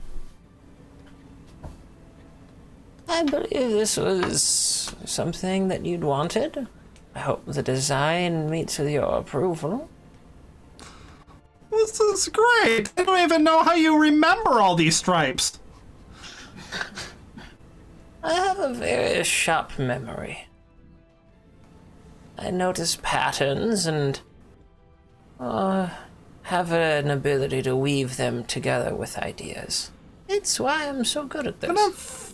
I believe this was something that you'd wanted. I hope the design meets with your approval. This is great. I don't even know how you remember all these stripes. I have a very sharp memory. I notice patterns and have an ability to weave them together with ideas. It's why I'm so good at this.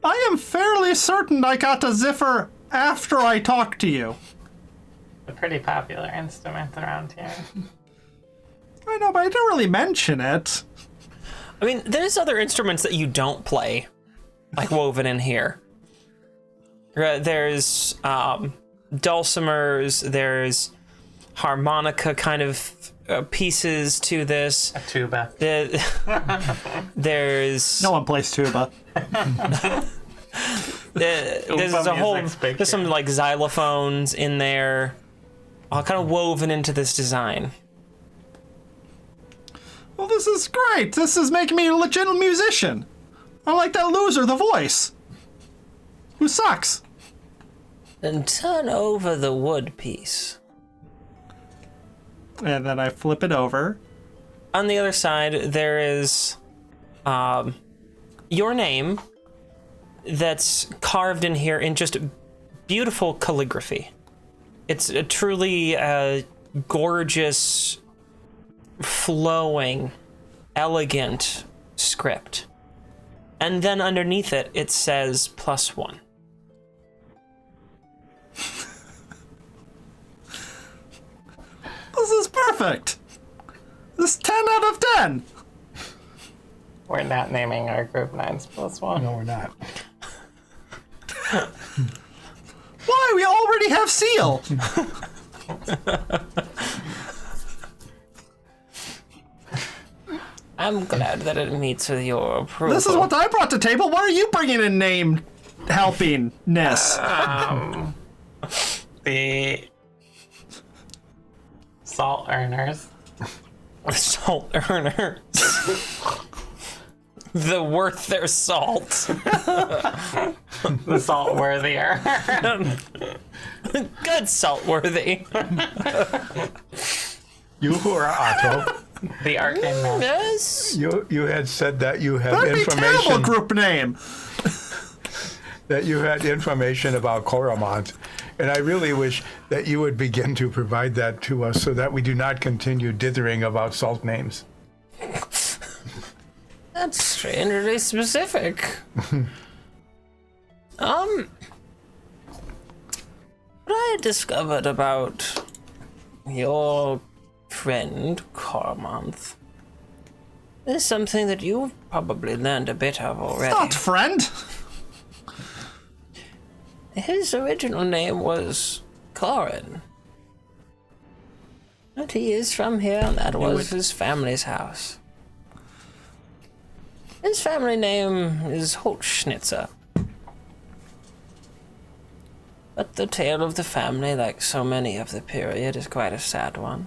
I am fairly certain I got a ziffer after I talked to you. a pretty popular instrument around here. I know, but I didn't really mention it. I mean, there's other instruments that you don't play, like woven in here. There's dulcimers, there's harmonica kind of pieces to this. A tuba. There's No one plays tuba. there's some like xylophones in there, all kind of woven into this design. Well, this is great. This is making me a legit musician. Unlike that loser, the voice, who sucks. Then turn over the wood piece. And then I flip it over. On the other side, there is your name that's carved in here in just beautiful calligraphy. It's a truly gorgeous, flowing, elegant script. And then underneath it, it says +1. This is perfect. This is 10 out of 10. We're not naming our group 9+1. No, we're not. Why? We already have Seal. I'm glad that it meets with your approval. This is what I brought to table. What are you bringing in name helpingness? The salt earners. Salt earners. The worth their salt. The salt worthier. Good saltworthy. You who are Otto, The arcane man. Yes. you had said that you had That'd be a terrible information group name. that you had information about Coromont, and I really wish that you would begin to provide that to us so that we do not continue dithering about salt names. That's strangely specific. What I discovered about your friend Cormonth is something that you've probably learned a bit of already. Not friend. His original name was Corin. But he is from here, and that was his family's house. His family name is Holtschnitzer. But the tale of the family, like so many of the period, is quite a sad one.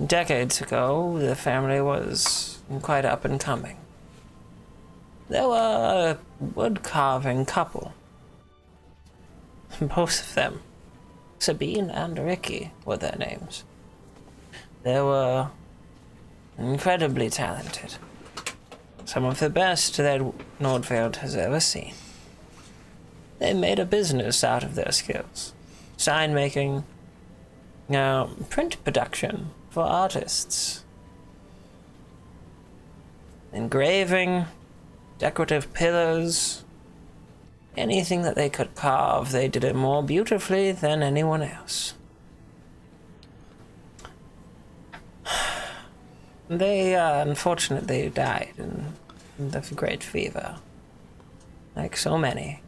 Decades ago, the family was quite up and coming. They were a wood-carving couple. Both of them, Sabine and Ricky, were their names. They were incredibly talented. Some of the best that Nordfeld has ever seen. They made a business out of their skills. Sign making, print production for artists. Engraving, decorative pillars, anything that they could carve, they did it more beautifully than anyone else. They unfortunately died in the Great Fever, like so many,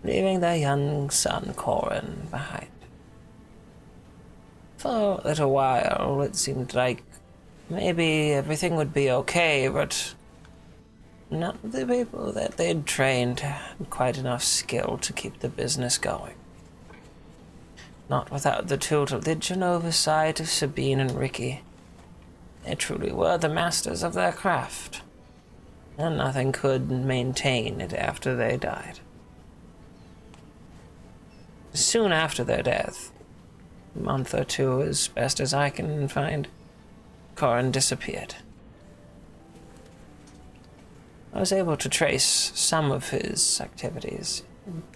leaving their young son Corin behind. For a little while, it seemed like maybe everything would be okay, but none of the people that they'd trained had quite enough skill to keep the business going. Not without the tutelage and oversight of Sabine and Ricky. They truly were the masters of their craft, and nothing could maintain it after they died. Soon after their death, a month or two as best as I can find, Corin disappeared. I was able to trace some of his activities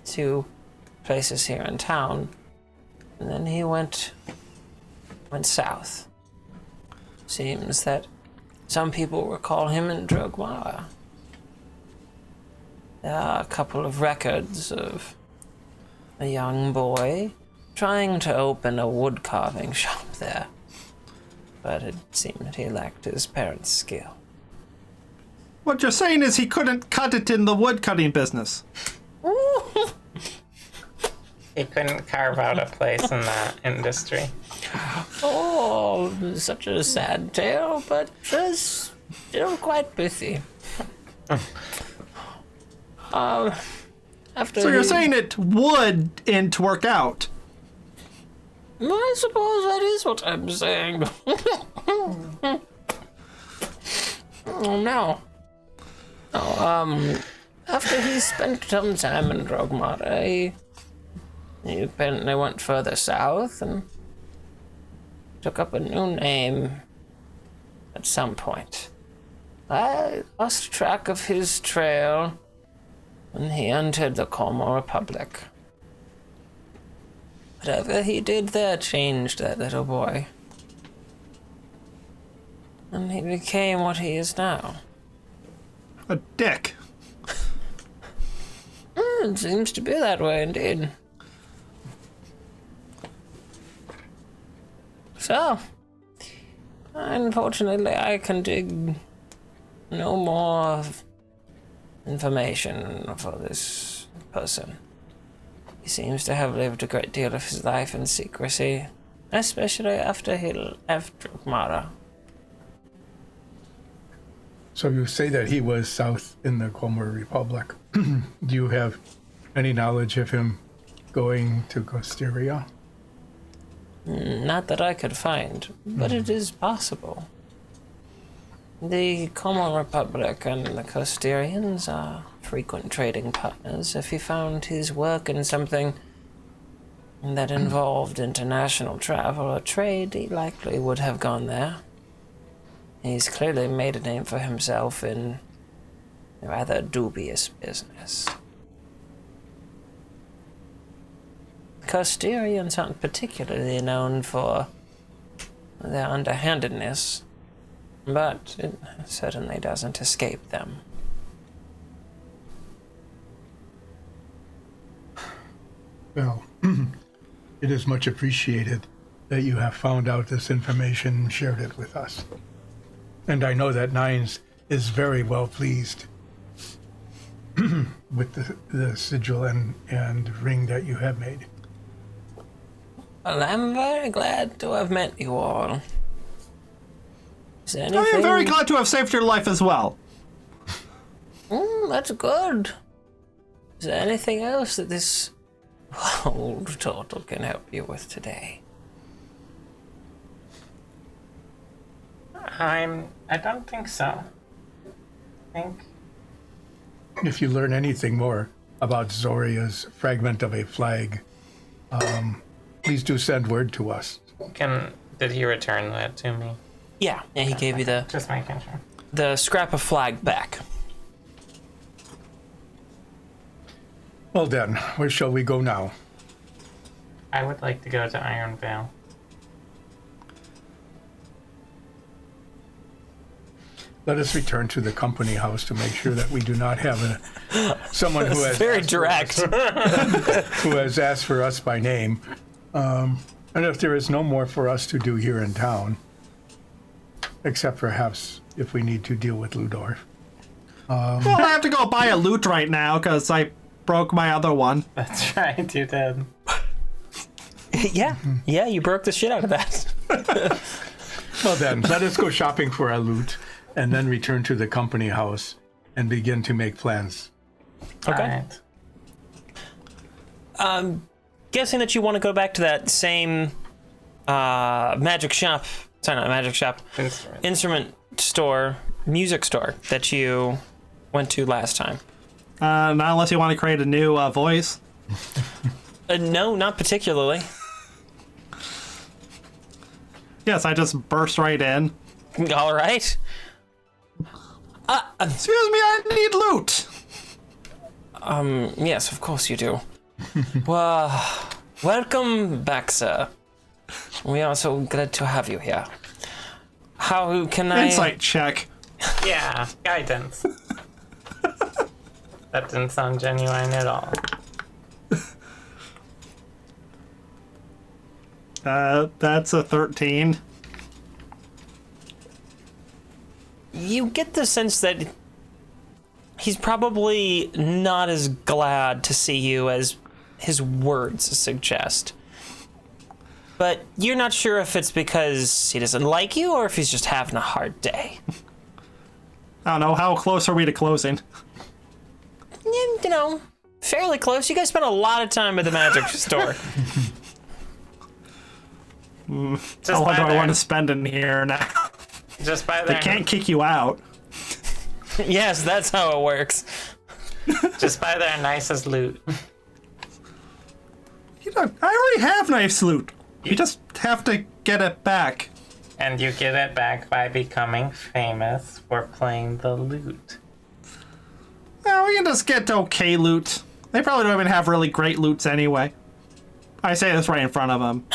to places here in town, and then he went south. Seems that some people recall him in Drogmara. There are a couple of records of a young boy trying to open a wood-carving shop there, but it seemed he lacked his parents' skill. What you're saying is he couldn't cut it in the wood-cutting business. He couldn't carve out a place in that industry. Oh, such a sad tale, but just still quite pithy. After So you're saying it wouldn't work out? I suppose that is what I'm saying. Oh no. After he spent some time in Drogmara, he apparently went further south and took up a new name at some point. I lost track of his trail when he entered the Como Republic. Whatever he did there changed that little boy. And he became what he is now. A dick. It seems to be that way indeed. So, unfortunately, I can dig no more information for this person. He seems to have lived a great deal of his life in secrecy, especially after Mara. So you say that he was south in the Comer Republic. Do you have any knowledge of him going to Costeria? Not that I could find, but it is possible. The Common Republic and the Costerians are frequent trading partners. If he found his work in something that involved international travel or trade, he likely would have gone there. He's clearly made a name for himself in rather dubious business. Costerians aren't particularly known for their underhandedness, but it certainly doesn't escape them. Well, it is much appreciated that you have found out this information and shared it with us. And I know that Nines is very well pleased with the sigil and ring that you have made. Well, I'm very glad to have met you all. Is there anything... I am very glad to have saved your life as well. That's good. Is there anything else that this old turtle can help you with today? I don't think so. I think If you learn anything more about Zoria's fragment of a flag, please do send word to us. did he return that to me? Yeah, he gave you Just making sure. the scrap of flag back. Well then, where shall we go now? I would like to go to Iron Vale. Let us return to the company house to make sure that we do not have someone who has Very direct. who has asked for us by name. And if there is no more for us to do here in town, except perhaps if we need to deal with Ludorf. Well, I have to go buy a loot right now because I broke my other one. That's right, you did. Yeah, you broke the shit out of that. Well then, let us go shopping for our loot and then return to the company house and begin to make plans. Okay. Alright. Guessing that you want to go back to that same magic shop. Sorry, not magic shop. Instrument store, music store that you went to last time. Not unless you want to create a new voice. No, not particularly. Yes, I just burst right in. All right. Excuse me, I need loot. Yes, of course you do. Well, welcome back, sir. We are so glad to have you here. How can I... Insight check. Yeah, guidance. That didn't sound genuine at all. That's a 13. You get the sense that he's probably not as glad to see you as his words suggest. But you're not sure if it's because he doesn't like you or if he's just having a hard day. I don't know, how close are we to closing? You know, fairly close. You guys spent a lot of time at the magic store. Just How long by do I their, want to spend in here now? just by They their, can't kick you out. Yes, that's how it works. just by their nicest loot. You know, I already have nice loot. You just have to get it back. And you get it back by becoming famous for playing the lute. Well, we can just get okay loot. They probably don't even have really great loots anyway. I say this right in front of him.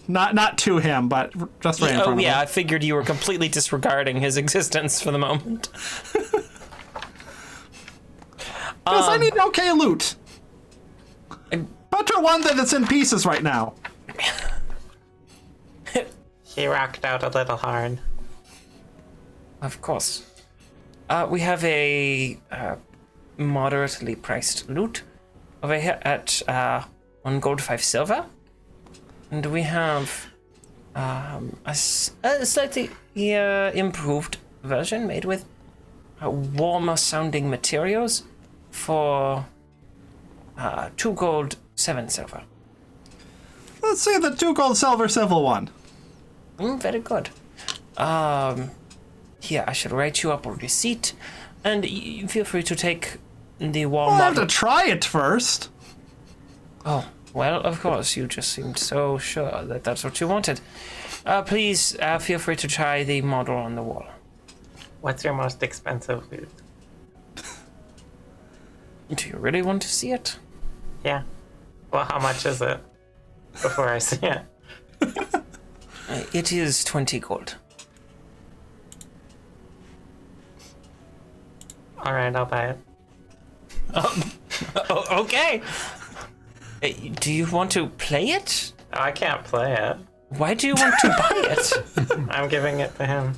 Not to him, but just right in front Oh of yeah, I him. figured you were completely disregarding his existence for the moment. Yes, I need okay loot. Better one than that's in pieces right now. He rocked out a little hard. Of course. We have a moderately priced loot over here at 1 gold, 5 silver. And we have a slightly improved version made with warmer sounding materials for 2 gold, 7 silver. Let's see the 2 gold, silver one. Very good. Here, I should write you up a receipt, and feel free to take the wall I'll have model. to try it first. Oh, well, of course, you just seemed so sure that that's what you wanted. Please, feel free to try the model on the wall. What's your most expensive loot? Do you really want to see it? Yeah. Well, how much is it? Before I see it. It is 20 gold. All right, I'll buy it. Oh, okay. Do you want to play it? Oh, I can't play it. Why do you want to buy it? I'm giving it to him.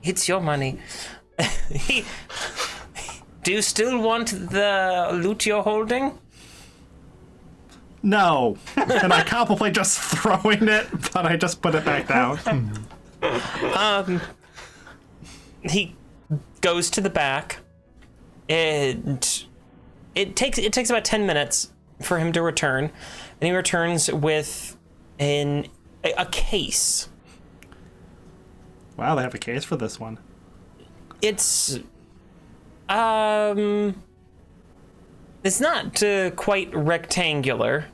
It's your money. Do you still want the loot you're holding? No. And I contemplate just throwing it, but I just put it back down. He goes to the back, and it takes about 10 minutes for him to return, and he returns with a case. Wow, they have a case for this one. It's it's not quite rectangular.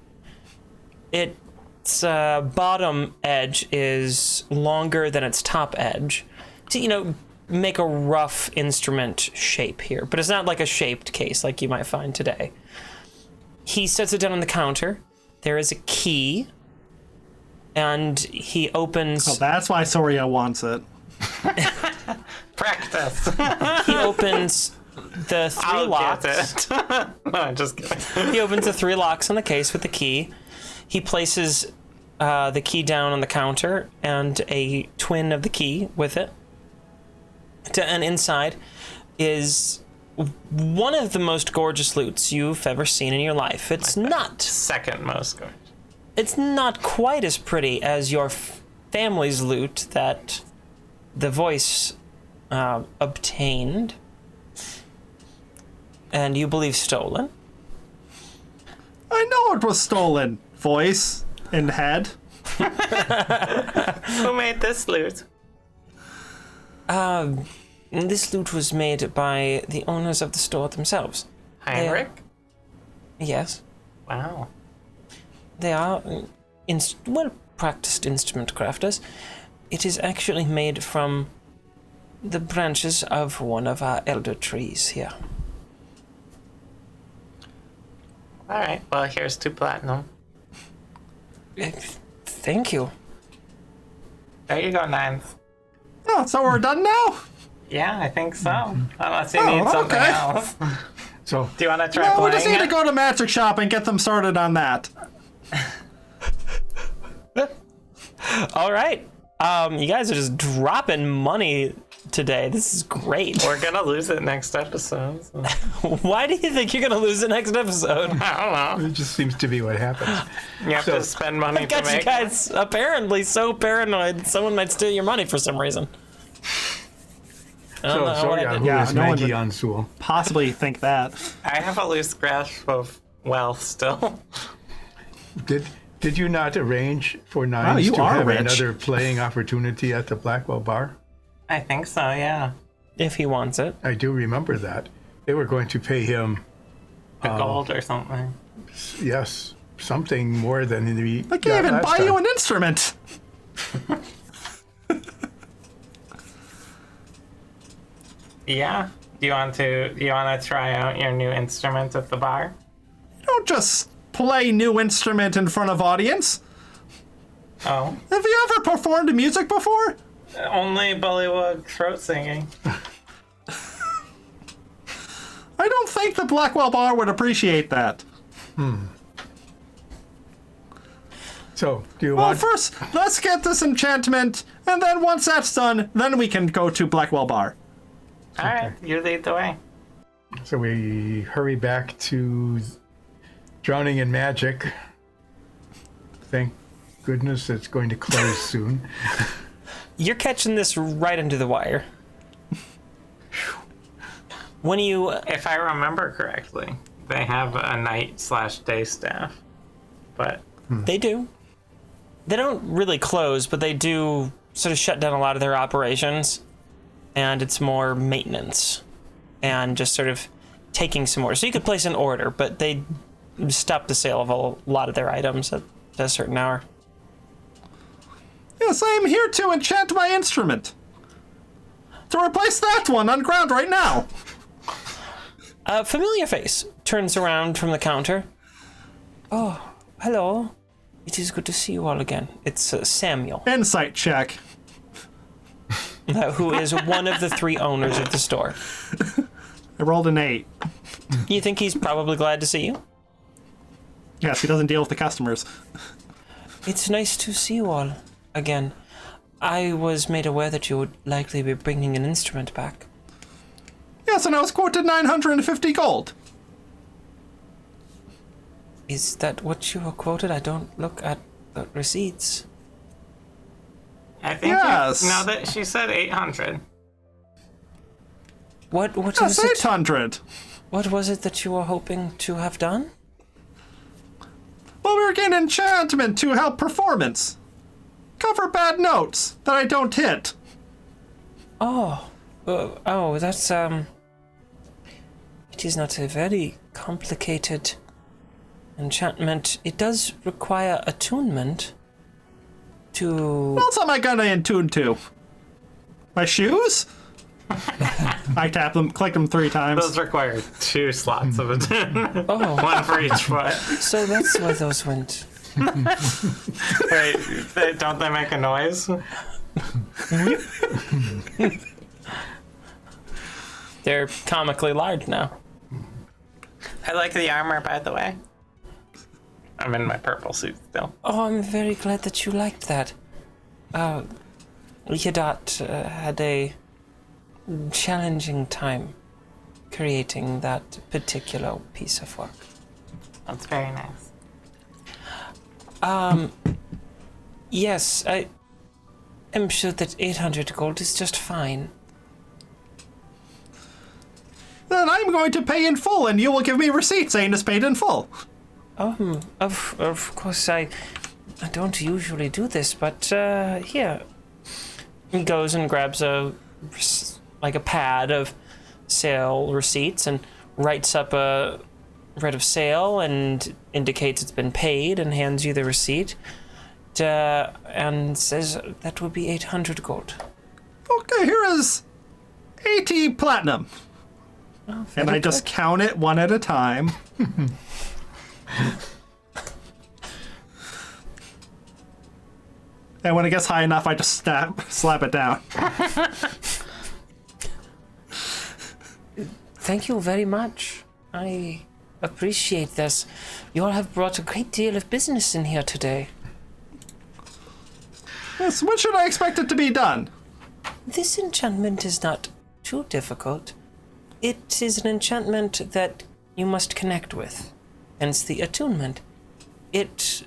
Its bottom edge is longer than its top edge to, make a rough instrument shape here, but it's not like a shaped case like you might find today. He sets it down on the counter. There is a key, and he opens. Oh, that's why Soria wants it. Practice. He opens the 3 I'll locks. get it. No, I'm just kidding. He opens the 3 locks on the case with the key. He places the key down on the counter and a twin of the key with it. And inside is one of the most gorgeous loots you've ever seen in your life. It's not. Second most gorgeous. It's not quite as pretty as your family's loot that the voice obtained, and you believe stolen. I know it was stolen. Voice and head. Who made this loot? This loot was made by the owners of the store themselves. Heinrich? Yes, Wow. they are well-practiced instrument crafters. It is actually made from the branches of one of our elder trees here. All right. Well, here's 2 platinum. Thank you. There you go, 9. Oh, so we're done now? Yeah, I think so. Unless you need something okay. else. So Do you want to try No, we playing just need it? to go to Magic Shop and get them started on that. All right. You guys are just dropping money today. This is great. We're gonna lose it next episode. So. Why do you think you're going to lose the next episode? I don't know. it just seems to be what happens. You have to spend money to Got you make. guys apparently so paranoid someone might steal your money for some reason. I don't know what I did. Who Yeah, is no one Maggie would- Ansul? Possibly think that. I have a loose grasp of wealth still. Did you not arrange for Nines you to are have rich. another playing opportunity at the Blackwell Bar? I think so. Yeah. If he wants it. I do remember that. They were going to pay him, A gold or something. yes, something more than the. I can't even buy you an instrument. Yeah. Do you want to try out your new instrument at the bar? Don't just play new instrument in front of audience. Oh. Have you ever performed music before? Only Bullywug throat singing. I don't think the Blackwell Bar would appreciate that. So, do you Well, want? first, let's get this enchantment, and then once that's done, then we can go to Blackwell Bar. All right. You lead the way. So we hurry back to Drowning in Magic. Thank goodness it's going to close soon. You're catching this right into the wire. When you... If I remember correctly, they have a night/day staff, but They do. They don't really close, but they do sort of shut down a lot of their operations, and it's more maintenance and just sort of taking some more. So you could place an order, but they stop the sale of a lot of their items at a certain hour. Yes, I am here to enchant my instrument. To replace that one on ground right now. A familiar face turns around from the counter. Oh, hello. It is good to see you all again. It's Samuel, Insight check. who is one of the 3 owners of the store. I rolled an 8. You think he's probably glad to see you? Yes, he doesn't deal with the customers. It's nice to see you all again. I was made aware that you would likely be bringing an instrument back. Yes, and I was quoted 950 gold. Is that what you were quoted? I don't look at the receipts. I think Yes. no, that she said 800. What Yes, is it? 800. What was it that you were hoping to have done? Well, we were getting enchantment to help performance. Cover bad notes that I don't hit. That's it is not a very complicated enchantment. It does require attunement to... What else am I gonna attune to? My shoes? I tap them, click them 3 times. Those require 2 slots of attunement. Oh, One for each foot. so that's where those went. Wait, don't they make a noise? They're comically large now. I like the armor, by the way. I'm in my purple suit still. Oh, I'm very glad that you liked that. Yadat had a challenging time creating that particular piece of work. That's very nice. Yes, I am sure that 800 gold is just fine. Then I'm going to pay in full, and you will give me receipts saying it's paid in full. Of course, I don't usually do this, but here. He goes and grabs a pad of sale receipts and writes up a rate of sale and indicates it's been paid and hands you the receipt and says that will be 800 gold. Okay, here is 80 platinum. Oh, And I just count it one at a time. And when it gets high enough, I just slap it down. Thank you very much. I appreciate this. You all have brought a great deal of business in here today. Yes, when should I expect it to be done? This enchantment is not too difficult. It is an enchantment that you must connect with, hence the attunement. It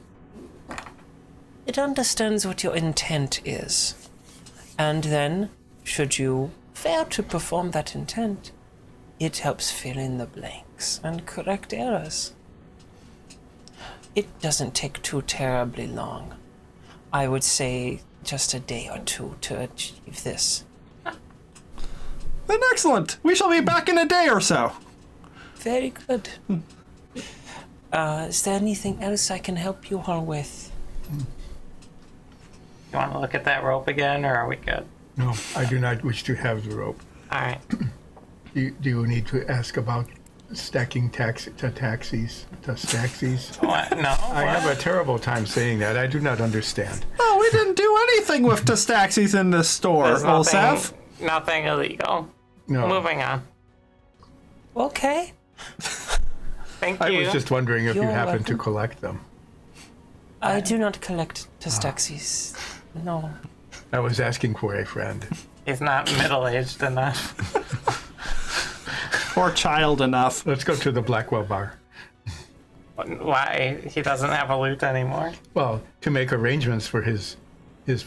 understands what your intent is, and then, should you fail to perform that intent, it helps fill in the blanks and correct errors. It doesn't take too terribly long. I would say just a day or 2 to achieve this. Then excellent. We shall be back in a day or so. Very good. Is there anything else I can help you all with? You want to look at that rope again, or are we good? No, I do not wish to have the rope. All right. Do you need to ask about stacking taxis? What? No. I have a terrible time saying that. I do not understand. Oh, we didn't do anything with the Staxies in this store, There's Olsaf. nothing illegal. No. Moving on. Okay. Thank I you. was just wondering if you You're happen to welcome. collect them. I do not collect Testaxis. No. I was asking for a friend. He's not middle-aged enough. Or child enough. Let's go to the Blackwell bar. Why? He doesn't have a lute anymore? Well, to make arrangements for his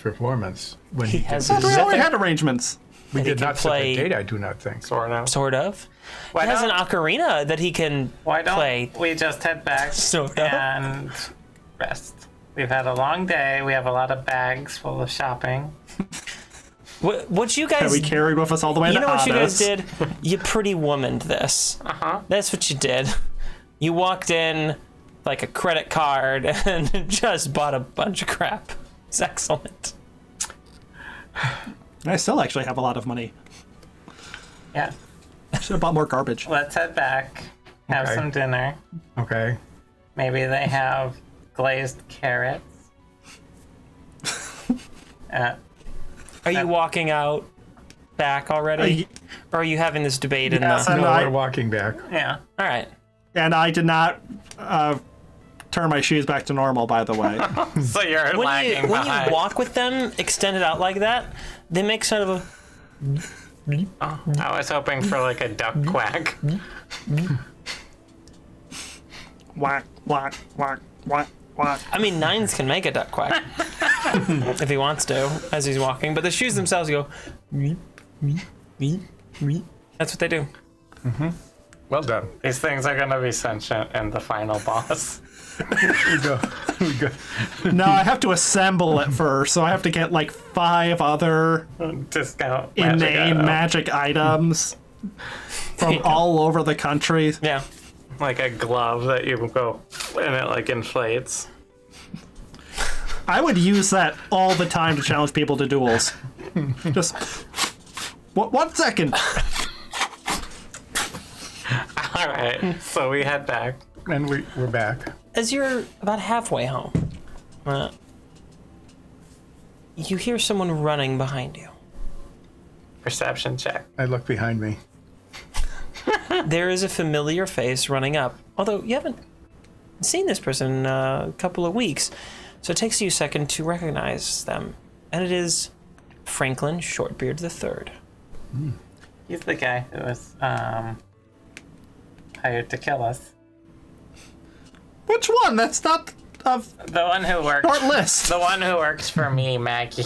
performance when He has Well, a we already zither. had arrangements. we he did can not set play- a date. I do not think. Sort of. Sort of. Why He has an don't- ocarina that he can Why don't play. we just head back Sort of. and rest? We've had a long day. We have a lot of bags full of shopping. What you That guys we carried with us all the way You to know what you guys Ados. did? You pretty womaned this. Uh-huh. That's what you did. You walked in like a credit card and just bought a bunch of crap. It's excellent. I still actually have a lot of money. Yeah. Should have bought more garbage. Let's head back. Have Okay. some dinner. Okay. Maybe they have glazed carrots. Are you walking out back already? Or are you having this debate in Yes, the... I'm No, not- we're walking back. Yeah. All right. And I did not turn my shoes back to normal, by the way. So you're When lagging you behind. walk with them, extended out like that, they make sort of a... I was hoping for like a duck quack. Whack, whack, whack, whack, whack. I mean, Nines can make a duck quack if he wants to as he's walking, but the shoes themselves go. That's what they do. Well done. These things are gonna be sentient in the final boss. We go. No, I have to assemble it first, so I have to get like 5 other Discount inane item. magic items from all over the country. Yeah. Like a glove that you go and it like inflates. I would use that all the time to challenge people to duels. Just 1 second. All right, so we head back. And we're back. As you're about halfway home, you hear someone running behind you. Perception check. I look behind me. There is a familiar face running up, although you haven't seen this person in a couple of weeks, so it takes you a second to recognize them. And it is Franklin Shortbeard III. He's the guy who was hired to kill us. Which one? That's not a The one who works. short list. The one who works for me, Maggie.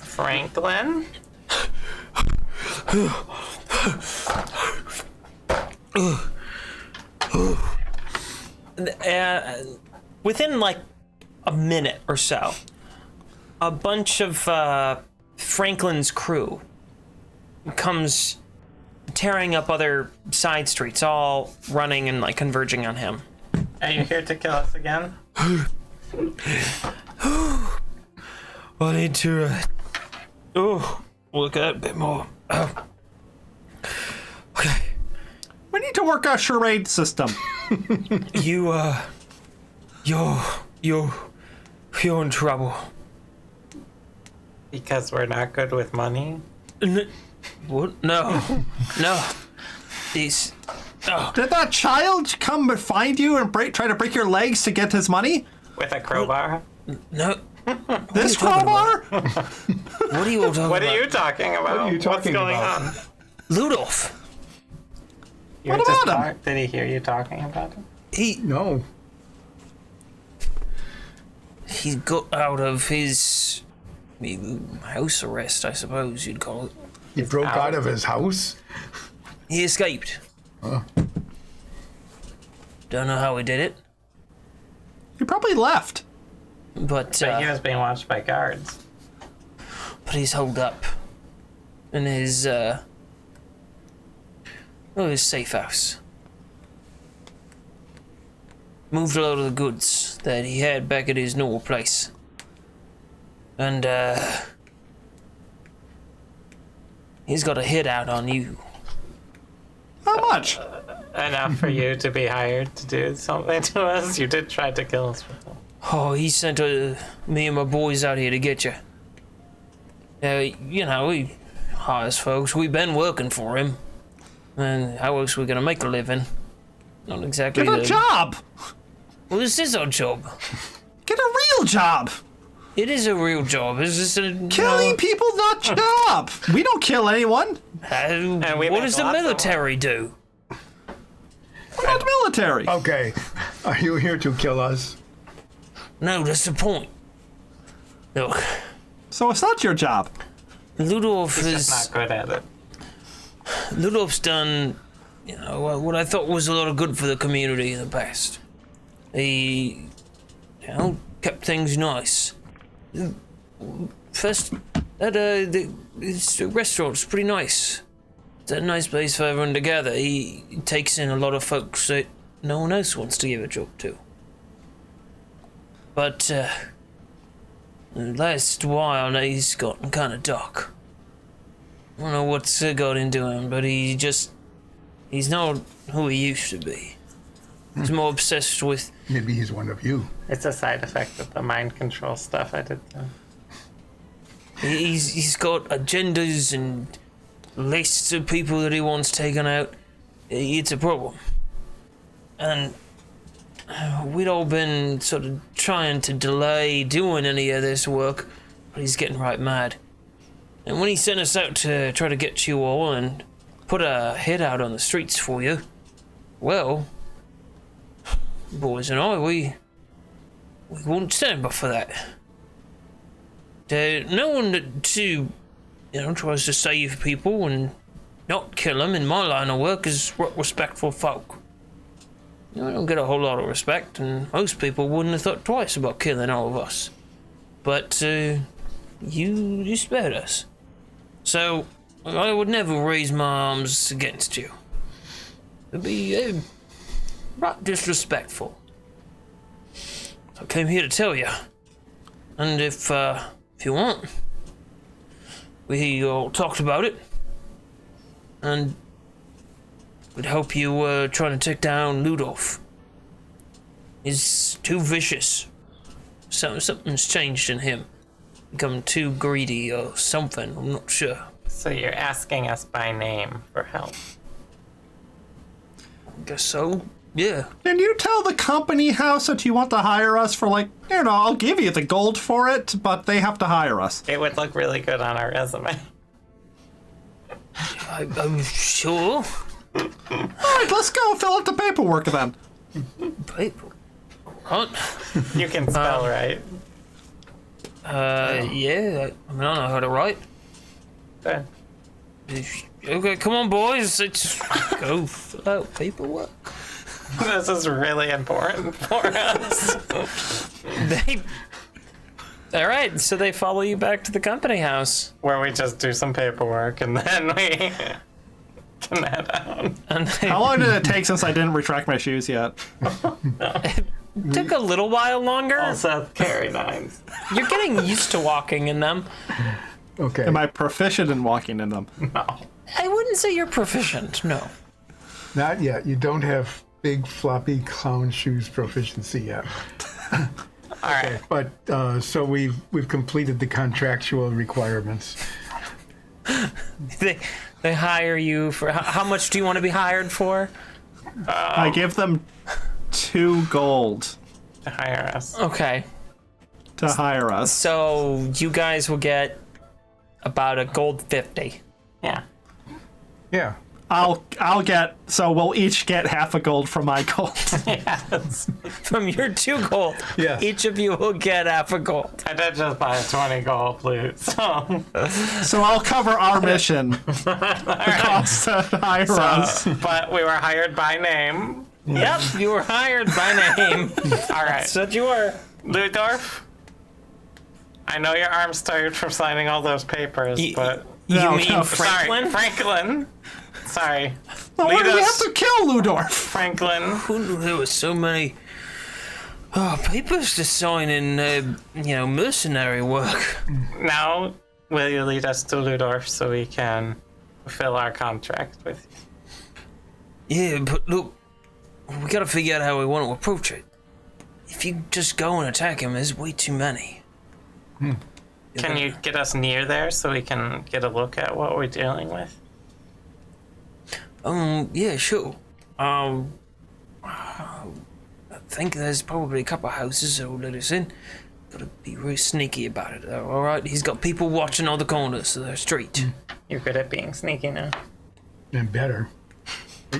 Franklin? Within like a minute or so, a bunch of Franklin's crew comes tearing up other side streets, all running and like converging on him. Are you here to kill us again? I need to look at it a bit more. Okay. We need to work our charade system. You're in trouble. Because we're not good with money? What? No. No. These. Oh, Did that child come and find you and try to break your legs to get his money? With a crowbar? no. This crowbar? What are you all talking What about? are you talking about? are you What's talking going about? on? Ludorf. You What were just about him? Did he hear you talking about him? No. He got out of his house arrest, I suppose you'd call it. He broke out of his house. He escaped. Don't know how he did it, You probably left. but But he was being watched by guards. he's holed up in his his safe house. Moved a lot of the goods that he had back at his normal place, and he's got a hit out on you. How much? Enough for you to be hired to do something to us? You did try to kill us before. Oh, he sent me and my boys out here to get you. You know, we honest folks, we've been working for him. And how else we gonna make a living? Not exactly Get a job. Well, this is our job. Get a real job. It is a real job. It's just a Killing people, not job. We don't kill anyone. we what make does the lots of military do? We're not military. Okay, are you here to kill us? No, that's the point. Look, So it's not your job. Ludorf He's is... just not good at it. Ludorf's done, what I thought was a lot of good for the community in the past. He, kept things nice. First, his restaurant's pretty nice. It's a nice place for everyone to gather. He takes in a lot of folks that no one else wants to give a job to. But, the last while, he's gotten kind of dark. I don't know what's got into him, but he's not who he used to be. He's more obsessed with... Maybe he's one of you. It's a side effect of the mind control stuff I did. He's got agendas and lists of people that he wants taken out. It's a problem. And we'd all been sort of trying to delay doing any of this work, but he's getting right mad. And when he sent us out to try to get you all and put a hit out on the streets for you, well, boys and I, we won't stand up for that. No one tries to save people and not kill them in my line of work is respectful folk. I don't get a whole lot of respect, and most people wouldn't have thought twice about killing all of us. But you spared us. So I would never raise my arms against you. It'd be right disrespectful. I came here to tell you. And if you want, we all talked about it. And we'd help you trying to take down Ludorf. He's too vicious. Something's changed in him. Become too greedy or something, I'm not sure. So you're asking us by name for help. I guess so, yeah. Can you tell the company house that you want to hire us for, I'll give you the gold for it, but they have to hire us. It would look really good on our resume. I'm sure. All right, let's go fill out the paperwork then. People. What? You can spell right. Yeah, I mean, I know how to write. Good. Okay, come on, boys. Let's go fill out paperwork. This is really important for us. All right, so they follow you back to the company house. Where we just do some paperwork and then we can head out. And How long did it take since I didn't retract my shoes yet? took a little while longer. Also, carry nines. You're getting used to walking in them. Okay. Am I proficient in walking in them? No. I wouldn't say you're proficient, no. Not yet. You don't have big floppy clown shoes proficiency yet. All right. But so we've completed the contractual requirements. They hire you for... How much do you want to be hired for? I give them 2 gold To hire us. Okay, to hire us. so you guys will get about a gold 50. Yeah. Yeah. We'll each get half a gold from my gold. Yes. From your 2 gold, Yes. each of you will get half a gold. I did just buy a 20 gold flute, so. So I'll cover our mission. The cost to hire us. But we were hired by name. Yep, you were hired by name. All right. That's what you were. Ludorf, I know your arm's tired from signing all those papers, but. You No, mean no. Franklin? Sorry, Franklin. Sorry. Well, why Lead do we have us, to kill Ludorf? Franklin. Who knew there were so many papers to sign in, mercenary work? Now, will you lead us to Ludorf so we can fulfill our contract with you? Yeah, but look, we gotta figure out how we want to approach it. If you just go and attack him, there's way too many. Can you get us near there so we can get a look at what we're dealing with? Yeah, sure. I think there's probably a couple of houses that will let us in. Gotta be really sneaky about it, though, alright? He's got people watching all the corners of the street. You're good at being sneaky now. And better.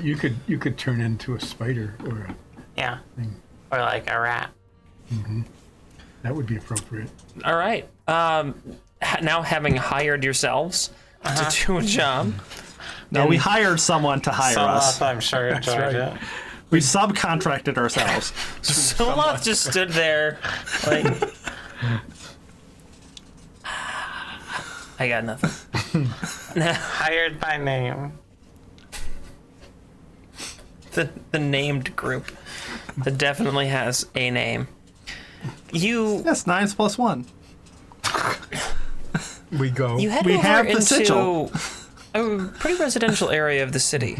You could turn into a spider or a Yeah. Or like a rat. that would be appropriate. All right. Now having hired yourselves to do a job. No, we hired someone to hire us. I'm sure enjoyed right. it. We subcontracted ourselves. Soloth just stood there like... I got nothing. Hired by name. The named group that definitely has a name. You Yes, 9 plus 1. We go. you head We over have the into sigil. a pretty residential area of the city.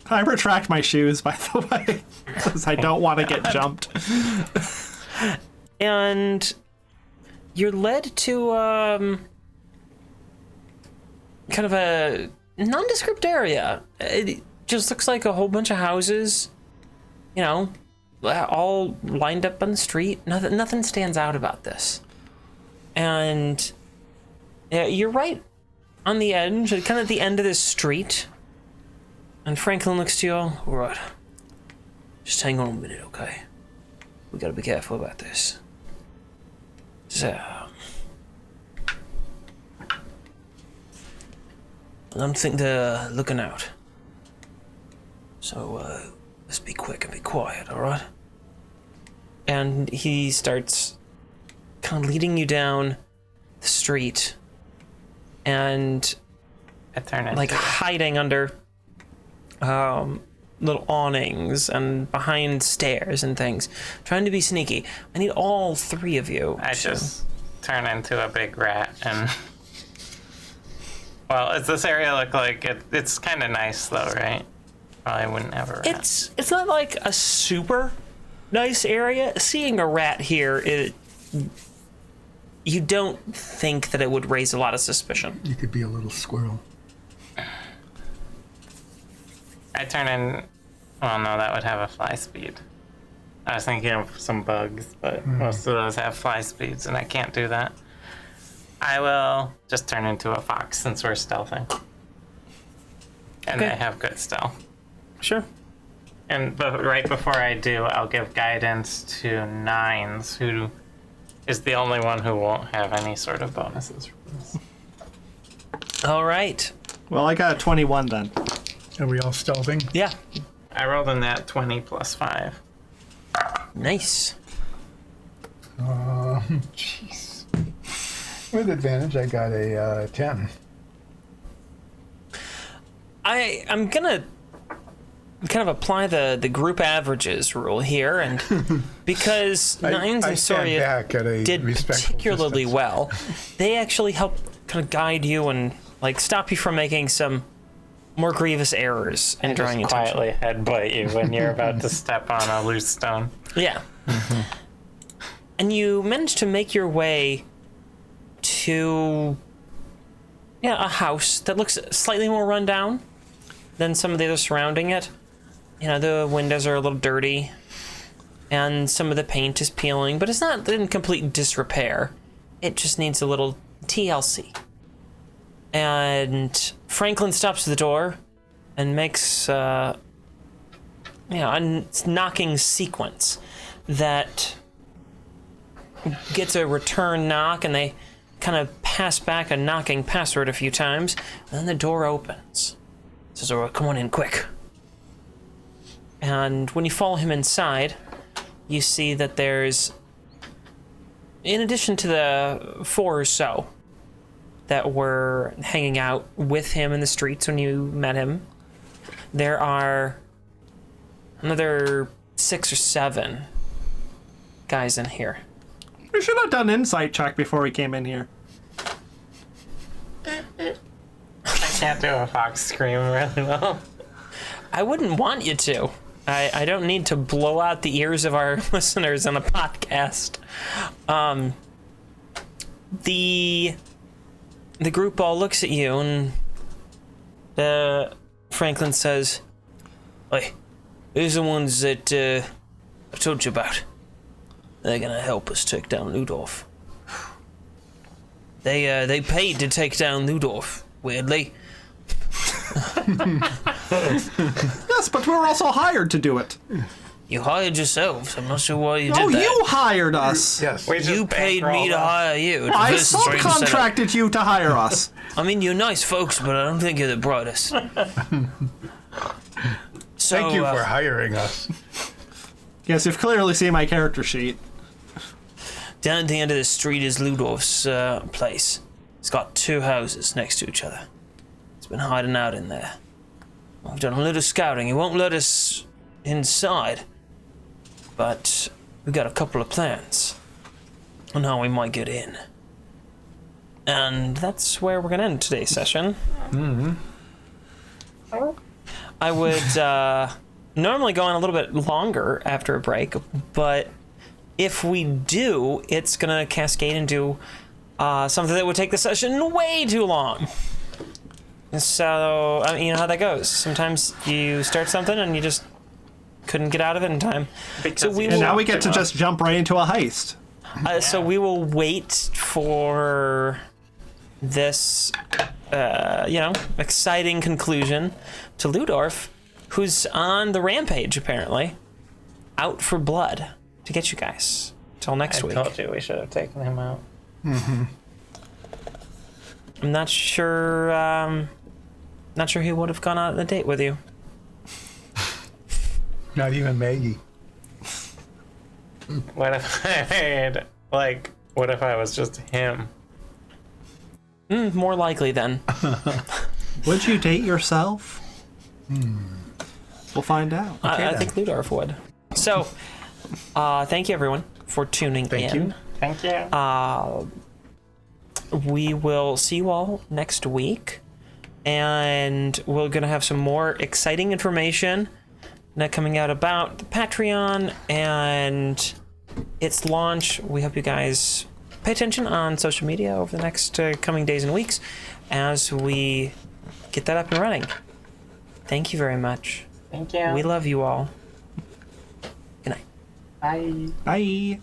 I retract my shoes, by the way, because I don't want to get jumped. And you're led to kind of a nondescript area. It just looks like a whole bunch of houses, you know, all lined up on the street. Nothing stands out about this. And yeah, you're right on the edge, kind of at the end of this street. And Franklin looks to you all. All right. Just hang on a minute, okay? We gotta be careful about this. So, I don't think they're looking out. So, let's be quick and be quiet, alright? And he starts kind of leading you down the street and I turn into like hiding under little awnings and behind stairs and things, trying to be sneaky. I need all three of you. I just turn into a big rat and... Well, does this area look like it's kind of nice though, right? Probably wouldn't have a rat. It's not like a super nice area. Seeing a rat here, you don't think that it would raise a lot of suspicion. You could be a little squirrel. I turn in... Oh no, that would have a fly speed. I was thinking of some bugs, but most of those have fly speeds, and I can't do that. I will just turn into a fox since we're stealthing. And Okay. I have good stealth. Sure. But right before I do, I'll give guidance to Nines, who is the only one who won't have any sort of bonuses from this. All right. Well, I got a 21 then. Are we all stealthing? Yeah. I rolled in that 20 plus 5. Nice. Jeez. With advantage, I got a 10. I'm gonna kind of apply the group averages rule here, and because Nines I and stand Soria back at a did respectful particularly distance. well, they actually help kind of guide you and like stop you from making some more grievous errors and drawing Just attention. quietly headbutt you when you're about to step on a loose stone. Yeah. And you manage to make your way to a house that looks slightly more run down than some of the others surrounding it. You know, the windows are a little dirty and some of the paint is peeling, but it's not in complete disrepair. It just needs a little TLC. And Franklin stops at the door and makes a knocking sequence that gets a return knock, and they kind of pass back a knocking password a few times, and then the door opens. Says, "Oh, come on in, quick." And when you follow him inside, you see that there's, in addition to the 4 or so that were hanging out with him in the streets when you met him, there are another 6 or 7 guys in here. We should have done an insight check before we came in here. I can't do a fox scream really well. I wouldn't want you to. I don't need to blow out the ears of our listeners on a podcast. The group all looks at you, and Franklin says, "Hey, these are the ones that I told you about. They're gonna help us take down Ludorf. They paid to take down Ludorf, weirdly. Yes, but we're also hired to do it. You hired yourselves. I'm not sure why you No, did that. you hired us. Yes. We just You paid me bankrolled to us. hire you. I This is strange setup. subcontracted you to hire us. I mean, you're nice folks, but I don't think you're the brightest. So, Thank you for hiring us. Yes, you've clearly seen my character sheet. down at the end of the street is Ludorf's place. It's got 2 houses next to each other. It's been hiding out in there. We've done a little scouting. He won't let us inside, but we got a couple of plans on how we might get in. And that's where we're going to end today's session. I would normally go on a little bit longer after a break, but if we do, it's going to cascade into something that would take the session way too long. So, I mean, you know how that goes. Sometimes you start something and you just couldn't get out of it in time. So we And will, now we get to just jump right into a heist. so we will wait for this, exciting conclusion to Ludorf, who's on the rampage, apparently, out for blood to get you guys. Till next week. I told you we should have taken him out. I'm not sure. Not sure he would have gone out on a date with you. Not even Maggie. What if what if I was just him? More likely then. Would you date yourself? We'll find out. I think Ludorf would. So, thank you everyone for tuning in. Thank you. Thank you. We will see you all next week, and we're gonna have some more exciting information that coming out about the Patreon and its launch. We hope you guys pay attention on social media over the next coming days and weeks as we get that up and running. Thank you very much. Thank you. We love you all. Good night. Bye. Bye.